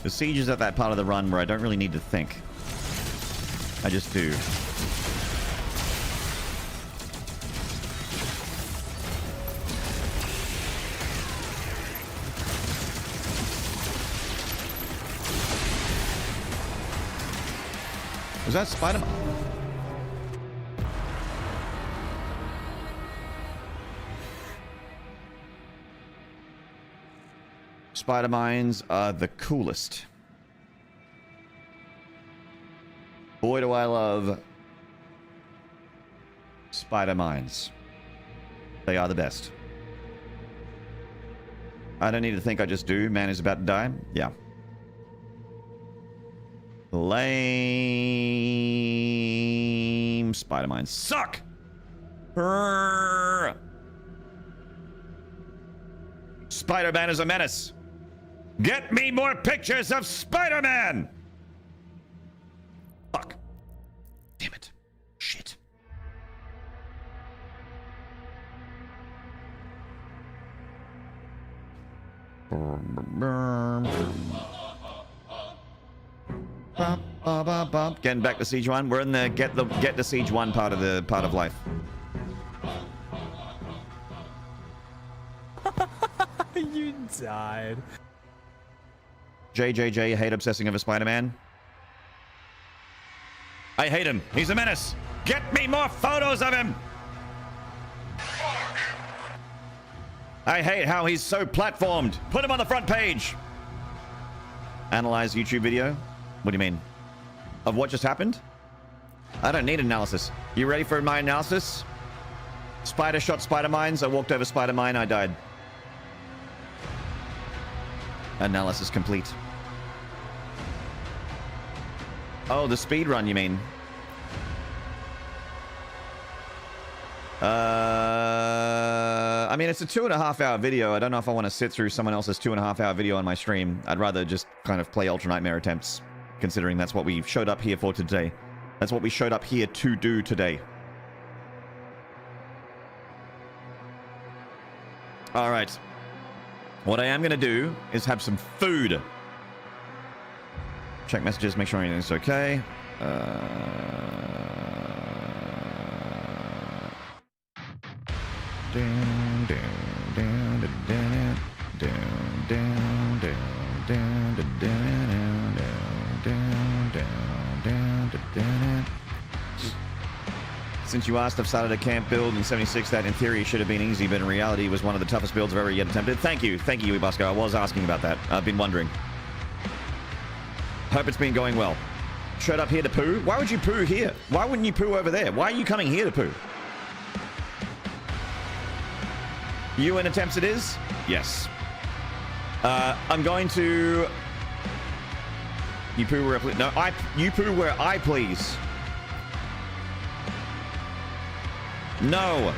The siege is at that part of the run where I don't really need to think. I just do. Was that Spider-Man? Spider mines are the coolest. Boy, do I love spider mines. They are the best. I don't need to think, I just do. Man is about to die. Yeah. Lame. Spider mines suck. Spider-Man is a menace. Get me more pictures of Spider-Man! Fuck. Damn it. Shit. Getting back to Siege 1. We're in the get to Siege 1 part of life. You died. JJJ, hate obsessing over Spider-Man. I hate him. He's a menace. Get me more photos of him. I hate how he's so platformed. Put him on the front page. Analyze YouTube video. What do you mean? Of what just happened? I don't need analysis. You ready for my analysis? Spider shot spider mines. I walked over spider mine. I died. Analysis complete. Oh, the speed run, you mean? I mean, it's a 2.5 hour video. I don't know if I want to sit through someone else's 2.5 hour video on my stream. I'd rather just kind of play Ultra Nightmare attempts, considering that's what we showed up here for today. That's what we showed up here to do today. All right. What I am going to do is have some food. Check messages, make sure everything's okay. Down, down, down, down, down, down, down, down, down, down, down, down, down, down, down. Since you asked, I've started a camp build in 76 that in theory should have been easy, but in reality was one of the toughest builds I've ever yet attempted. Thank you, Ibasco. I was asking about that. I've been wondering. Hope it's been going well. Showed up here to poo? Why would you poo here? Why wouldn't you poo over there? Why are you coming here to poo? UN attempts it is? Yes. I'm going to... You poo where I please. No, you poo where I please. No.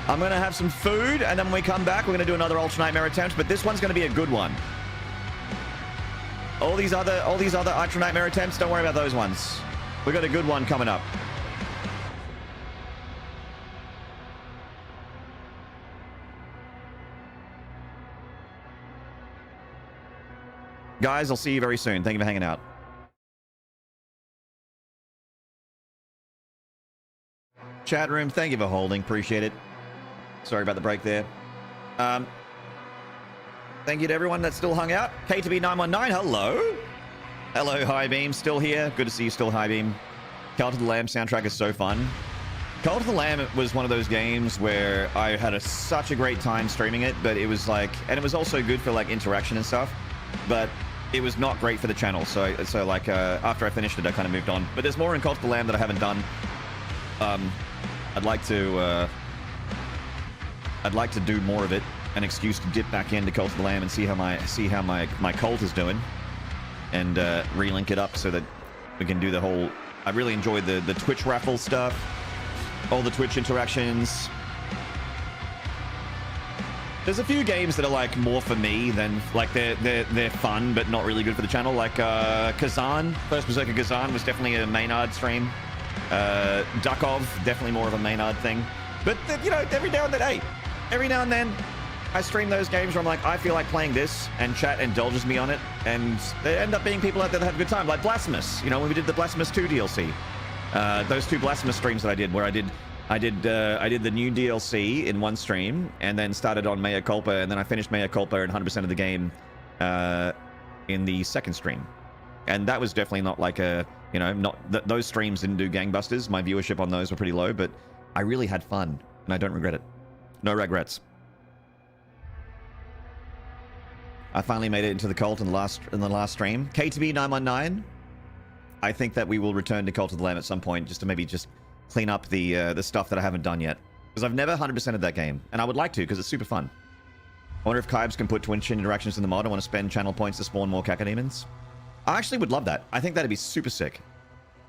I'm going to have some food, and then when we come back, we're going to do another Ultra Nightmare attempt, but this one's going to be a good one. All these other Ultra Nightmare attempts, don't worry about those ones. We got a good one coming up. Guys, I'll see you very soon. Thank you for hanging out. Chat room, thank you for holding. Appreciate it. Sorry about the break there. Thank you to everyone that still hung out. KTB919, hello. Hello, High Beam. Still here. Good to see you still, High Beam. Cult of the Lamb soundtrack is so fun. Cult of the Lamb was one of those games where I had such a great time streaming it, but it was like... And it was also good for like interaction and stuff, but it was not great for the channel. So like after I finished it, I kind of moved on. But there's more in Cult of the Lamb that I haven't done. I'd like to do more of it. An excuse to dip back into Cult of the Lamb and see how my cult is doing, and relink it up so that we can do the whole. I really enjoyed the Twitch raffle stuff, all the Twitch interactions. There's a few games that are like more for me than like they're fun but not really good for the channel. Like Kazan, First Berserker Kazan was definitely a Maynard stream. Dukov, definitely more of a Maynard thing. But you know, every now and then I stream those games where I'm like, I feel like playing this, and chat indulges me on it, and there end up being people out there that have a good time, like Blasphemous. You know, when we did the Blasphemous 2 DLC, those two Blasphemous streams that I did, where I did the new DLC in one stream, and then started on Mea Culpa, and then I finished Mea Culpa and 100% of the game in the second stream. And that was definitely not like a, you know, those streams didn't do gangbusters. My viewership on those were pretty low, but I really had fun, and I don't regret it. No regrets. I finally made it into the cult in the last stream. KTB919. I think that we will return to Cult of the Lamb at some point, just to maybe just clean up the stuff that I haven't done yet, because I've never 100%ed that game, and I would like to because it's super fun. I wonder if Kybes can put Twitch interactions in the mod. I want to spend channel points to spawn more Cacodemons. I actually would love that. I think that'd be super sick.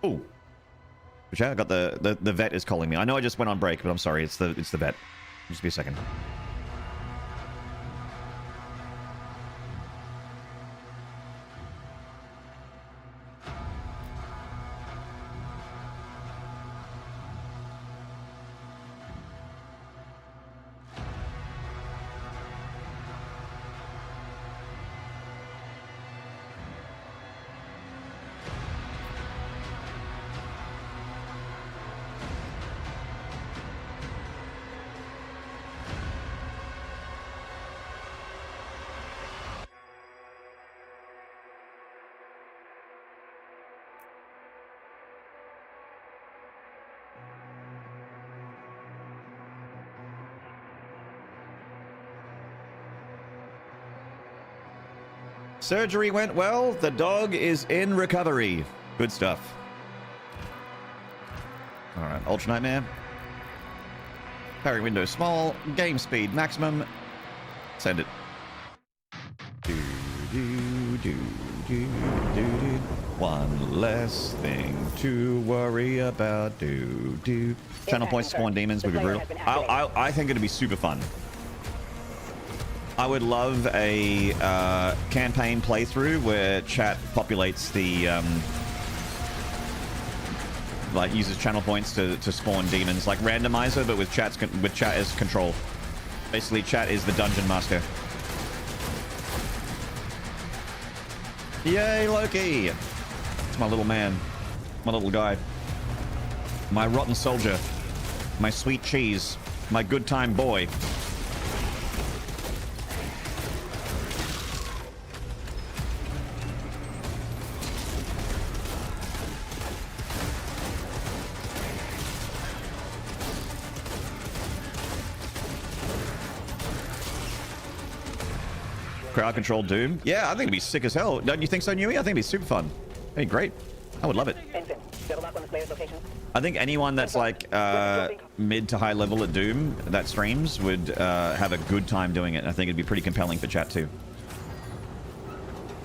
Ooh. Which I got the vet is calling me. I know I just went on break, but I'm sorry. It's the vet. Just be a second. Surgery went well. The dog is in recovery. Good stuff. All right, Ultra Nightmare. Parry window small. Game speed maximum. Send it. One less thing to worry about. Channel points to spawn demons would be brutal. I think it'd be super fun. I would love a campaign playthrough where chat populates the like uses channel points to spawn demons, like randomizer, but with chat as control. Basically, chat is the dungeon master. Yay, Loki! It's my little man, my little guy, my rotten soldier. My sweet cheese. My good time boy. Crowd control Doom. Yeah, I think it'd be sick as hell. Don't you think so, Newey? I think it'd be super fun. It'd be great. I would love it. Ensign, double up on the Slayer's location. I think anyone that's like mid to high level at Doom that streams would have a good time doing it. I think it'd be pretty compelling for chat too.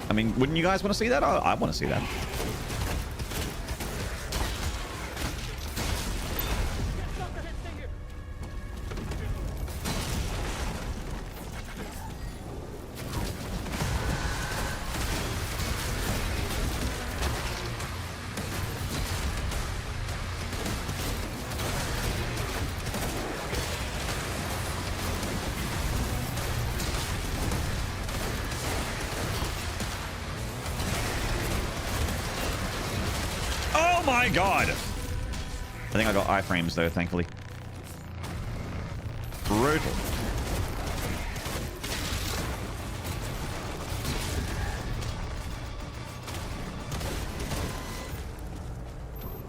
I mean, wouldn't you guys want to see that? I want to see that. My God. I think I got iframes though, thankfully. Brutal.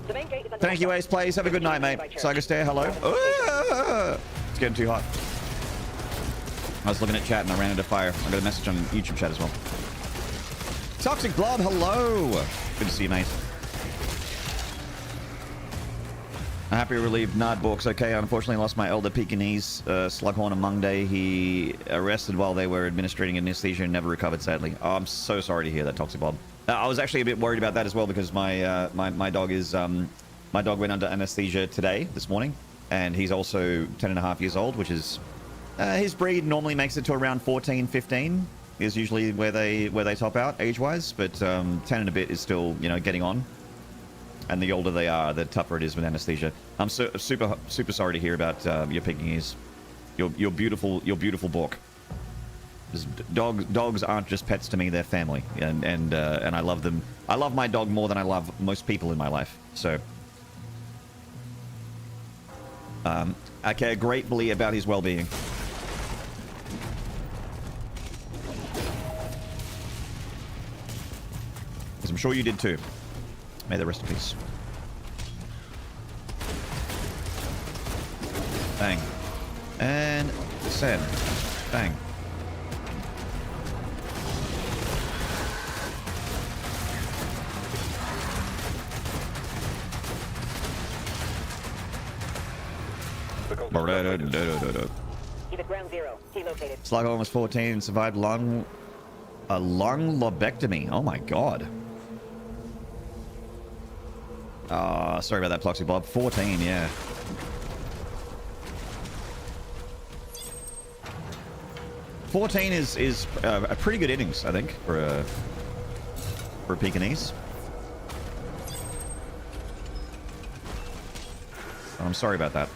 The main gate is under Thank you, Ace Plays. Have a good night, mate. Psychostair, hello. It's getting too hot. I was looking at chat and I ran into fire. I got a message on YouTube chat as well. Toxic Blob, hello. Good to see you, mate. I'm happy relieved Nardbork's okay. I unfortunately lost my elder Pekingese, Slughorn on Monday. He arrested while they were administering anesthesia and never recovered, sadly. Oh, I'm so sorry to hear that, Toxic Bob. I was actually a bit worried about that as well because my my dog is my dog went under anesthesia this morning, and he's also 10.5 years old, which is his breed normally makes it to around 14, 15 is usually where they top out age-wise, but 10 and a bit is still, you know, getting on. And the older they are, the tougher it is with anesthesia. I'm super sorry to hear about your Pekingese, your beautiful book. Dogs aren't just pets to me; they're family, and I love them. I love my dog more than I love most people in my life. So I care greatly about his well-being. As I'm sure you did too. May the rest in peace. Bang. And send. Bang. He's at ground zero. He located. Slughorn was 14 and survived a lung lobectomy. Oh my God. Sorry about that, Ploxy Bob. 14, yeah. $14 is a pretty good innings, I think, for a Pekingese. I'm sorry about that.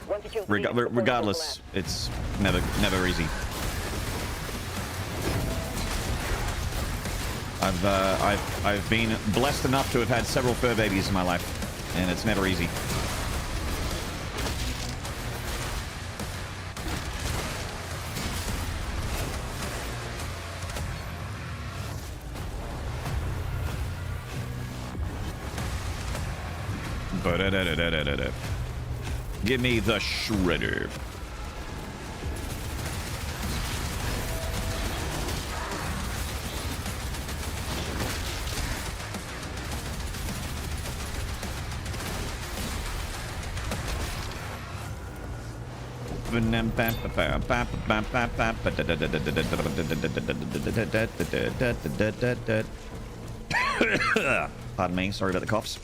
Regardless, it's never easy. I've been blessed enough to have had several fur babies in my life, and it's never easy. Give me the shredder. Pardon me, sorry about the coughs.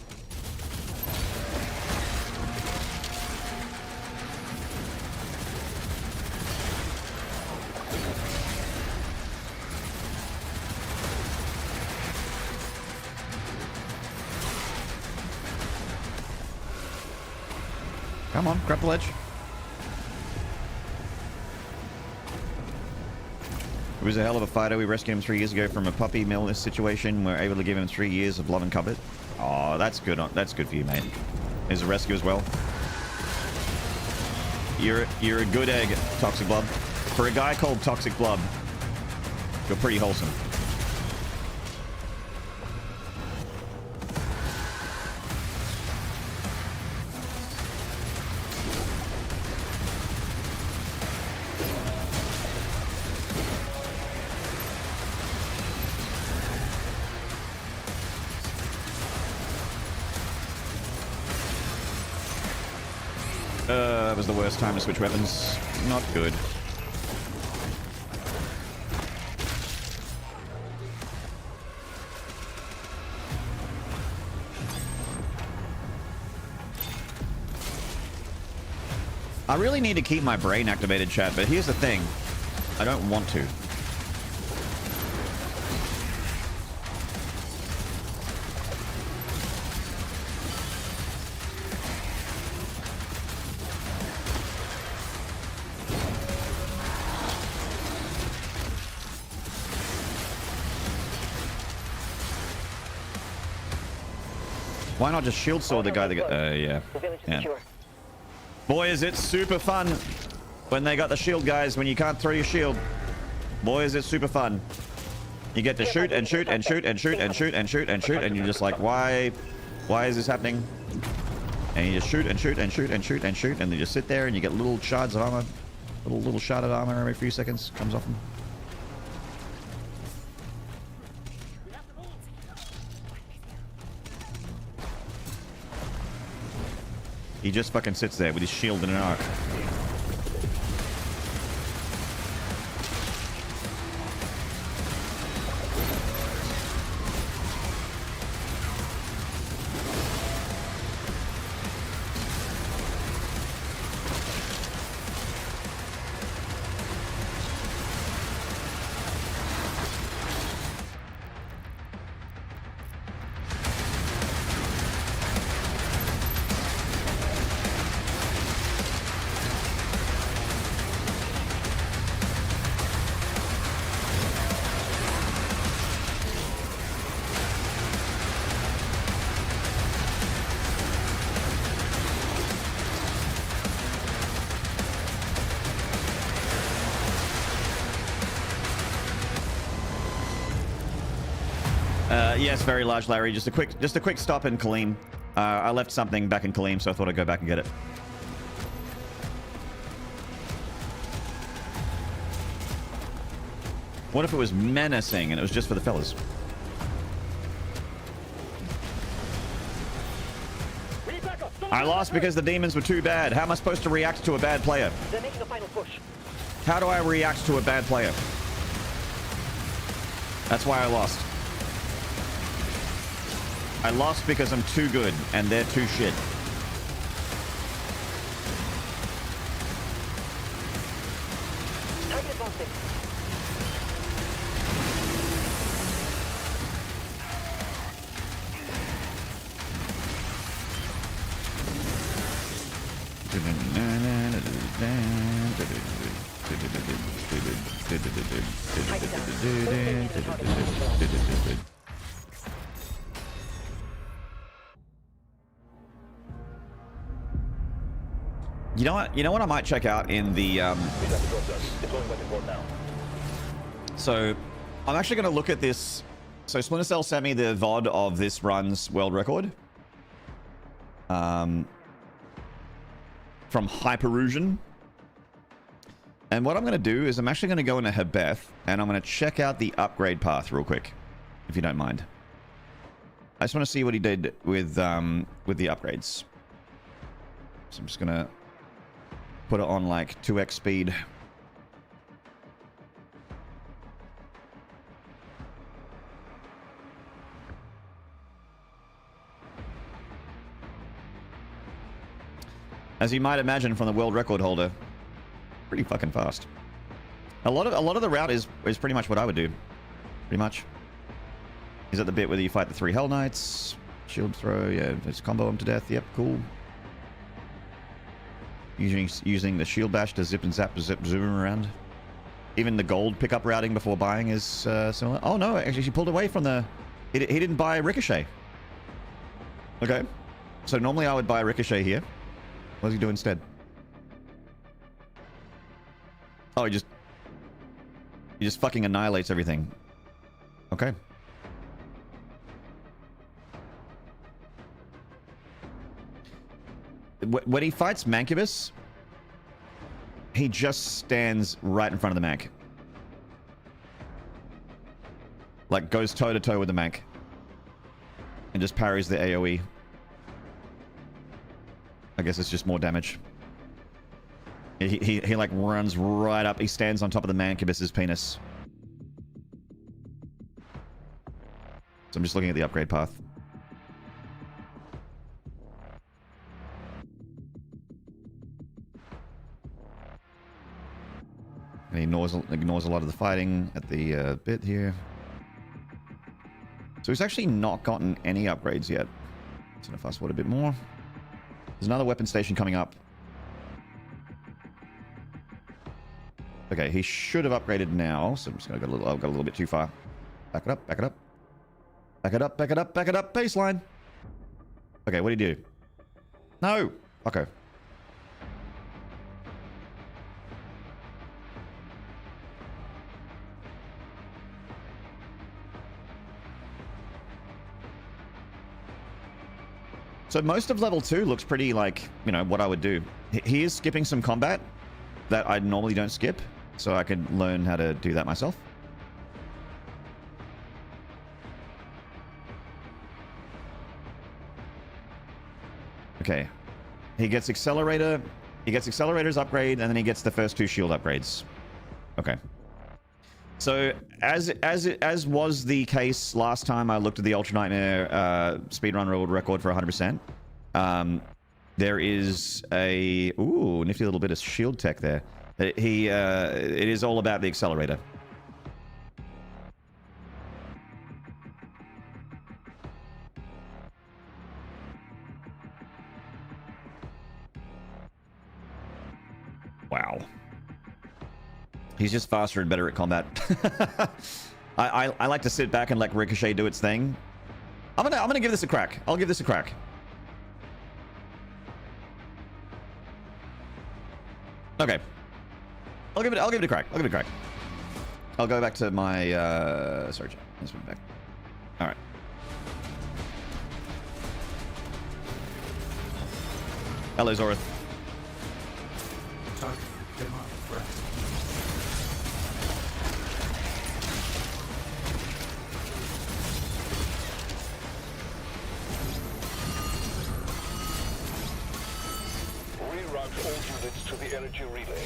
Come on, grab the ledge. He was a hell of a fighter. We rescued him 3 years ago from a puppy mill situation. We're able to give him 3 years of love and comfort. Oh, that's good. That's good for you, mate. He's a rescue as well. You're a good egg, Toxic Blob. For a guy called Toxic Blob, you're pretty wholesome. That was the worst time to switch weapons. Not good. I really need to keep my brain activated, chat, but here's the thing. I don't want to. Why not just shield sword the guy that got... yeah. Yeah. Boy, is it super fun when they got the shield guys, when you can't throw your shield. Boy, is it super fun. You get to shoot and shoot and shoot and shoot and shoot and shoot and shoot, and you're just like, why is this happening? And you just shoot and shoot and shoot and shoot and shoot, and they just sit there and you get little shards of armor. Little shard of armor every few seconds comes off them. He just fucking sits there with his shield and an arc. Yes, very large, Larry. Just a quick stop in Kaleem. I left something back in Kaleem, so I thought I'd go back and get it. What if it was menacing and it was just for the fellas? I lost because the demons were too bad. How am I supposed to react to a bad player? They're making a final push. How do I react to a bad player? That's why I lost. I lost because I'm too good and they're too shit. Target advancing. You know what I might check out in the so I'm actually going to look at this. So Splinter Cell sent me the VOD of this run's world record from Hyperusion. And what I'm going to do is I'm actually going to go into Hebeth and I'm going to check out the upgrade path real quick, if you don't mind. I just want to see what he did with the upgrades. So I'm just going to put it on like 2x speed. As you might imagine from the world record holder, pretty fucking fast. A lot of the route is pretty much what I would do. Pretty much. Is at the bit where you fight the 3 Hell Knights, shield throw, yeah, just combo them to death. Yep, cool. Using the shield bash to zip and zap, zip, zoom around. Even the gold pickup routing before buying is similar. Oh no, actually she pulled away from the... He didn't buy Ricochet. Okay. So normally I would buy Ricochet here. What does he do instead? Oh, he just fucking annihilates everything. Okay. When he fights Mancubus, he just stands right in front of the Manc. Like, goes toe-to-toe with the Manc. And just parries the AoE. I guess it's just more damage. He like runs right up. He stands on top of the Mancubus's penis. So I'm just looking at the upgrade path. And he ignores a lot of the fighting at the bit here. So he's actually not gotten any upgrades yet. Just gonna fast forward a bit more. There's another weapon station coming up. Okay, he should have upgraded now. So I'm just gonna go I've got a little bit too far. Back it up, back it up. Back it up, back it up, back it up. Baseline. Okay, what do you do? No. Okay. So most of level 2 looks pretty like, you know, what I would do. He is skipping some combat that I normally don't skip, so I can learn how to do that myself. Okay. He gets Accelerator. He gets Accelerator's upgrade, and then he gets the first 2 shield upgrades. Okay. So, as was the case last time I looked at the Ultra Nightmare speedrun world record for 100%, there is a... Ooh, nifty little bit of shield tech there. It is all about the Accelerator. Wow. He's just faster and better at combat. I like to sit back and let Ricochet do its thing. I'm gonna give this a crack. I'll give this a crack. Okay. I'll give it a crack. I'll give it a crack. I'll go back to my sorry, let's move back. All right. Hello, Zorith. Target demonic threat. Reroute all units to the energy relay.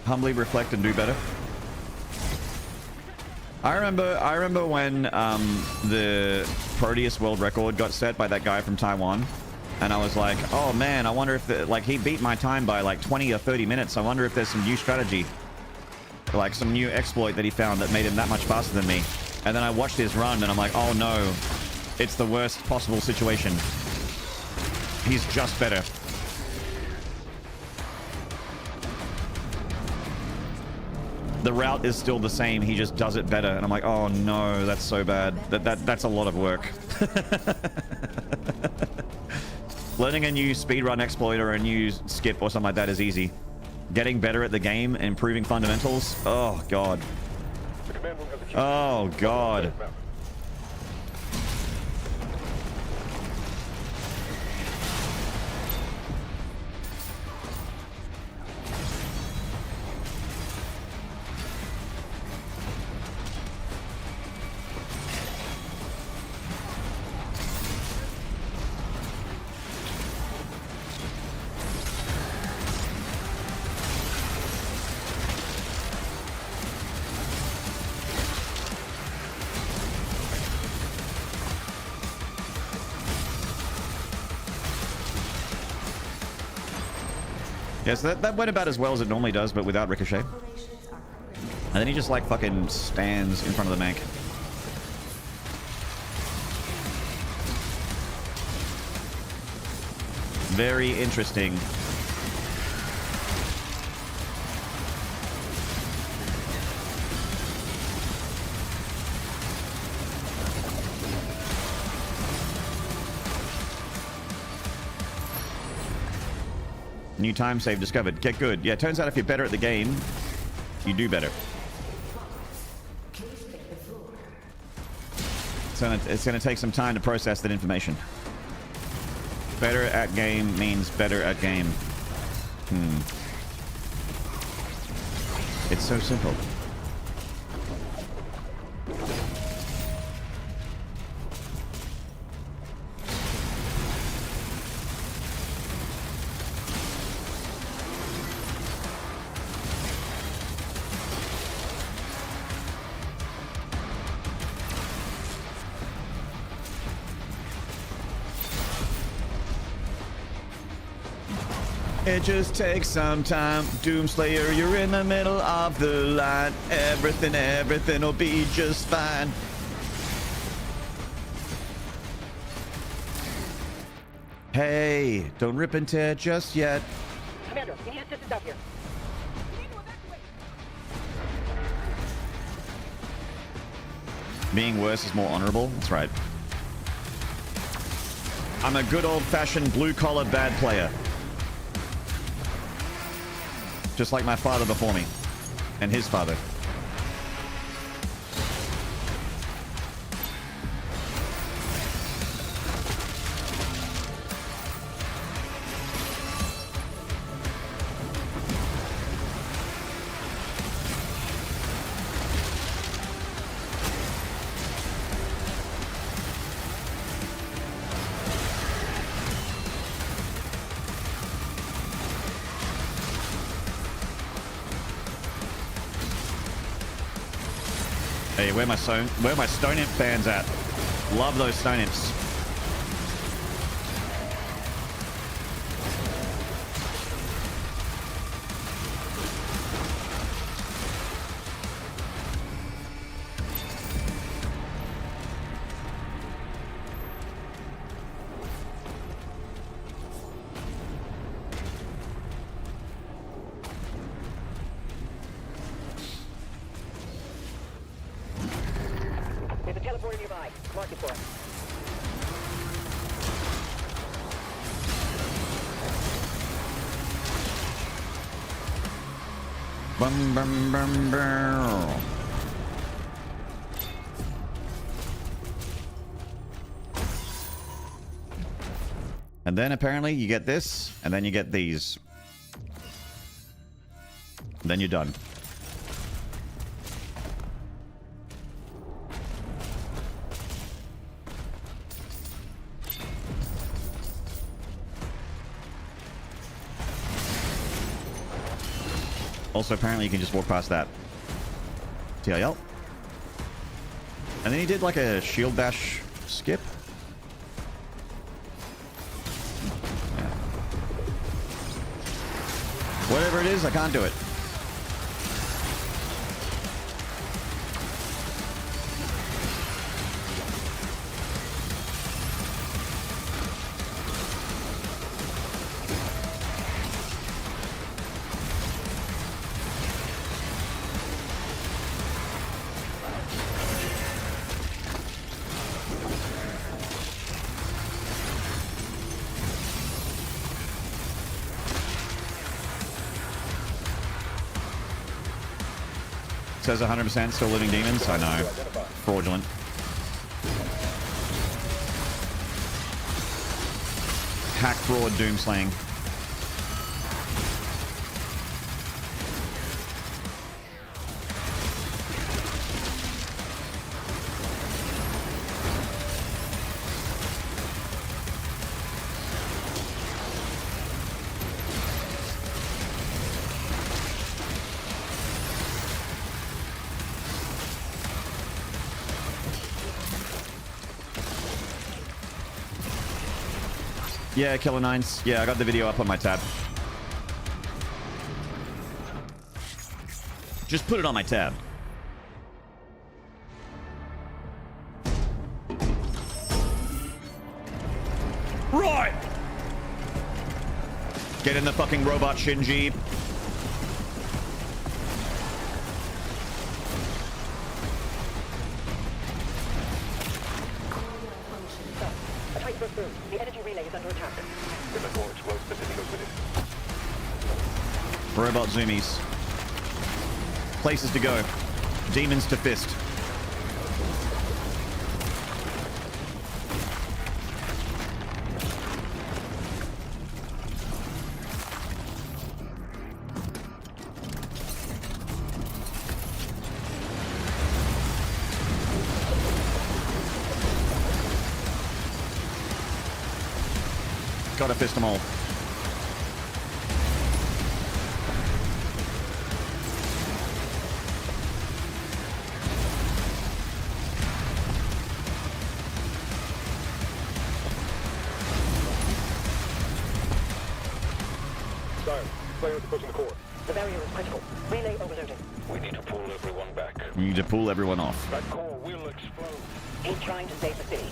Humbly reflect and do better. I remember when the Proteus world record got set by that guy from Taiwan, and I was like, oh man, I wonder if like he beat my time by like 20 or 30 minutes. I wonder if there's some new strategy, like some new exploit that he found that made him that much faster than me. And then I watched his run and I'm like, oh no, it's the worst possible situation. He's just better. The route is still the same, he just does it better. And I'm like, oh no, that's so bad. That's a lot of work. Learning a new speedrun exploit or a new skip or something like that is easy. Getting better at the game, improving fundamentals, oh god. Oh god. Yes, that went about as well as it normally does, but without Ricochet. And then he just like fucking stands in front of the Manc. Very interesting. New time save discovered. Get good. Yeah, turns out if you're better at the game, you do better. It's gonna take some time to process that information. Better at game means better at game. It's so simple. It just takes some time. Doomslayer, you're in the middle of the line. Everything will be just fine. Hey, don't rip and tear just yet. Commander, we need assistance out here. Being worse is more honorable. That's right. I'm a good old-fashioned blue-collar bad player. Just like my father before me. And his father. Hey, where my Stone Imp fans at? Love those Stone Imps. There's a teleporter nearby. Mark it for us. Bum, bum, bum, bum. And then apparently you get this, and then you get these. And then you're done. Also, apparently you can just walk past that. TIL. And then he did like a shield bash skip. Yeah. Whatever it is, I can't do it. Says 100% still living demons. I know. Fraudulent. Hack fraud doomslaying. Yeah, Killer Nines. Yeah, I got the video up on my tab. Just put it on my tab. Right! in the fucking robot Shinji. A tight broke through. The energy relay is under attack. If the core explodes, the city goes with it. Robot zoomies. Places to go. Demons to fist. Gotta fist them all. Sire, Slayer is approaching the core. The barrier is critical. Relay overloading. We need to pull everyone back. You need to pull everyone off. That core will explode. Keep trying to save the city.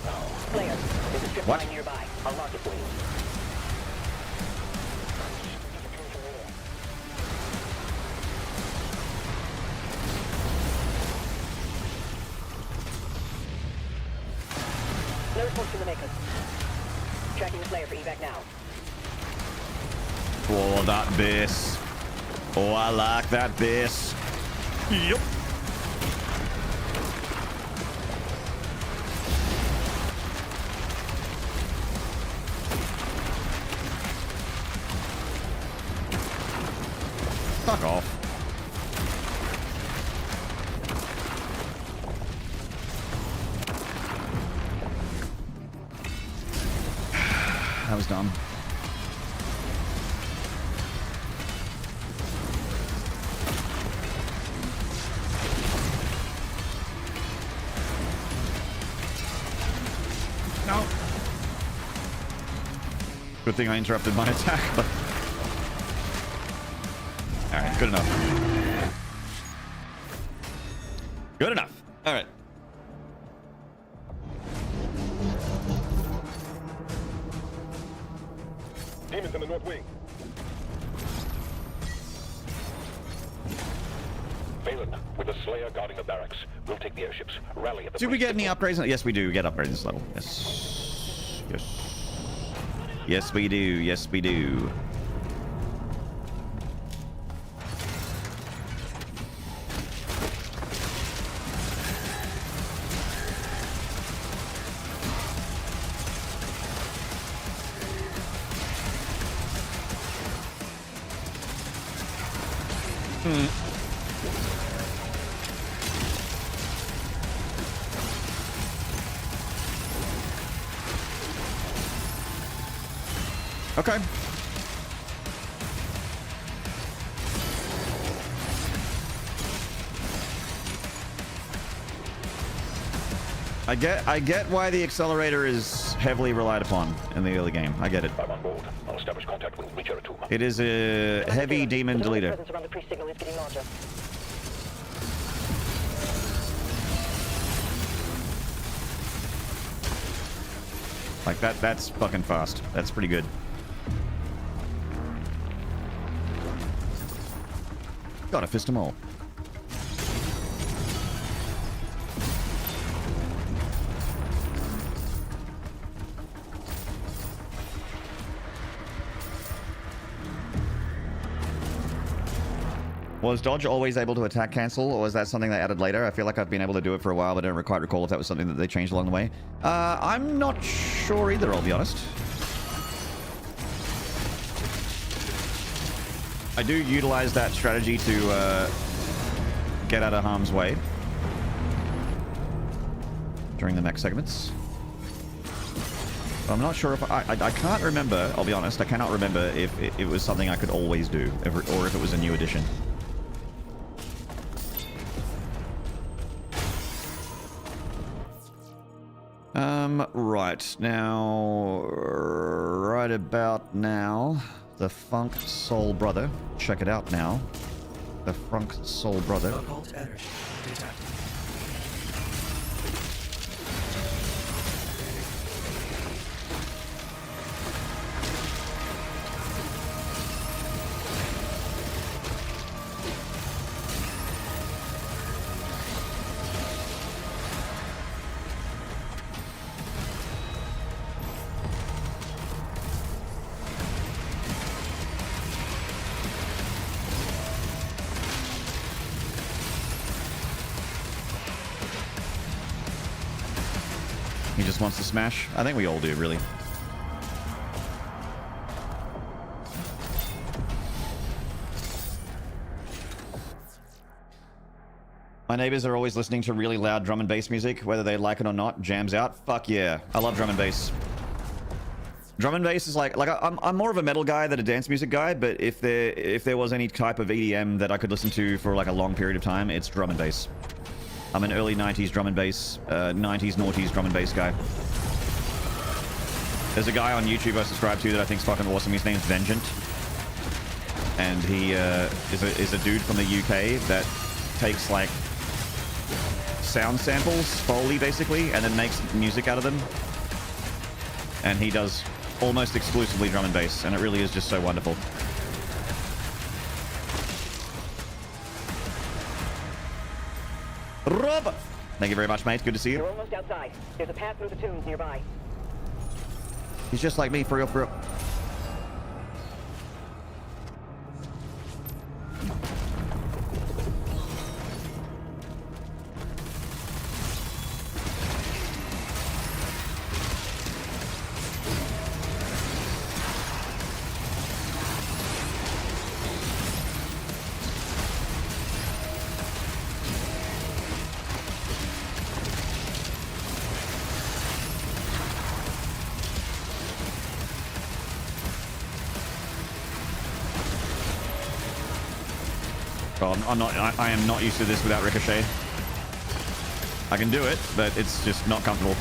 Slayer, there's a strip What? line nearby. I'll mark it for you. No response from the makers. Tracking the Slayer for evac now. Oh, that bass. Oh, I like that bass. Yup. Fuck off. That was dumb. No. Good thing I interrupted my attack, but... Alright, good enough. Good enough. Alright. Demons in the north wing. Valen, with the Slayer guarding the barracks, we'll take the airships. Rally at the... Did we get any upgrades? Yes, we do. We get upgrades this level. Yes. Yes. Yes, we do. Yes, we do. Okay. I get why the accelerator is heavily relied upon in the early game. I get it. I'm on board. I'll establish contact with Reacher 2. It is a heavy demon The noise deleter. presence around the pre-signal is getting larger. Like that's fucking fast. That's pretty good. Gotta fist them all. Was Dodge always able to attack cancel, or was that something they added later? I feel like I've been able to do it for a while, but I don't quite recall if that was something that they changed along the way. I'm not sure either, I'll be honest. I do utilize that strategy to get out of harm's way during the mech segments. But I'm not sure if I can't remember, I'll be honest, I cannot remember if it was something I could always do, or if it was a new addition. Right now, right about now, the Funk Soul Brother, check it out now, the Funk Soul Brother. Occult energy detected. He just wants to smash. I think we all do, really. My neighbors are always listening to really loud drum and bass music, whether they like it or not. Jams out. Fuck yeah. I love drum and bass. Drum and bass is like I'm more of a metal guy than a dance music guy, but if there was any type of EDM that I could listen to for like a long period of time, it's drum and bass. I'm an early 90s drum and bass, 90s noughties drum and bass guy. There's a guy on YouTube I subscribe to that I think's fucking awesome. His name's Vengeant. And he is a dude from the UK that takes like sound samples, Foley basically, and then makes music out of them. And he does almost exclusively drum and bass, and it really is just so wonderful. Rob! Thank you very much, mate. Good to see you. You're almost outside. There's a path through the tombs nearby. He's just like me, for real, for real. I am not used to this without Ricochet. I can do it, but it's just not comfortable.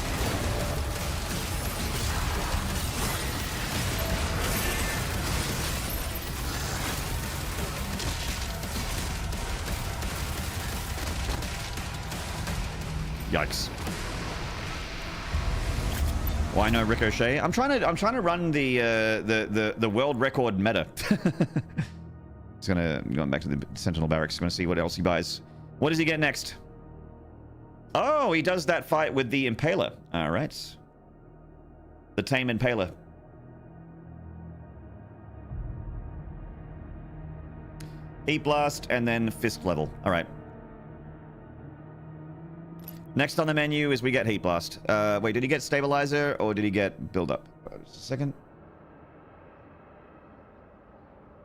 Yikes. Why no Ricochet? I'm trying to run the world record meta. He's going back to the Sentinel Barracks. Going to see what else he buys. What does he get next? Oh, he does that fight with the Impaler. All right. The Tame Impaler. Heat Blast and then Fist level. All right. Next on the menu is we get Heat Blast. Wait, did he get Stabilizer or did he get Build Up? Just a second.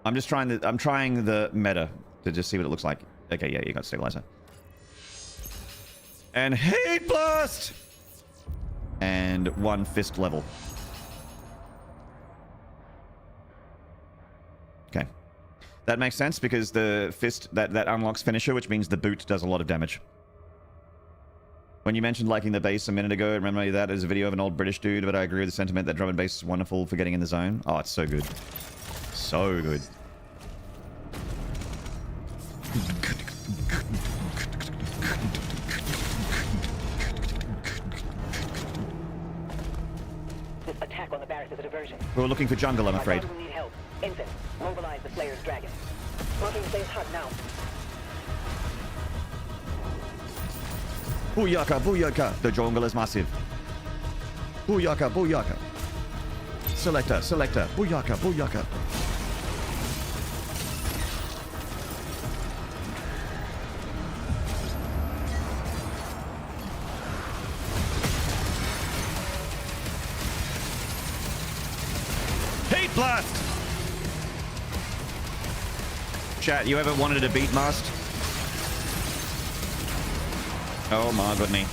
I'm trying the meta to just see what it looks like. Okay, yeah, you got Stabilizer. And Heat Blast! And one Fist level. Okay. That makes sense because the Fist, that unlocks Finisher, which means the boot does a lot of damage. When you mentioned liking the bass a minute ago, it reminded me of that as a video of an old British dude, but I agree with the sentiment that drum and bass is wonderful for getting in the zone. Oh, it's so good. So good. This attack on the barracks is a diversion. We're looking for jungle, I'm afraid. We need help. Infant, mobilize the Slayer's dragon. Marking the Slayer's hut now. Booyaka, booyaka. The jungle is massive. Booyaka, booyaka. Selector, selector. Booyaka, booyaka. Heat blast! Chat, you ever wanted a beat mast? Oh my goodness.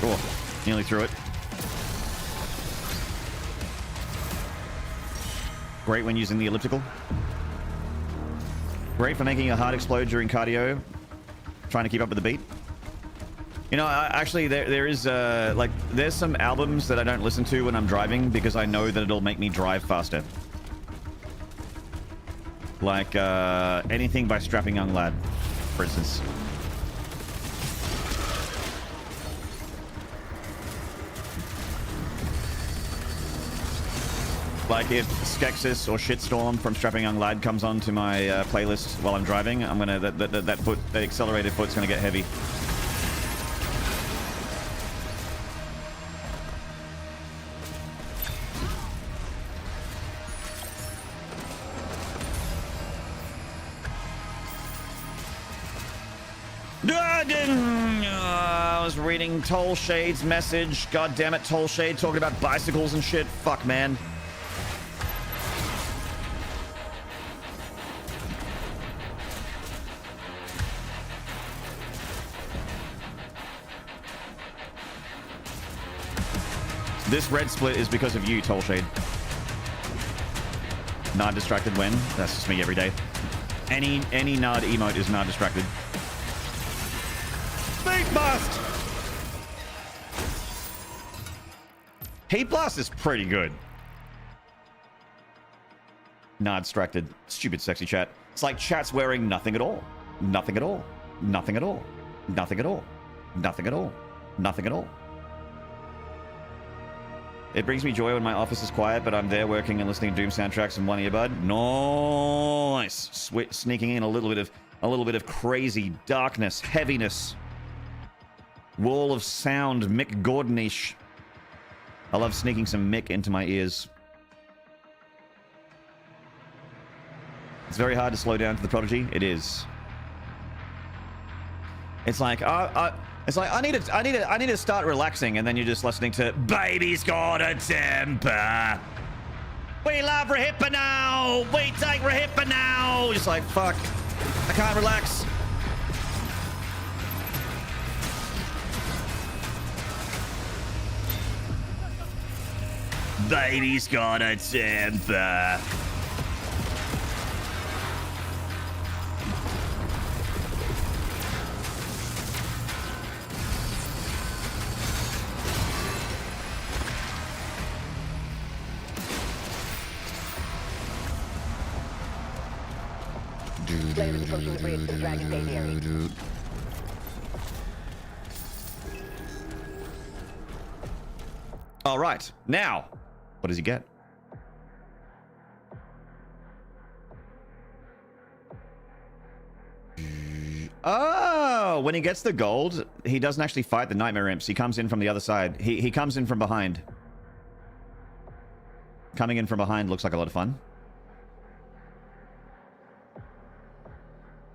Cool. Nearly through it. Great when using the elliptical. Great for making your heart explode during cardio. Trying to keep up with the beat. You know, actually, there is, like, there's some albums that I don't listen to when I'm driving because I know that it'll make me drive faster. Like, anything by Strapping Young Lad, for instance. Like if Skexis or Shitstorm from Strapping Young Lad comes onto my playlist while I'm driving, I'm gonna that accelerated foot's gonna get heavy. I was reading Toll Shade's message. God damn it, Toll Shade talking about bicycles and shit. Fuck, man. This red split is because of you, Toll Shade. Not distracted when? That's just me every day. Any Nard emote is not distracted. Heat Blast! Heat Blast is pretty good. Not distracted. Stupid sexy chat. It's like chat's wearing nothing at all. Nothing at all. Nothing at all. Nothing at all. Nothing at all. Nothing at all. It brings me joy when my office is quiet, but I'm there working and listening to Doom soundtracks in one earbud. Nice. Sneaking in a little bit of crazy darkness, heaviness. Wall of sound, Mick Gordonish. I love sneaking some Mick into my ears. It's very hard to slow down to the Prodigy. It is. It's like I need to start relaxing, and then you're just listening to Baby's Got a Temper. We love Rahipano. We take Rahipano. Just like fuck. I can't relax. Baby's got a temper. Players approaching the bridge to Dragon Gate area. All right, now, what does he get? Oh, when he gets the gold, he doesn't actually fight the Nightmare Imps. He comes in from the other side. He comes in from behind. Coming in from behind looks like a lot of fun.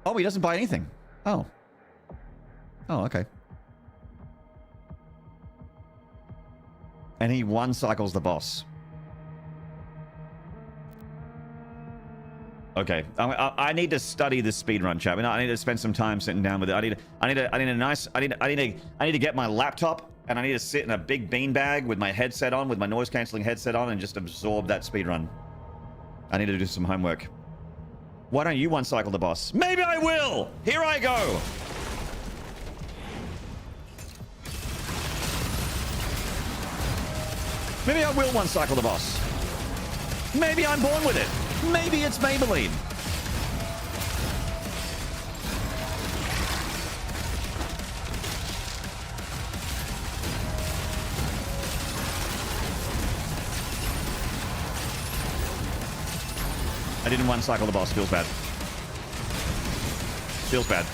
Oh, he doesn't buy anything. Oh. Oh, okay. And he one cycles the boss. Okay, I need to study this speedrun, chat. I need to spend some time sitting down with it. I need to get my laptop, and I need to sit in a big beanbag with my headset on, with my noise cancelling headset on, and just absorb that speedrun. I need to do some homework. Why don't you one cycle the boss? Maybe I will. Here I go. Maybe I will one cycle the boss. Maybe I'm born with it. Maybe it's Maybelline. I didn't one cycle the boss. Feels bad. Feels bad.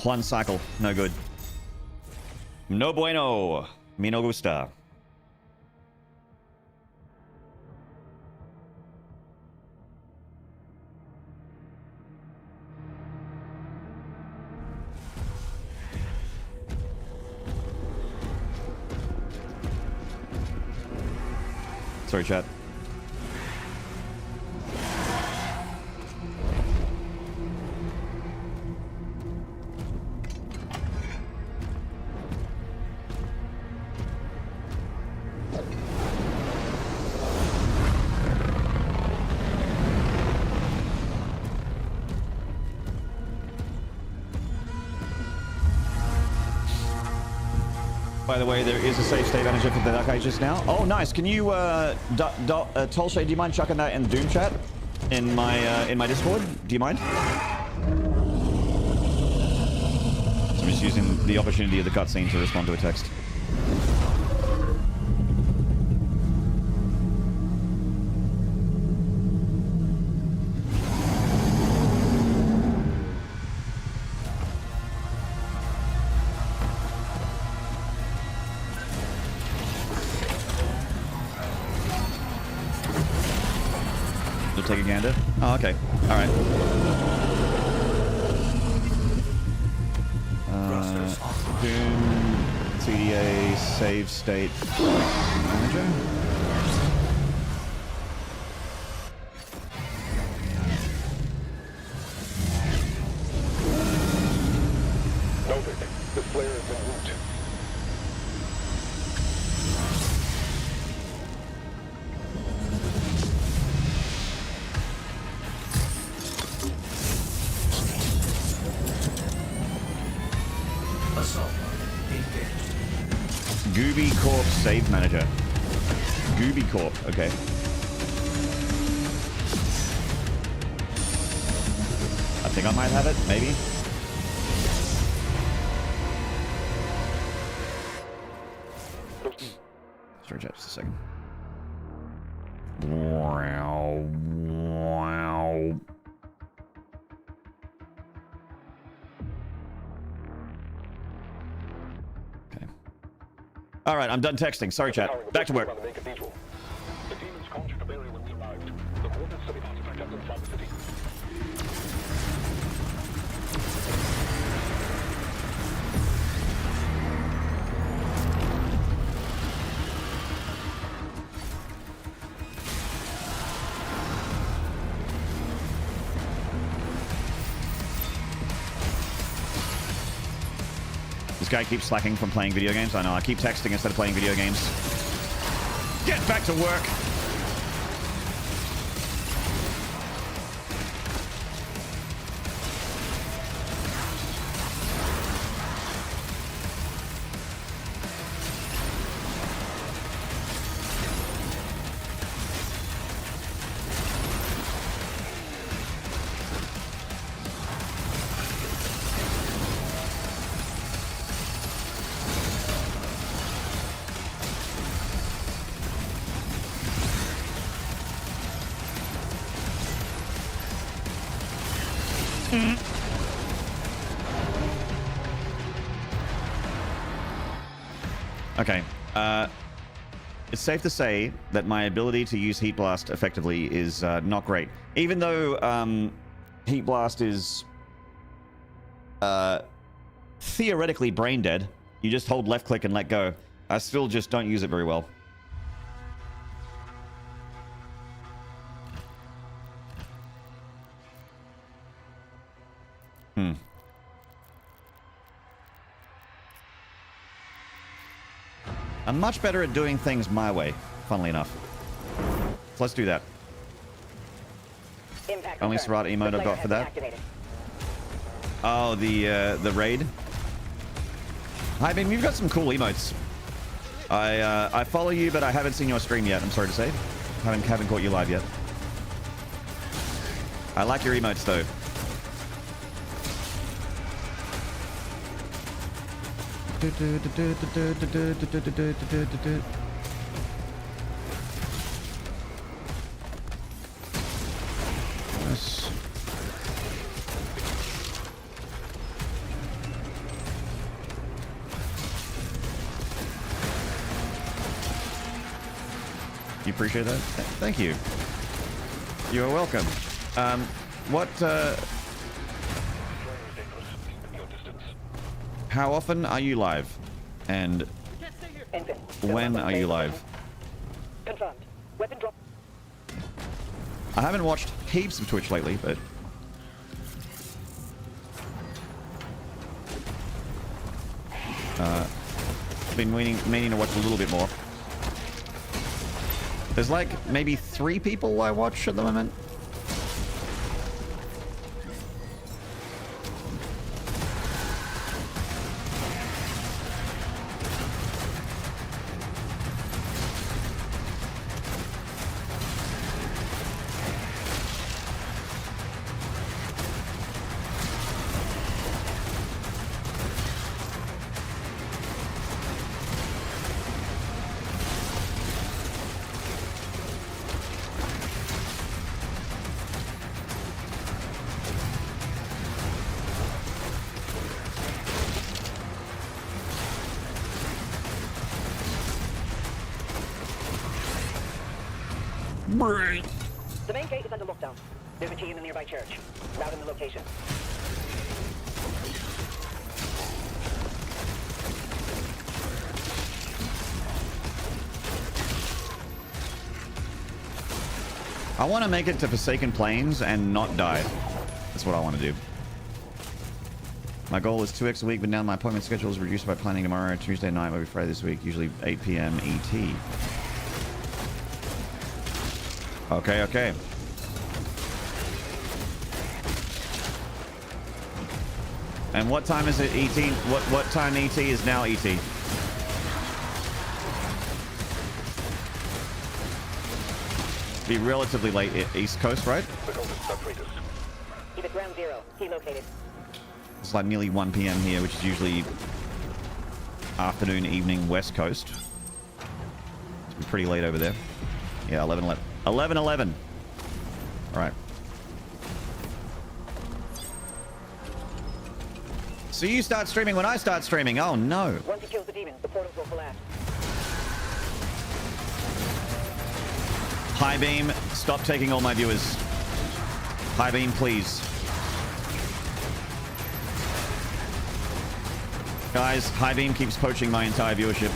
One cycle. No good. No bueno. Me no gusta. Sorry, chat. By the way, there is a save state manager for the Dark Ages now. Oh, nice. Can you, Tolshay, do you mind chucking that in the Doom chat? In my Discord? Do you mind? So I'm just using the opportunity of the cutscene to respond to a text. Take a gander. Oh, okay. All right. Doom, CDA, save state manager. Noted. The flare is en route. Gooby Corp save manager. Gooby Corp. Okay. I think I might have it. Maybe. Storage up just a second. Wow. Wow. All right, I'm done texting. Sorry, chat. Back to work. The demons conjured a barrier when we arrived. The coordinates of the artifact are inside the city. This guy keeps slacking from playing video games. I know. I keep texting instead of playing video games. Get back to work. Okay. It's safe to say that my ability to use Heat Blast effectively is not great. Even though Heat Blast is theoretically brain dead, you just hold left click and let go. I still just don't use it very well. I'm much better at doing things my way, funnily enough. So let's do that. Impact Only confirmed. Serrata emote The I've got player for has that. been activated. Oh, the raid. Hi, Ben. You've got some cool emotes. I follow you, but I haven't seen your stream yet. I'm sorry to say. Haven't caught you live yet. I like your emotes though. Yes. You appreciate that? Thank you. You are welcome. How often are you live? And Infant. when are you live? Confirmed. Weapon drop. I haven't watched heaps of Twitch lately, but been meaning to watch a little bit more. There's like maybe 3 people I watch at the moment. The main gate is under lockdown. There's a key in the nearby church. Route in the location. I want to make it to Forsaken Plains and not die. That's what I want to do. My goal is 2x a week, but now my appointment schedule is reduced by planning tomorrow, Tuesday night, maybe Friday this week, usually 8 p.m. ET. Okay, okay. And what time is it ET? What time ET is now ET? Be relatively late East Coast, right? He's at ground zero. He located. It's like nearly 1 p.m. here, which is usually afternoon, evening, West Coast. It's pretty late over there. Yeah, 11:11. 11:11. All right. So you start streaming when I start streaming. Oh no. Once he kills the demon, the portals will collapse. High beam, stop taking all my viewers. High beam, please. Guys, high beam keeps poaching my entire viewership.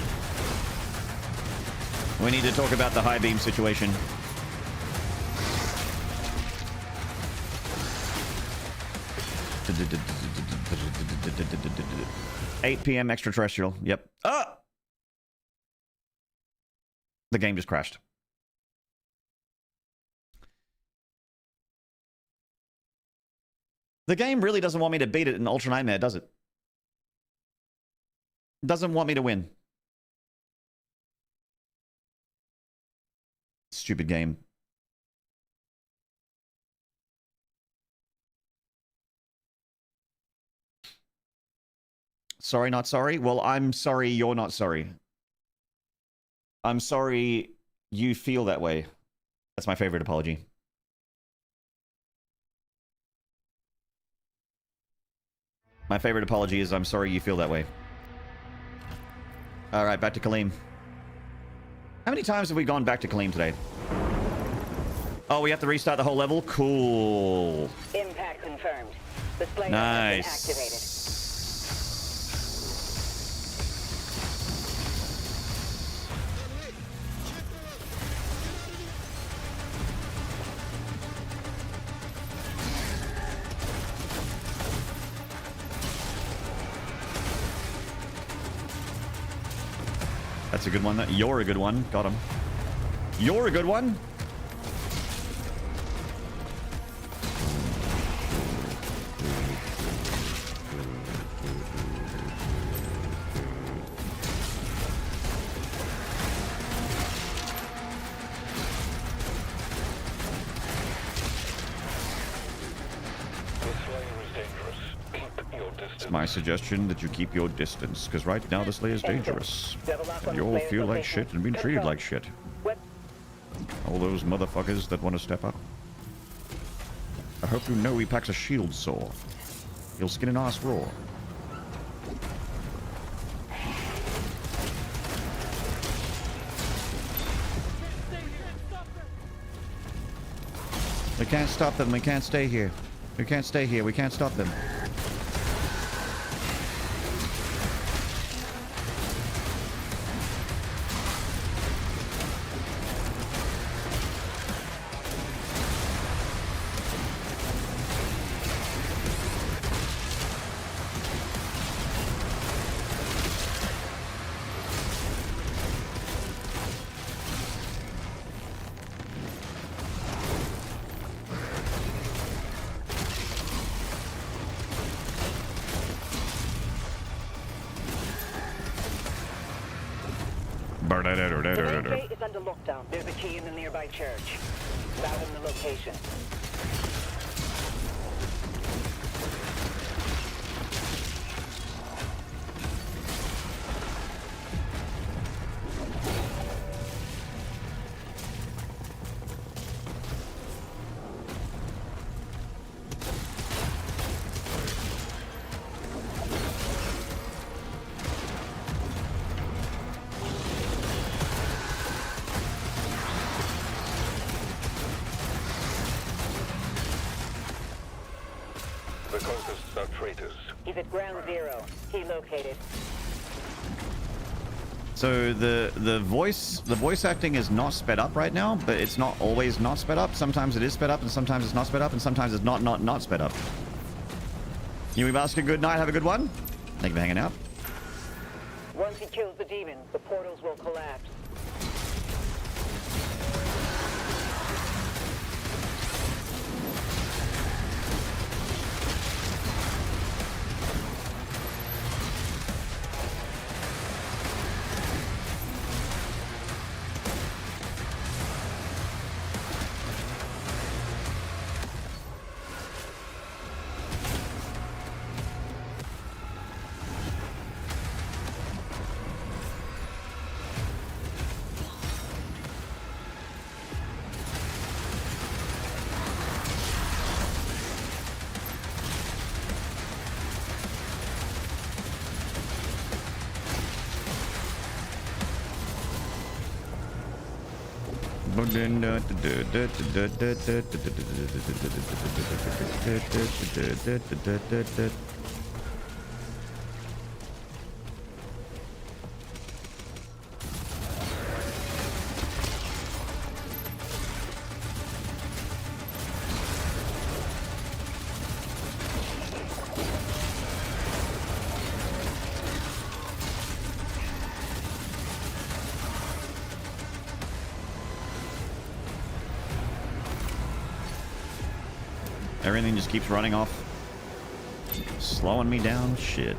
We need to talk about the high beam situation. $8 p.m. extraterrestrial. Yep. Ah! The game just crashed. The game really doesn't want me to beat it in Ultra Nightmare, does it? Doesn't want me to win. Stupid game. Sorry, not sorry? Well, I'm sorry you're not sorry. I'm sorry you feel that way. That's my favorite apology. My favorite apology is I'm sorry you feel that way. All right, back to Kaleem. How many times have we gone back to Kaleem today? Oh, we have to restart the whole level? Cool. Impact confirmed. The Slayer Nice. has been activated. That's a good one. You're a good one. Got him. You're a good one. It's my suggestion that you keep your distance, because right now the Slayer is dangerous. And you all feel like shit and being treated like shit. All those motherfuckers that want to step up. I hope you know he packs a shield saw. He'll skin an ass raw. We can't stop them. We can't stay here. We can't stay here. We can't stop them. The main gate is under lockdown. There's a key in the nearby church. Route in the location. cultists are traitors. He's at ground zero. He located. So the voice acting is not sped up right now, but it's not always not sped up. Sometimes it is sped up, and sometimes it's not sped up, and sometimes it's not sped up. Yui Basket, good night. Have a good one. Thank you for hanging out. Once he kills the demon, the portals will collapse. Everything just keeps running off. Slowing me down. Shit.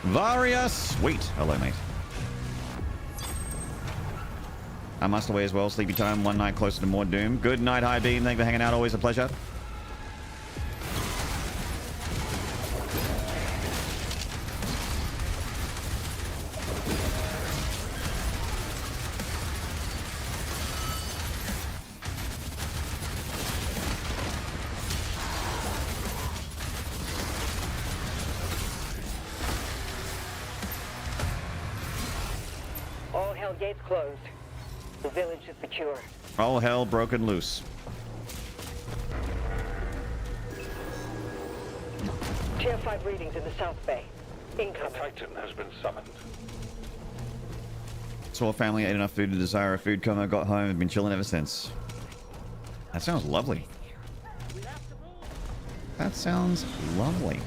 Varia, sweet. Hello, mate. I must away as well. Sleepy time. One night closer to more doom. Good night, High Beam. Thank you for hanging out. Always a pleasure. All hell gates closed. The village is secure. All hell broken loose. Tier 5 readings in the South Bay. The Incoming. Titan has been summoned. Saw a family, ate enough food to desire a food coma, got home, and been chilling ever since. That sounds lovely. That sounds lovely.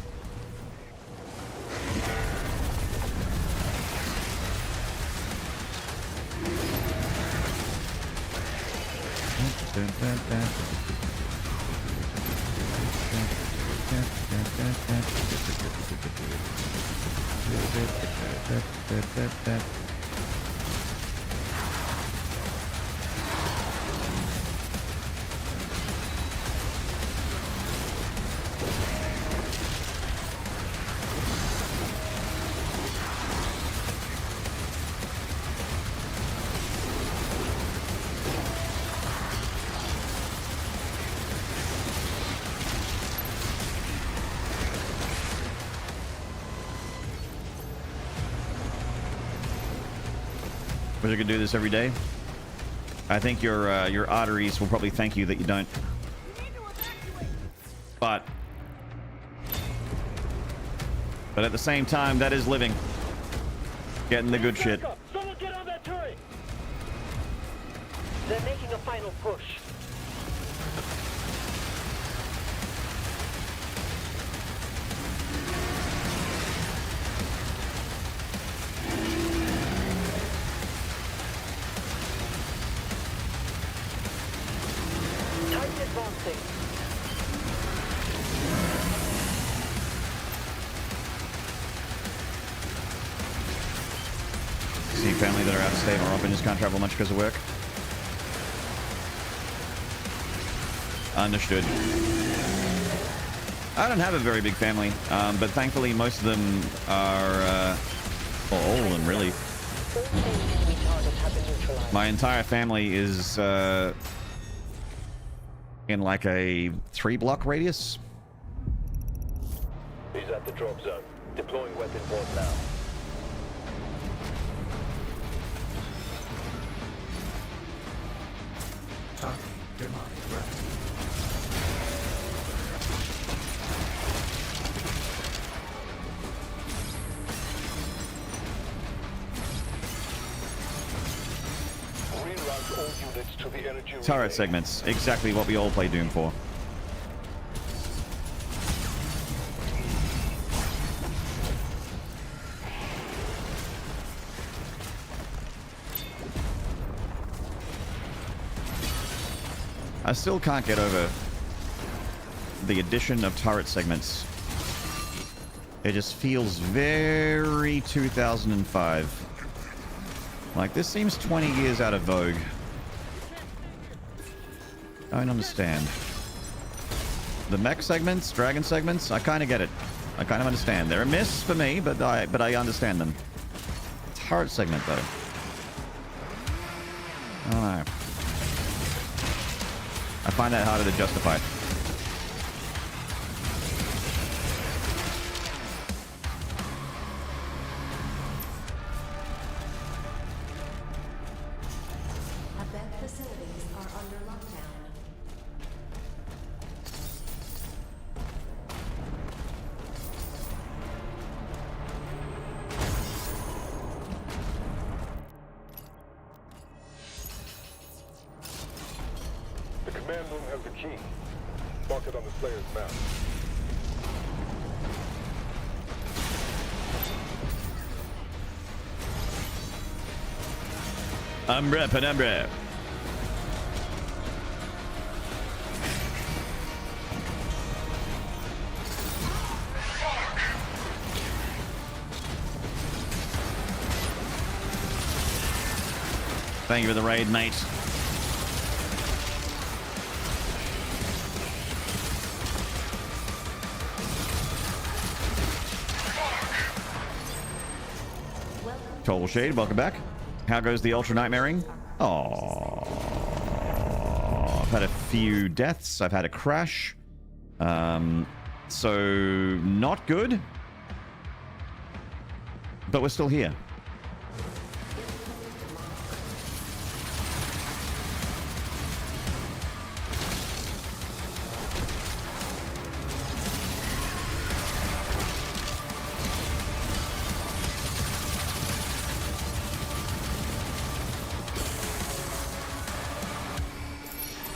Wish I could do this every day. I think your arteries will probably thank you that you don't. But at the same time, that is living. Getting the good shit. Someone get on that turret! They're making a final push. Titan advancing. See family that are out of state or often just can't travel much because of work. Understood. I don't have a very big family, but thankfully most of them are, well, all of them really. All enemy targets have been neutralized. My entire family is in like a 3-block radius. He's at the drop zone. Deploying weapon board now. Target demonic breath. Reroute all units to the energy Turret relay. segments, exactly what we all play Doom for. I still can't get over the addition of turret segments. It just feels very 2005. Like, this seems 20 years out of vogue. I don't understand. The mech segments, dragon segments, I kind of get it. I kind of understand. They're a miss for me, but I understand them. Turret segment, though. I don't know. I find that harder to justify. Event facilities are under lockdown. The command room has the key. Mark it on the Slayer's map. Umbra penumbra. Thank you for the raid, mate. Total Shade, welcome back. How goes the Ultra Nightmaring? Oh, I've had a few deaths. I've had a crash. So not good. But we're still here.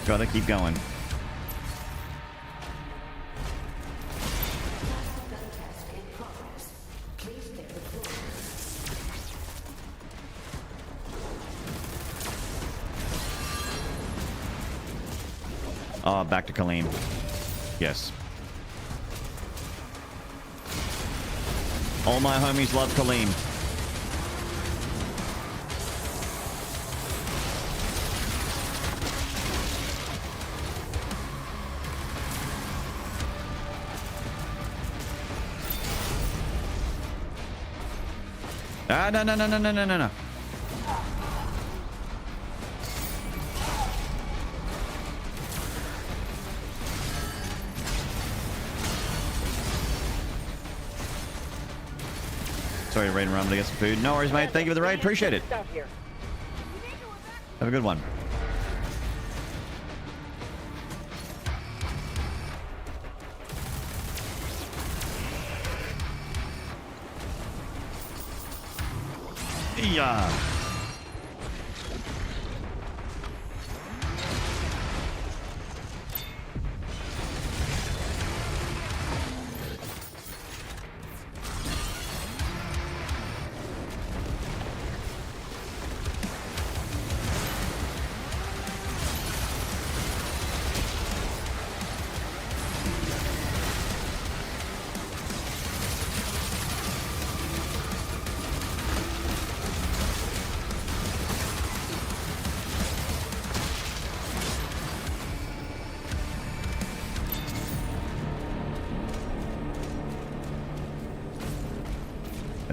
Gotta keep going. Back to Kaleem. Yes. All my homies love Kaleem. Ah, no, no, no, no, no, no, no, no. Sorry, raiding around to get some food. No worries, mate. Thank you for the raid. Appreciate it. Out here. Have a good one. Yeah.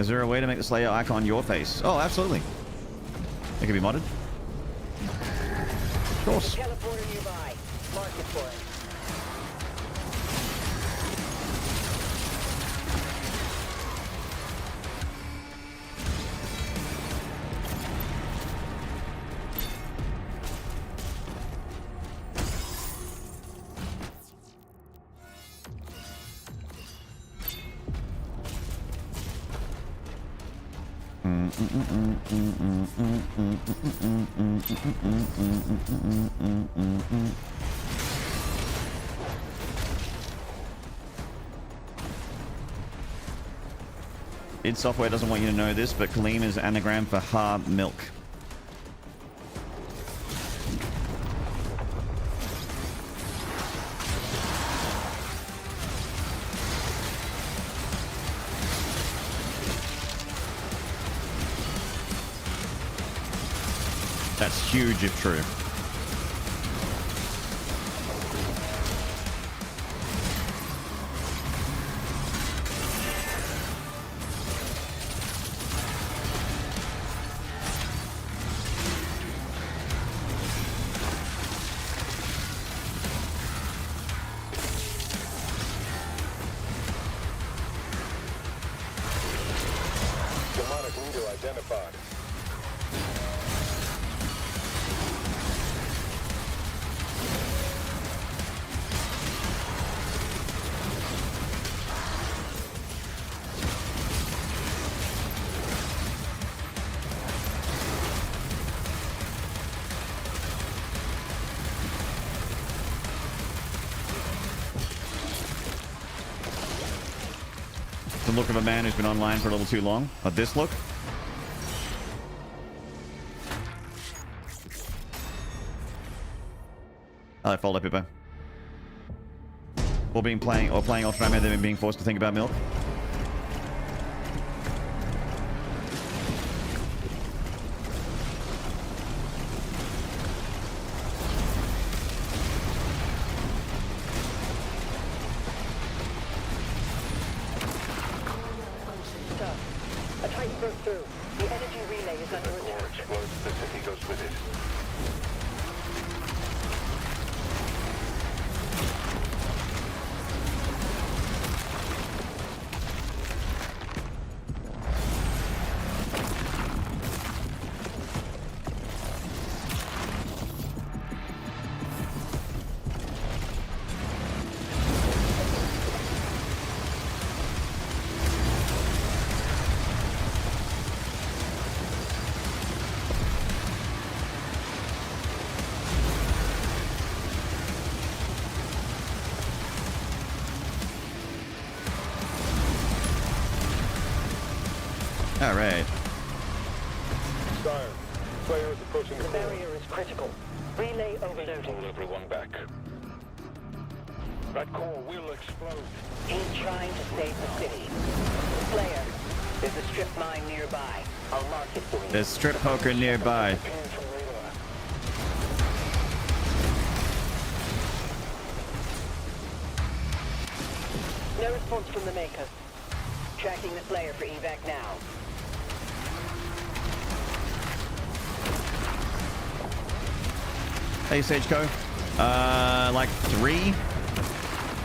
Is there a way to make the Slayer icon your face? Oh, absolutely. It can be modded. Of course. Teleporter nearby. Mark it for us. id Software doesn't want you to know this, but Kaleem is anagram for hard milk. That's huge if true. Demonic leader identified. The look of a man who's been online for a little too long. This look. I like Follow Pippo. Or playing Ultraman, then being forced to think about milk. A Titan broke through. The energy relay is under Core attack. explodes, the city goes with it. All right. Sire, Slayer is approaching the The core. barrier is critical. Relay overloaded. Hold everyone back. That core will explode. He's trying to save the city. Slayer, there's a strip mine nearby. I'll mark it for you. There's strip poker nearby. Pin from radar. No response from the Maker. Tracking the Slayer for evac now. Hey, Sageco. Like 3.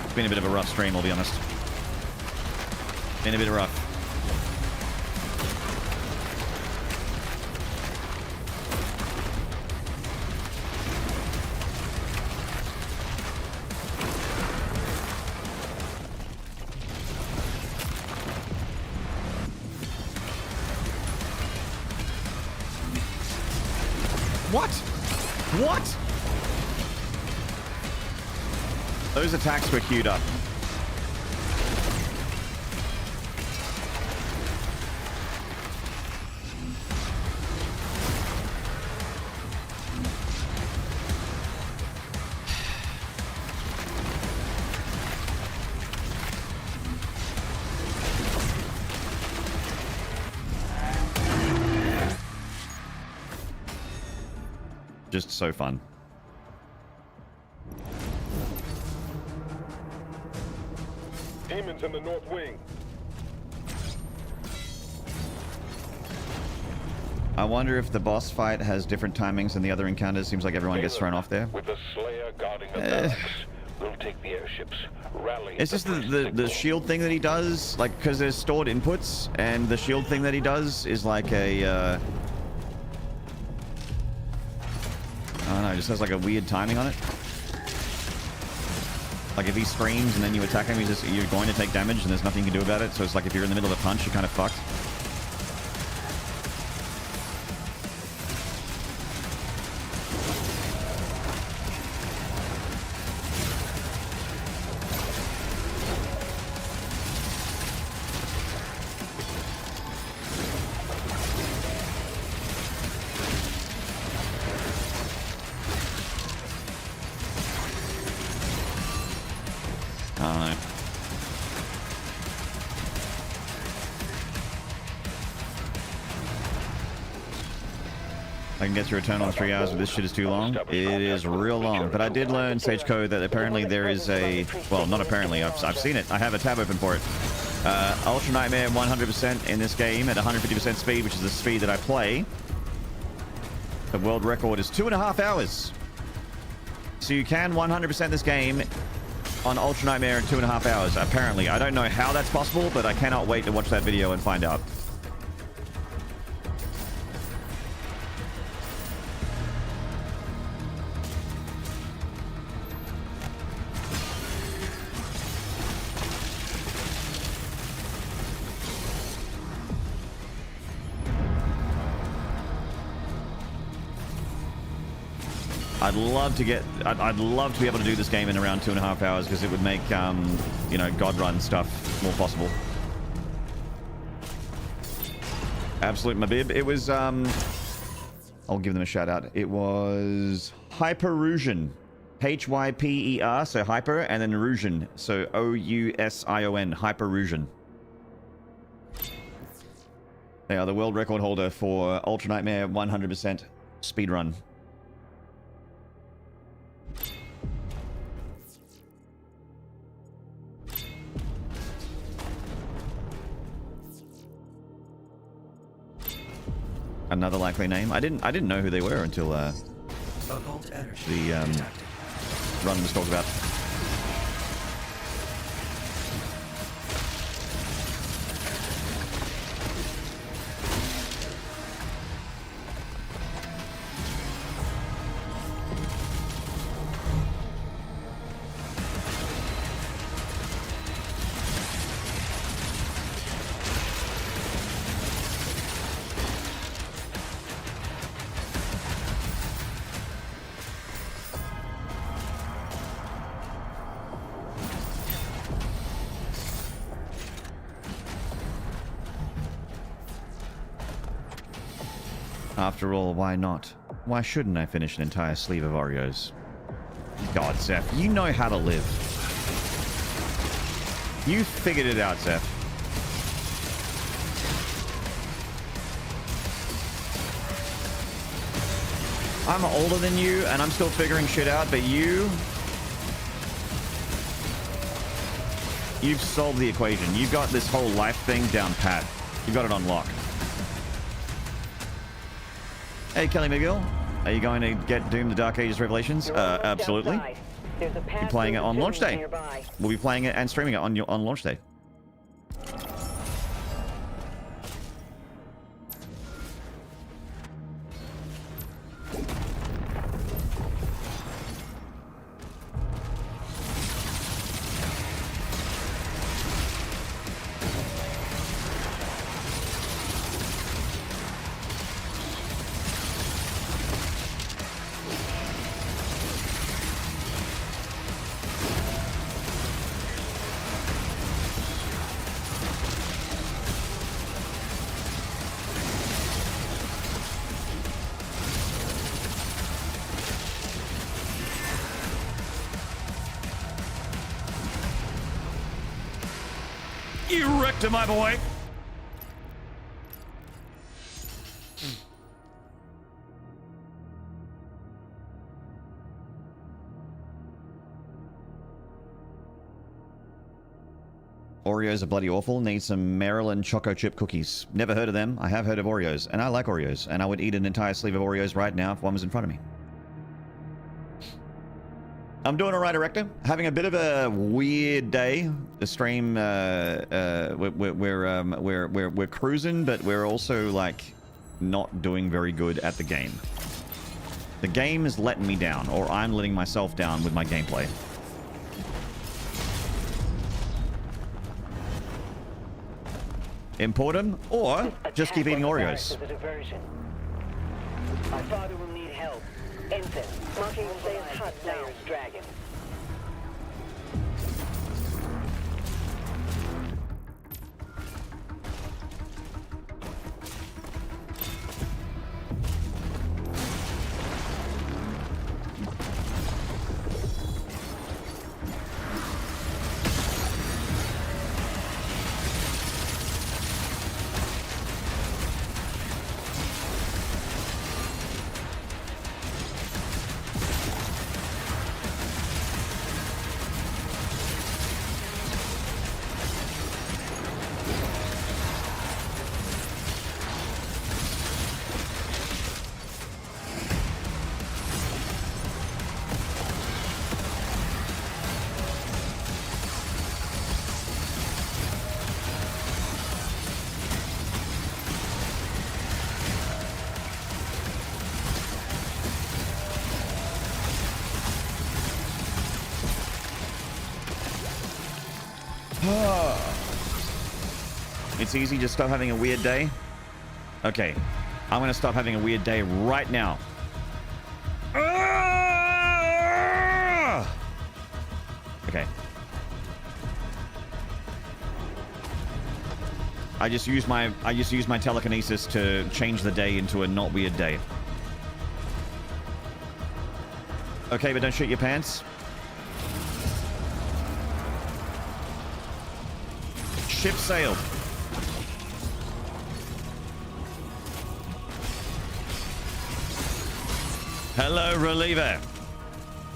It's been a bit of a rough stream, I'll be honest. Been a bit rough. What? What? Those attacks were queued up. Just so fun. Demons in the north wing. I wonder if the boss fight has different timings than the other encounters. Seems like everyone gets thrown off there. With the Slayer guarding the barracks, we'll take the airships. Rally. It's just the shield thing that he does, like, because there's stored inputs, and the shield thing that he does is like a, I don't know, it just has like a weird timing on it. Like if he screams and then you attack him, you're going to take damage and there's nothing you can do about it. So it's like if you're in the middle of a punch, you're kind of fucked. I don't know. I can get through a turn on 3 hours, but this shit is too long. It is real long. But I did learn, Sage Code, that apparently there is a... Well, not apparently. I've seen it. I have a tab open for it. Ultra Nightmare 100% in this game at 150% speed, which is the speed that I play. The world record is 2.5 hours. So you can 100% this game on Ultra Nightmare in 2.5 hours, apparently. I don't know how that's possible, but I cannot wait to watch that video and find out. I'd love to get... I'd love to be able to do this game in around 2.5 hours because it would make, you know, God Run stuff more possible. Absolute Mabib. It was, I'll give them a shout out. It was Hyperusion. Hyper, so Hyper, and then Rusion. So Ousion, Hyperusion. They are the world record holder for Ultra Nightmare 100% speedrun. Another likely name. I didn't know who they were until the run was talked about. After all, why not? Why shouldn't I finish an entire sleeve of Oreos? God, Zeph, you know how to live. You figured it out, Zeph. I'm older than you, and I'm still figuring shit out, but you've solved the equation. You've got this whole life thing down pat. You've got it on lock. Hey, Kelly McGill. Are you going to get Doom the Dark Ages Revelations? Absolutely. You're playing it on launch day. We'll be playing it and streaming it on launch day. You wrecked him, my boy. Oreos are bloody awful. Need some Maryland choco chip cookies. Never heard of them. I have heard of Oreos, and I like Oreos, and I would eat an entire sleeve of Oreos right now if one was in front of me. I'm doing all right, Erector. Having a bit of a weird day. The stream, we're cruising, but we're also like not doing very good at the game. The game is letting me down, or I'm letting myself down with my gameplay. Import them, or just keep eating Oreos. My father will need help. Ensign, marking Slayer's hut now. Dragon. It's easy, just stop having a weird day. Okay, I'm gonna stop having a weird day right now. Okay. I just used my telekinesis to change the day into a not weird day. Okay, but don't shit your pants. Ship sailed. Hello, Reliever.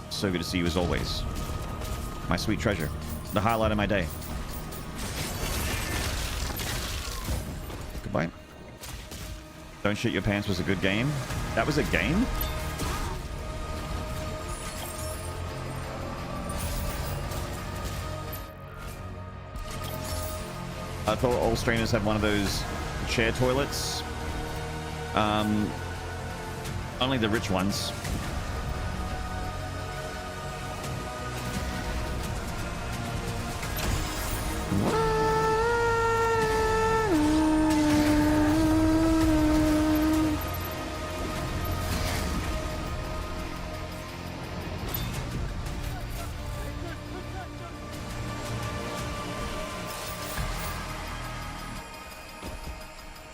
So good to see you as always. My sweet treasure. The highlight of my day. Goodbye. Don't Shit Your Pants was a good game. That was a game? I thought all streamers had one of those chair toilets. Only the rich ones.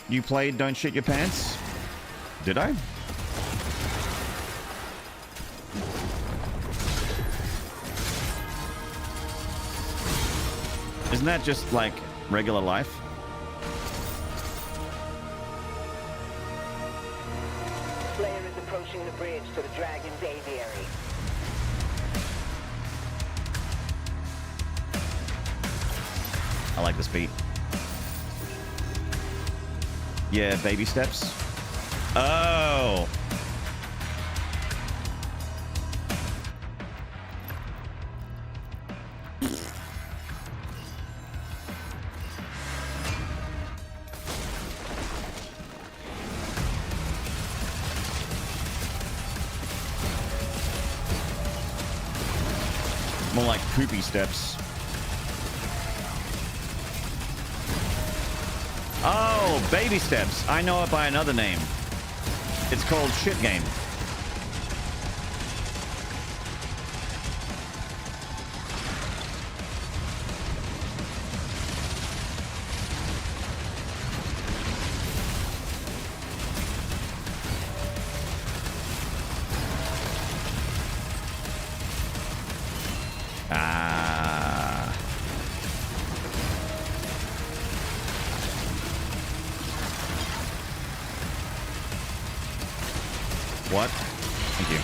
You played Don't Shit Your Pants? Did I? Isn't that just like regular life? Slayer is approaching the bridge to the Dragon's aviary. I like this beat. Yeah, baby steps. Oh. More like poopy steps. Oh, baby steps. I know it by another name. It's called Shit Game. What? Thank you.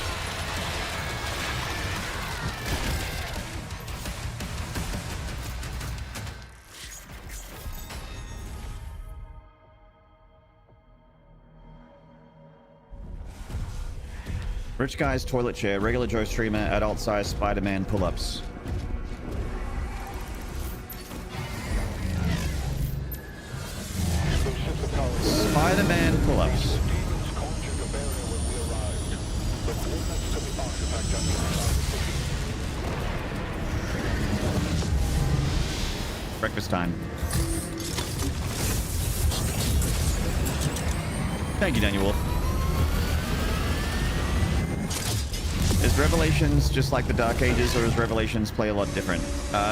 Rich guy's toilet chair, regular Joe streamer, adult size Spider-Man pull-ups. Spider-Man pull-ups. Breakfast time. Thank you, Daniel Wolf. Is Revelations just like the Dark Ages, or does Revelations play a lot different?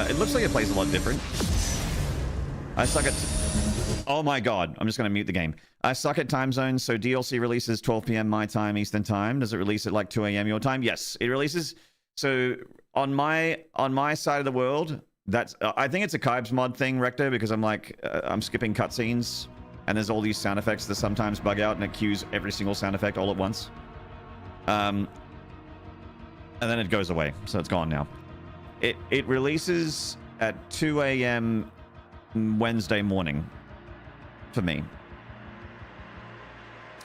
It looks like it plays a lot different. I suck at... Oh my god, I'm just going to mute the game. I suck at time zones, so DLC releases 12 p.m. my time, Eastern time. Does it release at like 2 a.m. your time? Yes, it releases... So on my side of the world, that's... I think it's a Kybes mod thing, Rector, because I'm like... I'm skipping cutscenes, and there's all these sound effects that sometimes bug out, and it cues every single sound effect all at once. And then it goes away, so it's gone now. It releases at 2 a.m. Wednesday morning for me.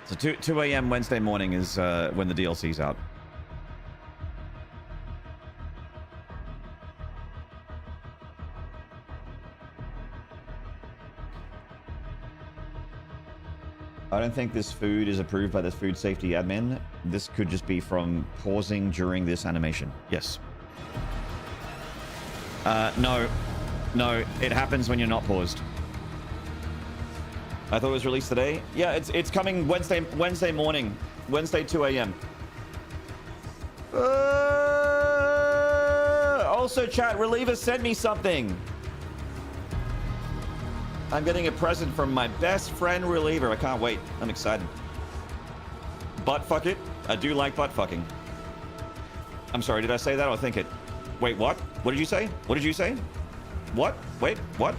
So 2 a.m. Wednesday morning is when the DLC's out. I don't think this food is approved by the food safety admin. This could just be from pausing during this animation. Yes. No, it happens when you're not paused. I thought it was released today. Yeah, it's coming Wednesday morning, Wednesday 2 a.m. Also, chat, Reliever sent me something. I'm getting a present from my best friend Reliever. I can't wait. I'm excited. Butt fuck it. I do like butt fucking. I'm sorry, did I say that or think it? Wait, what? What did you say? What did you say? What? Wait, what?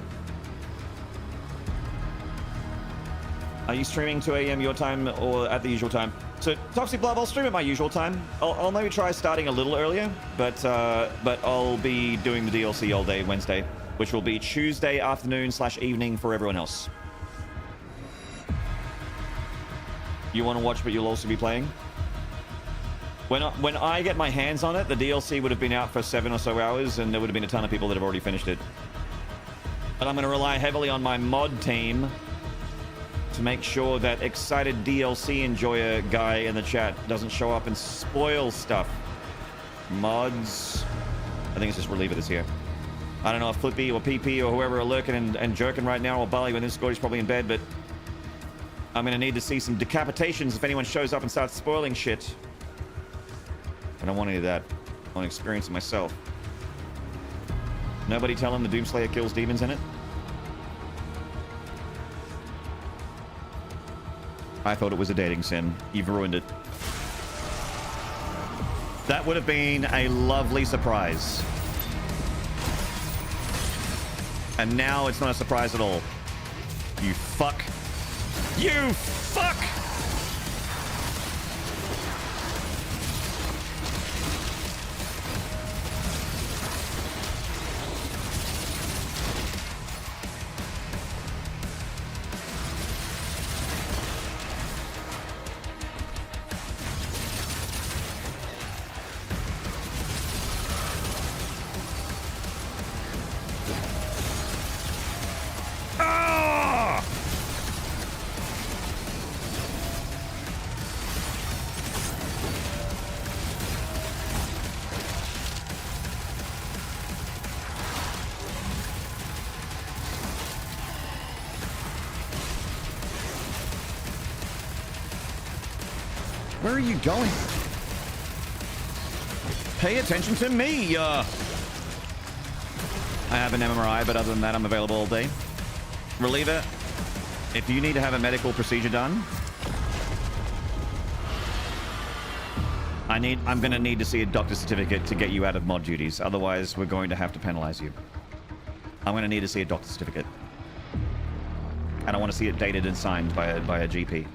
Are you streaming 2 a.m. your time or at the usual time? So, Toxic Blood, I'll stream at my usual time. I'll maybe try starting a little earlier, but I'll be doing the DLC all day Wednesday, which will be Tuesday afternoon/evening for everyone else. You want to watch, but you'll also be playing? When I get my hands on it, the DLC would have been out for 7 or so hours, and there would have been a ton of people that have already finished it. But I'm going to rely heavily on my mod team to make sure that excited DLC enjoyer guy in the chat doesn't show up and spoil stuff. Mods. I think it's just Reliever that's here. I don't know if Flippy or PP or whoever are lurking and jerking right now, or Bully when this score is probably in bed, but I'm going to need to see some decapitations if anyone shows up and starts spoiling shit. I don't want any of that. I want to experience it myself. Nobody tell him the Doomslayer kills demons in it? I thought it was a dating sim. You've ruined it. That would have been a lovely surprise. And now it's not a surprise at all. You fuck. You fuck! Where are you going? Pay attention to me! I have an MRI, but other than that, I'm available all day. Reliever, if you need to have a medical procedure done, I'm going to need to see a doctor's certificate to get you out of mod duties. Otherwise, we're going to have to penalize you. I'm going to need to see a doctor's certificate. And I want to see it dated and signed by a GP.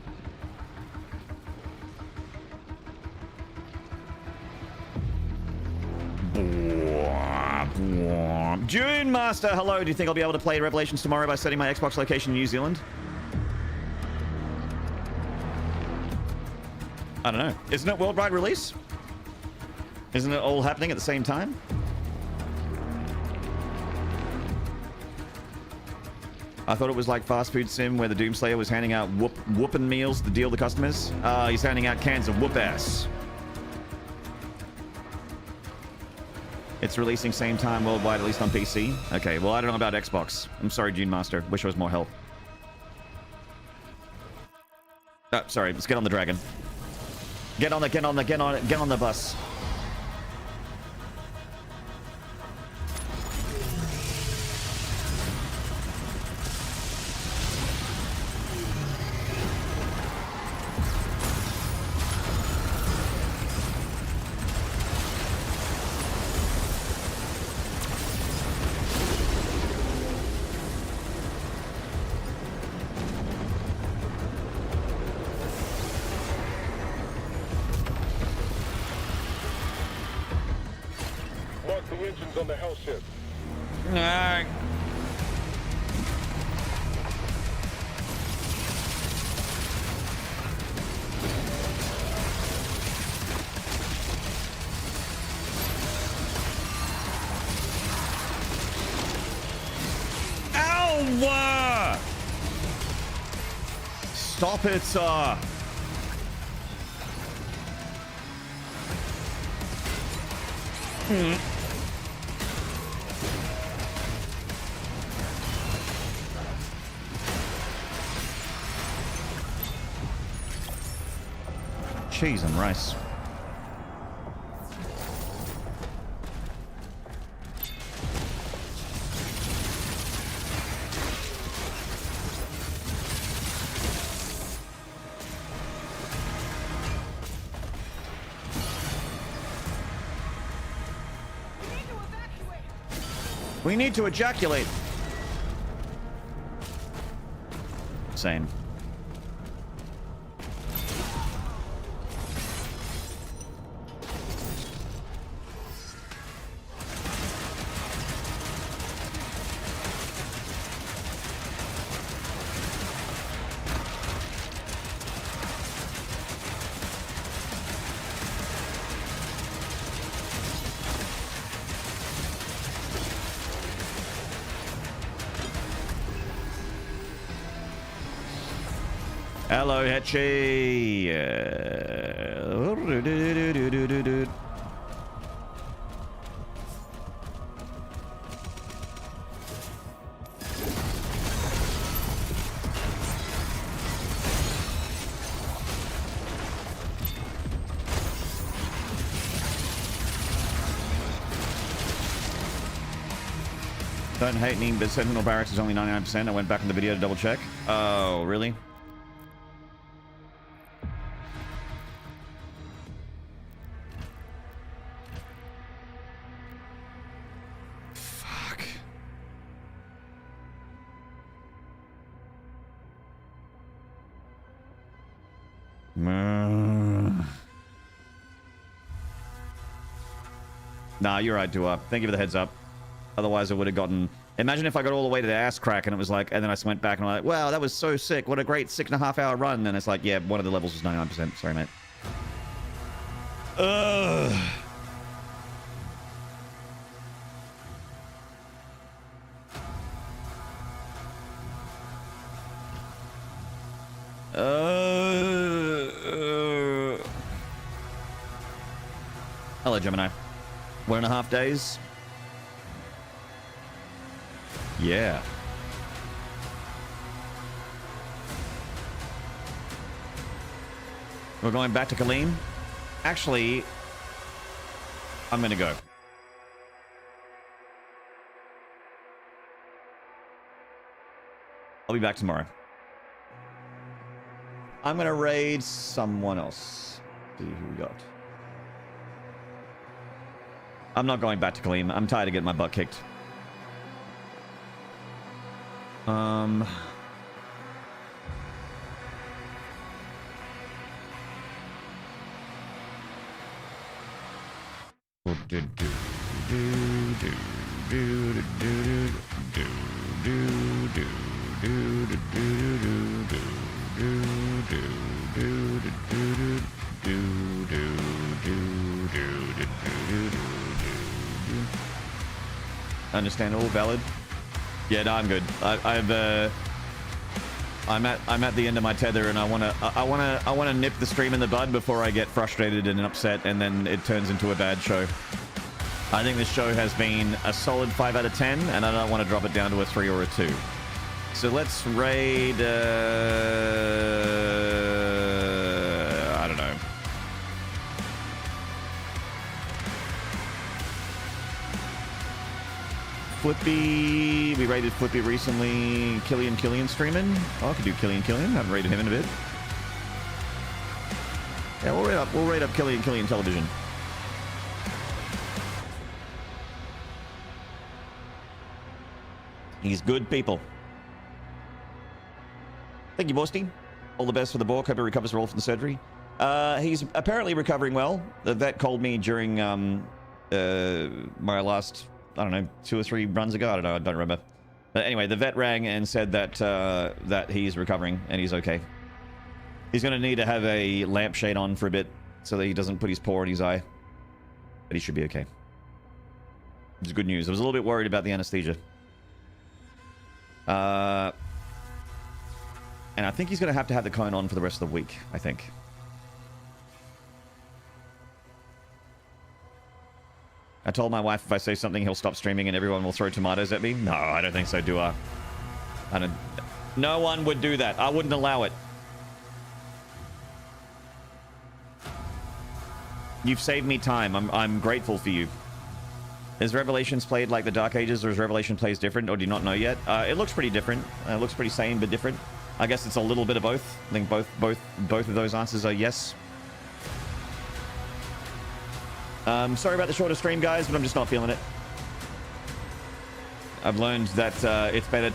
June Master, hello. Do you think I'll be able to play Revelations tomorrow by setting my Xbox location in New Zealand? I don't know. Isn't it worldwide release? Isn't it all happening at the same time? I thought it was like fast food sim where the Doomslayer was handing out whoopin' meals to deal to customers. He's handing out cans of whoop ass. It's releasing same time worldwide, at least on PC. Okay, well, I don't know about Xbox. I'm sorry, Gene Master. Wish I was more help. Sorry, let's get on the dragon. Get on the bus. Mark the engines on the hell ship. Alright. Ow! Stop it, sir. Cheese and rice. We need to ejaculate. Same. Hello, Hetchy. Don't hate me, but Sentinel Barracks is only 99%. I went back in the video to double check. Oh, really? Nah, you're right, Dua. Thank you for the heads up. Otherwise, I would have gotten... Imagine if I got all the way to the ass crack and it was like... And then I went back and I'm like, wow, that was so sick. What a great 6.5 hour run. And it's like, yeah, one of the levels was 99%. Sorry, mate. Ugh. Hello, Gemini. 1.5 days. Yeah. We're going back to Kaleem. Actually, I'm gonna go. I'll be back tomorrow. I'm gonna raid someone else. See who we got. I'm not going back to Kaleem. I'm tired of getting my butt kicked. Understandable, valid. Yeah, no, I'm good. I'm at the end of my tether, and I wanna nip the stream in the bud before I get frustrated and upset, and then it turns into a bad show. I think this show has been a solid 5 out of 10, and I don't want to drop it down to a 3 or a 2. So let's raid. I don't know. Flippy. We raided Flippy recently. Killian streaming. Oh, I could do Killian. Haven't raided him in a bit. Yeah, we'll raid up Killian television. He's good people. Thank you, Borsty. All the best for the Bork. Hope he recovers well from the surgery. He's apparently recovering well. The vet called me during my last, I don't know, 2 or 3 runs ago. I don't remember. But anyway, the vet rang and said that that he's recovering and he's okay. He's going to need to have a lampshade on for a bit so that he doesn't put his paw in his eye. But he should be okay. It's good news. I was a little bit worried about the anesthesia. And I think he's going to have the cone on for the rest of the week, I think. I told my wife if I say something, he'll stop streaming and everyone will throw tomatoes at me. No, I don't think so, do I? No one would do that. I wouldn't allow it. You've saved me time. I'm grateful for you. Is Revelations played like the Dark Ages, or is Revelation plays different, or do you not know yet? It looks pretty different. It looks pretty same, but different. I guess it's a little bit of both. I think both of those answers are yes. Sorry about the shorter stream, guys, but I'm just not feeling it. I've learned that it's better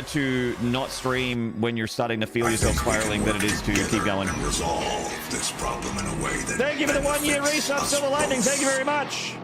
to not stream when you're starting to feel yourself spiraling than it is to keep going. Resolve this problem in a way that Thank you for the 1 year resub, Silver Lightning. Thank you very much.